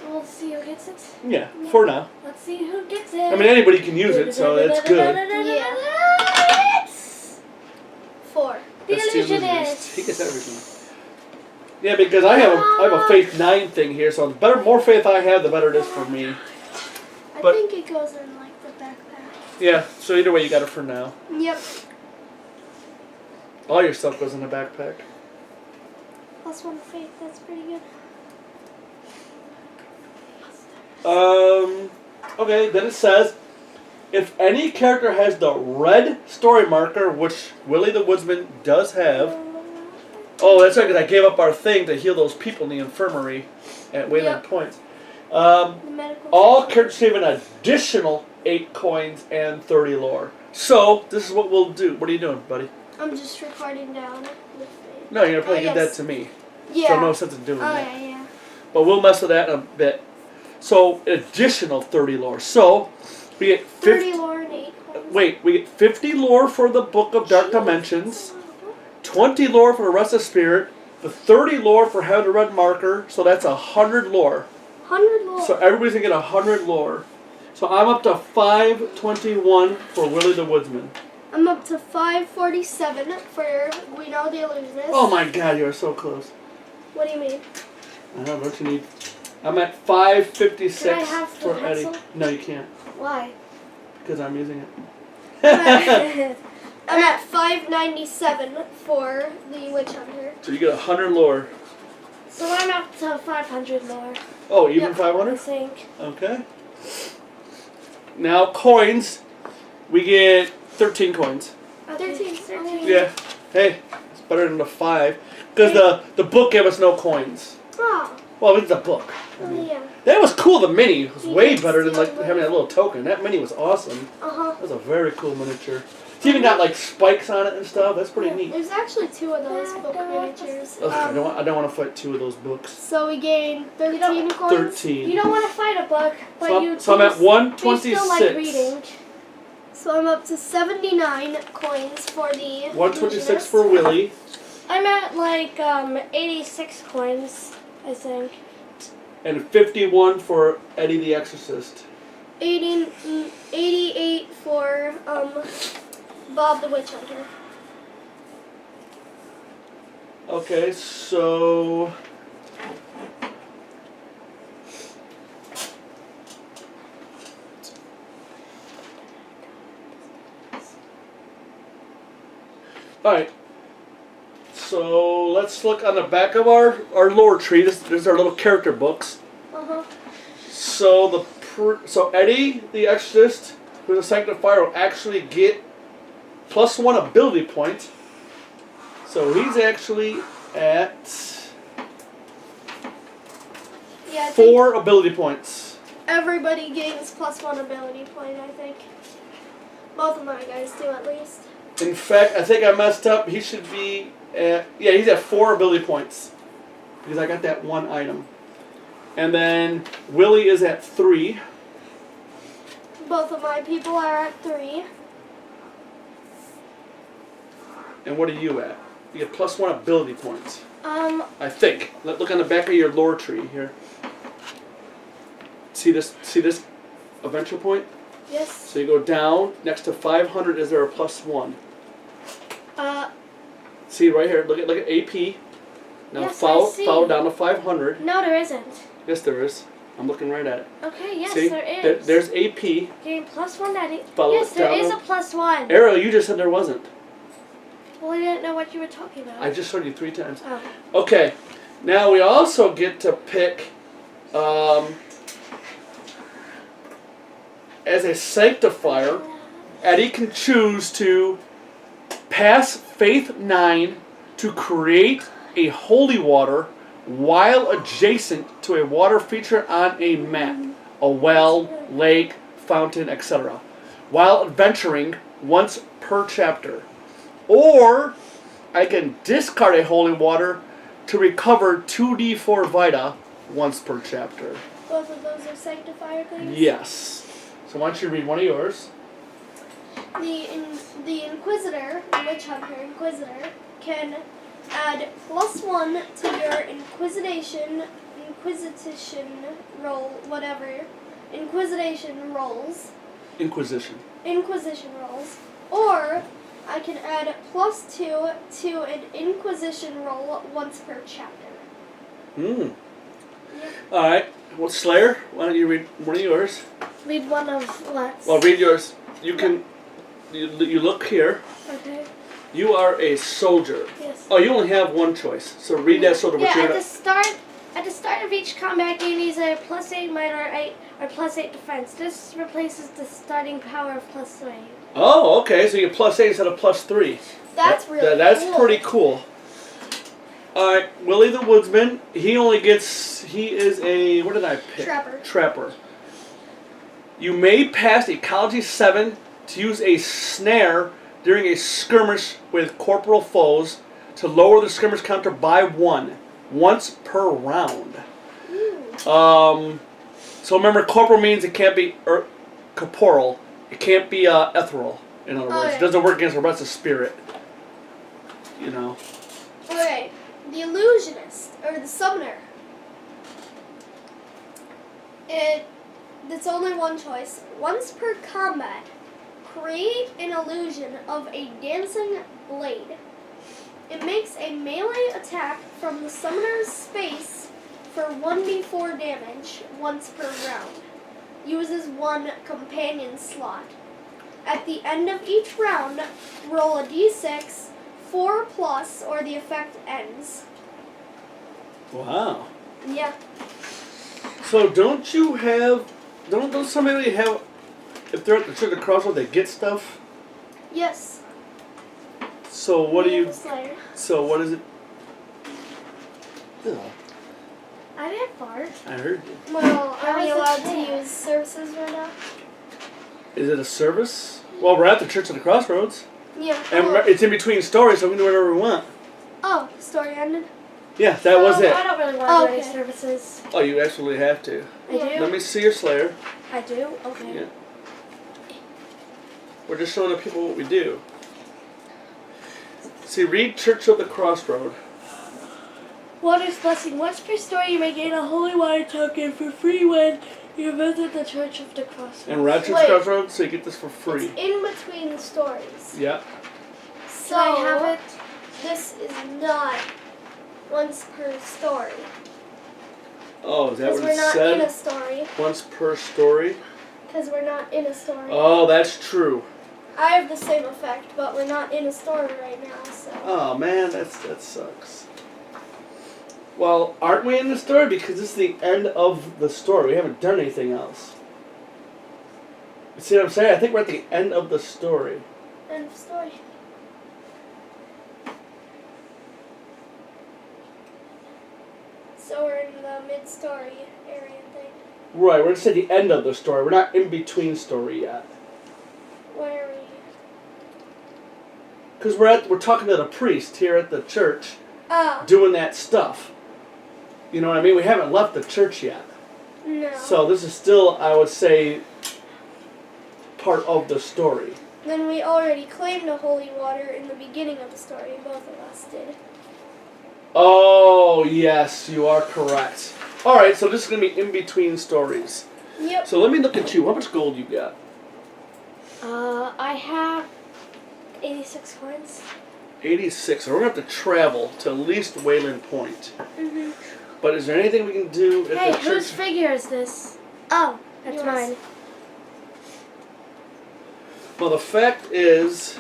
We'll see who gets it. Yeah, for now. Let's see who gets it. I mean, anybody can use it, so that's good. Yeah. It's 4. The That's the illusionist. He gets everything. Yeah, because I have a faith 9 thing here, so the more faith I have, the better it is for me. I think it goes in like the backpack. Yeah, so either way, you got it for now. Yep. All your stuff goes in the backpack. +1 faith. That's pretty good. Okay, then it says, if any character has the red story marker, which Willie the Woodsman does have. Oh, that's right, because I gave up our thing to heal those people in the infirmary at Wayland Points. All characters have an additional 8 coins and 30 lore. So, this is what we'll do. What are you doing, buddy? I'm just recording down with faith. No, you're going to probably give that to me. Yeah. So no sense in doing that. Yeah. But we'll mess with that in a bit. So, additional 30 lore. So, we get 30 lore and 8 coins. Wait, we get 50 lore for the Book of Dark Dimensions, 20 lore for the Rest of Spirit, the 30 lore for having the red marker, so that's 100 lore. 100 lore. So everybody's going to get 100 lore. So I'm up to 521 for Willie the Woodsman. I'm up to 547 for Guido the Illusionist. Oh my god, you are so close. What do you mean? I don't know what you need. I'm at 556 Can I have the for Eddie. pencil? No, you can't. Why? Because I'm using it. I'm at 597 for the Witch Hunter. So you get 100 lore. So I'm up to 500 lore. Oh, even Yep, 500? I think. Okay. Now, coins. We get 13 coins. 13. Yeah. Hey, it's better than the 5. Because the book gave us no coins. Oh. Well, it's the book. I mean, Yeah. that was cool. The mini was way Yes, better than yeah, like having that little token. That mini was awesome. Uh-huh. That was a very cool miniature. It's even got like spikes on it and stuff. That's pretty neat. There's actually 2 of those book miniatures. Ugh, I don't want to fight 2 of those books. So we gained 13 coins. 13. You don't want to fight a book, but So you I'm at you 126. still like reading. So So I'm up to 79 coins for the 126 illusionist. for Willie. I'm at like 86 coins, I think. And 51 for Eddie the Exorcist. 88 for Bob the Witch Hunter. Okay, so... Alright. So let's look on the back of our lore tree. This is our little character books. Uh-huh. So so Eddie the Exorcist, who's a sanctifier, will actually get +1 ability point. So he's actually at Yeah, I think 4 ability points. everybody gains +1 ability point, I think. Both of my guys do at least. In fact, I think I messed up. He should be at, yeah, he's at 4 ability points. Because I got that one item. And then Willie is at 3. Both of my people are at 3. And what are you at? You get +1 ability points. I think. Look on the back of your lore tree here. See this adventure point? Yes. So you go down, next to 500 is there a +1. See right here, look at AP. Now Yes, follow I see. down to 500. No, there isn't. Yes there is. I'm looking right at it. Okay, yes, See? there is. There's AP. Gain +1 Eddie. Follow Yes, it there down is to- a +1. Ariel, you just said there wasn't. Well, I didn't know what you were talking about. I just showed you 3 times. Oh. Okay, now we also get to pick, as a sanctifier, Eddie can choose to pass Faith 9 to create a holy water while adjacent to a water feature on a map, a well, lake, fountain, etc., while adventuring once per chapter. Or I can discard a holy water to recover 2d4 Vita once per chapter. Both of those are sanctifier things? Yes. So why don't you read one of yours? The Inquisitor, the Witch Hunter Inquisitor, can add +1 to your Inquisition roll, whatever. Inquisition rolls. Inquisition. Or I can add +2 to an Inquisition roll once per chapter. Hmm. Yep. Alright. Well, Slayer, why don't you read one of yours? Read one of what? Well, read yours. You can... You look here. Okay. You are a soldier. Yes. Oh, you only have one choice. So read that soldier. Yeah, But you're at gonna- the start of each combat game, he's a +8 might or +8 defense. This replaces the starting power of +3. Oh, okay. So you get +8 instead of +3. That's really That's cool. pretty cool. Alright, Willie the Woodsman, he is a, what did I pick? Trapper. You may pass Ecology 7 to use a snare during a skirmish with corporal foes to lower the skirmish counter by 1, once per round. So remember, corporal means it can't be corporal. It can't be ethereal, in other words. It doesn't work against the rest of spirit. You know. Okay, the illusionist, or the summoner. It's only one choice. Once per combat, create an illusion of a dancing blade. It makes a melee attack from the summoner's space for 1d4 damage once per round. Uses 1 companion slot. At the end of each round, roll a d6, 4+, or the effect ends. Wow. Yeah. So don't somebody have, if they're at the Church of the Crossroads, they get stuff? Yes. So what do you, Slayer. so what is it? Ugh, I didn't fart. I heard you. Well, are we was a allowed to cat. use services right now? Is it a service? Well, we're at the Church of the Crossroads. Yeah. And it's in between stories, so we can do whatever we want. Oh, story ended? Yeah, that was I it. don't really want to do any Okay. services. Oh, you actually have to. I do. Let me see your Slayer. I do. Okay. Yeah. We're just showing the people what we do. See, read Church of the Crossroad. Water's blessing. Once per story, you may gain a holy water token for free when you visit the Church of the Crossroads. And read Church of the Crossroad, so you get this for free. It's in between the stories. Yeah. So Can I have it? this is not once per story. Oh, is that Because what we're it not said? in a story. Once per story? Because we're not in a story. Oh, that's true. I have the same effect, but we're not in a story right now, so. Oh, man, that sucks. Well, aren't we in the story? Because this is the end of the story. We haven't done anything else. You see what I'm saying? I think we're at the end of the story. End of story. So we're in the mid-story area thing. Right, we're just at the end of the story. We're not in between story yet. Where are we? Because we're talking to the priest here at the church Oh, doing that stuff. You know what I mean? We haven't left the church yet. no. So this is still, I would say, part of the story. Then we already claimed the holy water in the beginning of the story. Both of us did. Oh, yes, you are correct. Alright, so this is going to be in between stories. Yep. So let me look at you. How much gold you got? I have 86 coins. 86. So we're going to have to travel to at least Wayland Point. Mm-hmm. But is there anything we can do at Hey, the church? whose figure is this? Oh, That's yours. mine. Well, the fact is,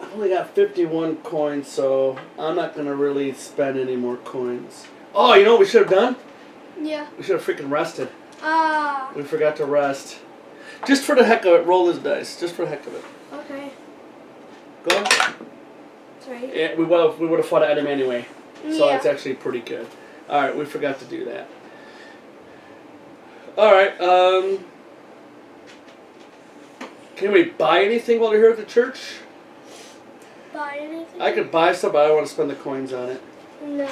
I've only got 51 coins, so I'm not going to really spend any more coins. Oh, you know what we should have done? Yeah. We should have freaking rested. Ah. We forgot to rest. Just for the heck of it, roll this dice. Just for the heck of it. Okay. Go ahead. Sorry. Yeah, we would have fought at him anyway. So Yeah. it's actually pretty good. Alright, we forgot to do that. Alright, can we buy anything while we're here at the church? Buy anything? I could buy stuff, but I don't want to spend the coins on it. No.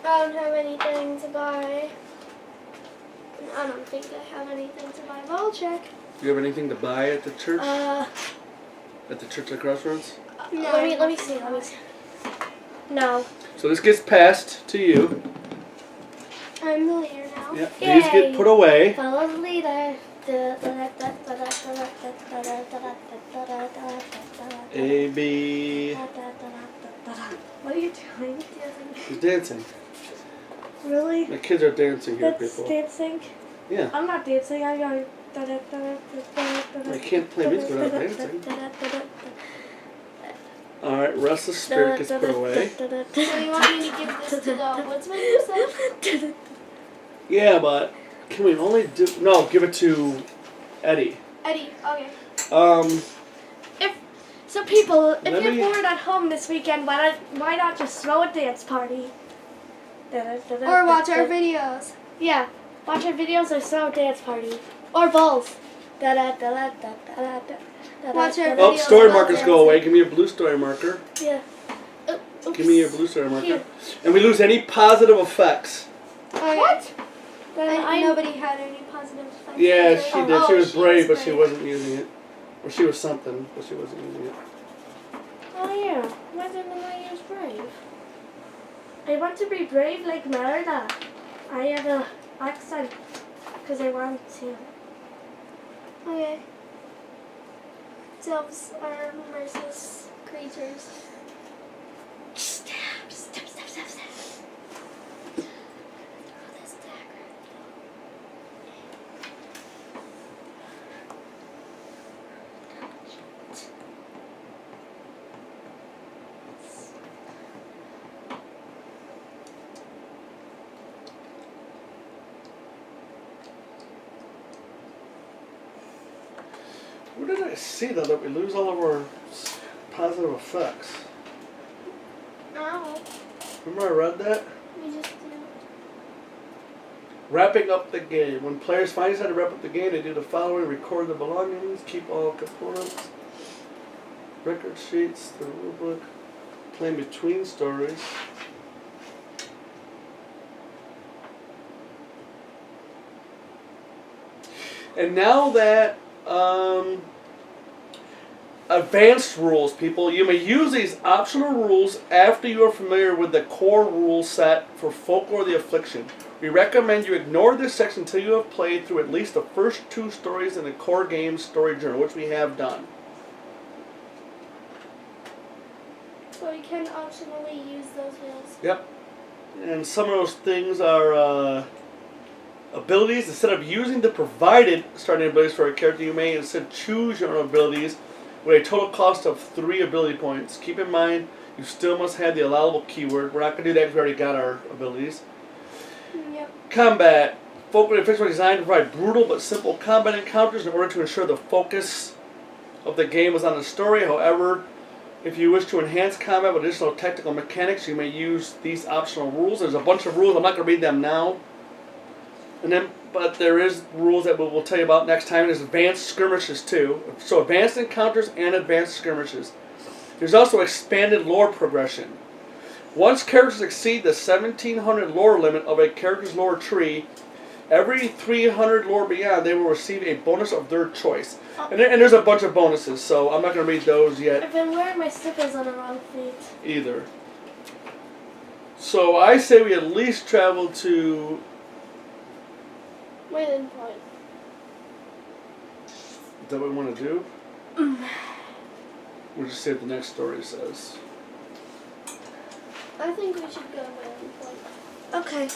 I don't have anything to buy. I don't think I have anything to buy, but I'll check. Do you have anything to buy at the church? Uh, At the church at Crossroads? no. Let me see. No. So this gets passed to you. I'm the leader now. Yeah. Yay. These get put away. Follow the leader. A, B. What are you doing? He's dancing. Really? The kids are dancing here, That's people. dancing? Yeah. I'm not dancing. I'm going. I can't play music without dancing. Alright, restless spirit gets put away. So you want me to give this to the woodsman you said? Yeah, but can we only do... No, give it to Eddie. Eddie, okay. So people, if Let you're me- bored at home this weekend, why not just throw a dance party? Or watch our videos. Yeah, watch our videos or throw a dance party. Or both. Watch our Oh, videos story about markers go dancing. away. Give me your blue story marker. Yeah. Give me your blue story marker. Here. And we lose any positive effects. Okay. What? Then Nobody had any positive effects. Yeah, she did. Oh, She was brave, but she brave. wasn't using it. Or she was something, but she wasn't using it. Oh yeah. Why didn't I use brave? I want to be brave like Merida. I have a accent because I want to. Okay. Elves are merciless creatures. Stab, stab, stab, stab, stab. Throw this dagger. Where did I see that we lose all of our positive effects? No, Remember I read that? we just do. Wrapping up the game. When players finally decide to wrap up the game, they do the following: record the belongings, keep all components, record sheets, the rulebook, play in between stories. And now that advanced rules, people, you may use these optional rules after you are familiar with the core rule set for Folklore the Affliction. We recommend you ignore this section until you have played through at least the first 2 stories in the core game's story journal, which we have done. So you can optionally use those rules. Yep. And some of those things are abilities. Instead of using the provided starting abilities for a character, you may instead choose your own abilities with a total cost of 3 ability points. Keep in mind, you still must have the allowable keyword. We're not going to do that because we already got our abilities. Yep. Combat. Folklore the Affliction was designed to provide brutal but simple combat encounters in order to ensure the focus of the game was on the story. However, if you wish to enhance combat with additional technical mechanics, you may use these optional rules. There's a bunch of rules. I'm not going to read them now. But there is rules that we'll tell you about next time. There's advanced skirmishes too. So advanced encounters and advanced skirmishes. There's also expanded lore progression. Once characters exceed the 1700 lore limit of a character's lore tree, every 300 lore beyond, they will receive a bonus of their choice. And there's a bunch of bonuses, so I'm not going to read those yet. I've been wearing my slippers on the wrong feet. Either. So I say we at least travel to... Wayland Point. Is that what we want to do? We'll just see what the next story says. I think we should go to Wayland Point. Okay.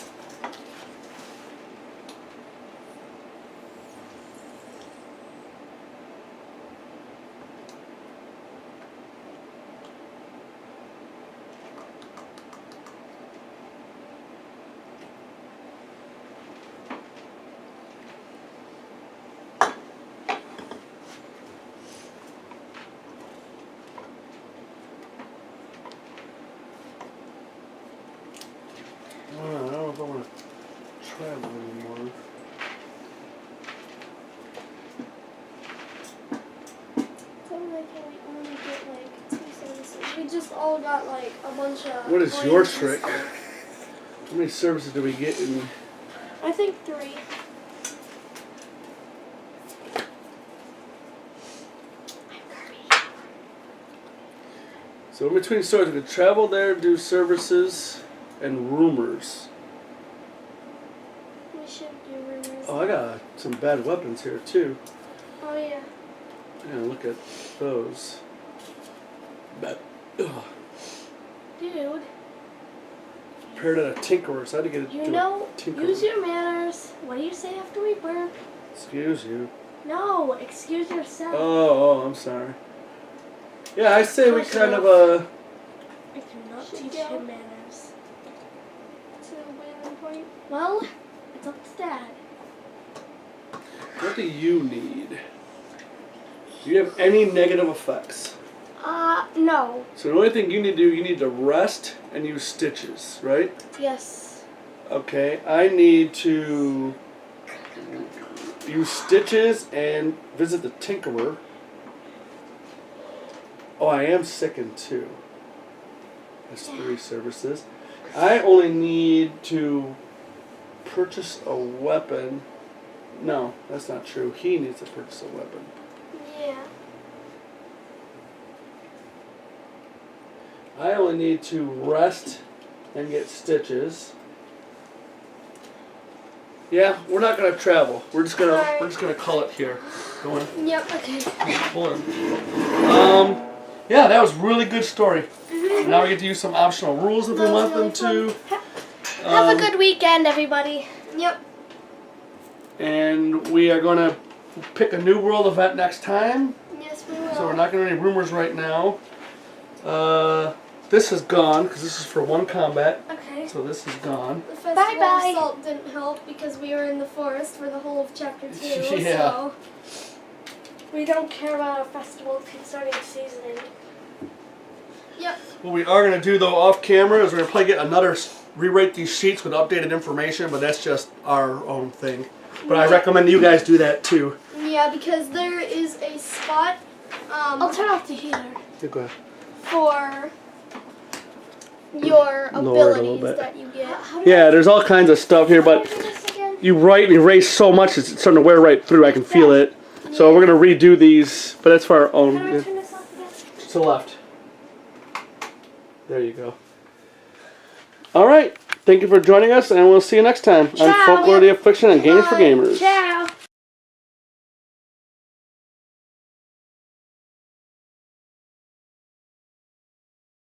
I don't know if I want to travel anymore. So like how we only get like 2 services. We just all got like a bunch of... What is your points and trick? stuff. How many services do we get in... I think 3. So in between stories, we could travel there, do services, and rumors. We should do rumors. Oh, I got some bad weapons here too. Oh yeah. Yeah, look at those. But, ugh. Dude, Paired at a tinkerer, so I had to get it you to know, a tinkerer. use your manners. What do you say after we burp? Excuse you. No, excuse yourself. Oh, I'm sorry. Yeah, I say we kind of, I cannot Should teach go. him manners. To Wayland Point. Well, it's up to Dad. what do you need? Do you have any negative effects? No. So the only thing you need to do, you need to rest and use stitches, right? Yes. Okay, I need to use stitches and visit the tinkerer. Oh, I am sickened too. That's 3 services. I only need to purchase a weapon. No, that's not true. He needs to purchase a weapon. Yeah. I only need to rest and get stitches. Yeah, we're not gonna travel. We're just gonna call it here. Go on. Yep. Okay. Hold on. Yeah, that was really good story. Now we get to use some optional rules if we That was want them really to. Have a good weekend, everybody. Yep. And we are gonna pick a new world event next time. Yes, we will. So we're not gonna do any rumors right now. This is gone because this is for 1 combat. Okay. So this is gone. The festival Bye-bye. of salt didn't help because we were in the forest for the whole of chapter 2. Yeah. So We don't care about a festival starting seasoning. yep. What we are gonna do though off camera is we're gonna probably get another rewrite these sheets with updated information, but that's just our own thing. But I recommend you guys do that too. Yeah, because there is a spot I'll turn off the heater. Yeah, go ahead. for your Lower it a little abilities bit. that you get. How do Yeah, there's all kinds of stuff here, I but do this again? you write and erase so much, it's starting to wear right through. I can feel it. So we're going to redo these, but that's for our own. Can I turn this off again? To the left. There you go. All right. Thank you for joining us, and we'll see you next time on Ciao. Folklore the Affliction and Games for Gamers. Ciao.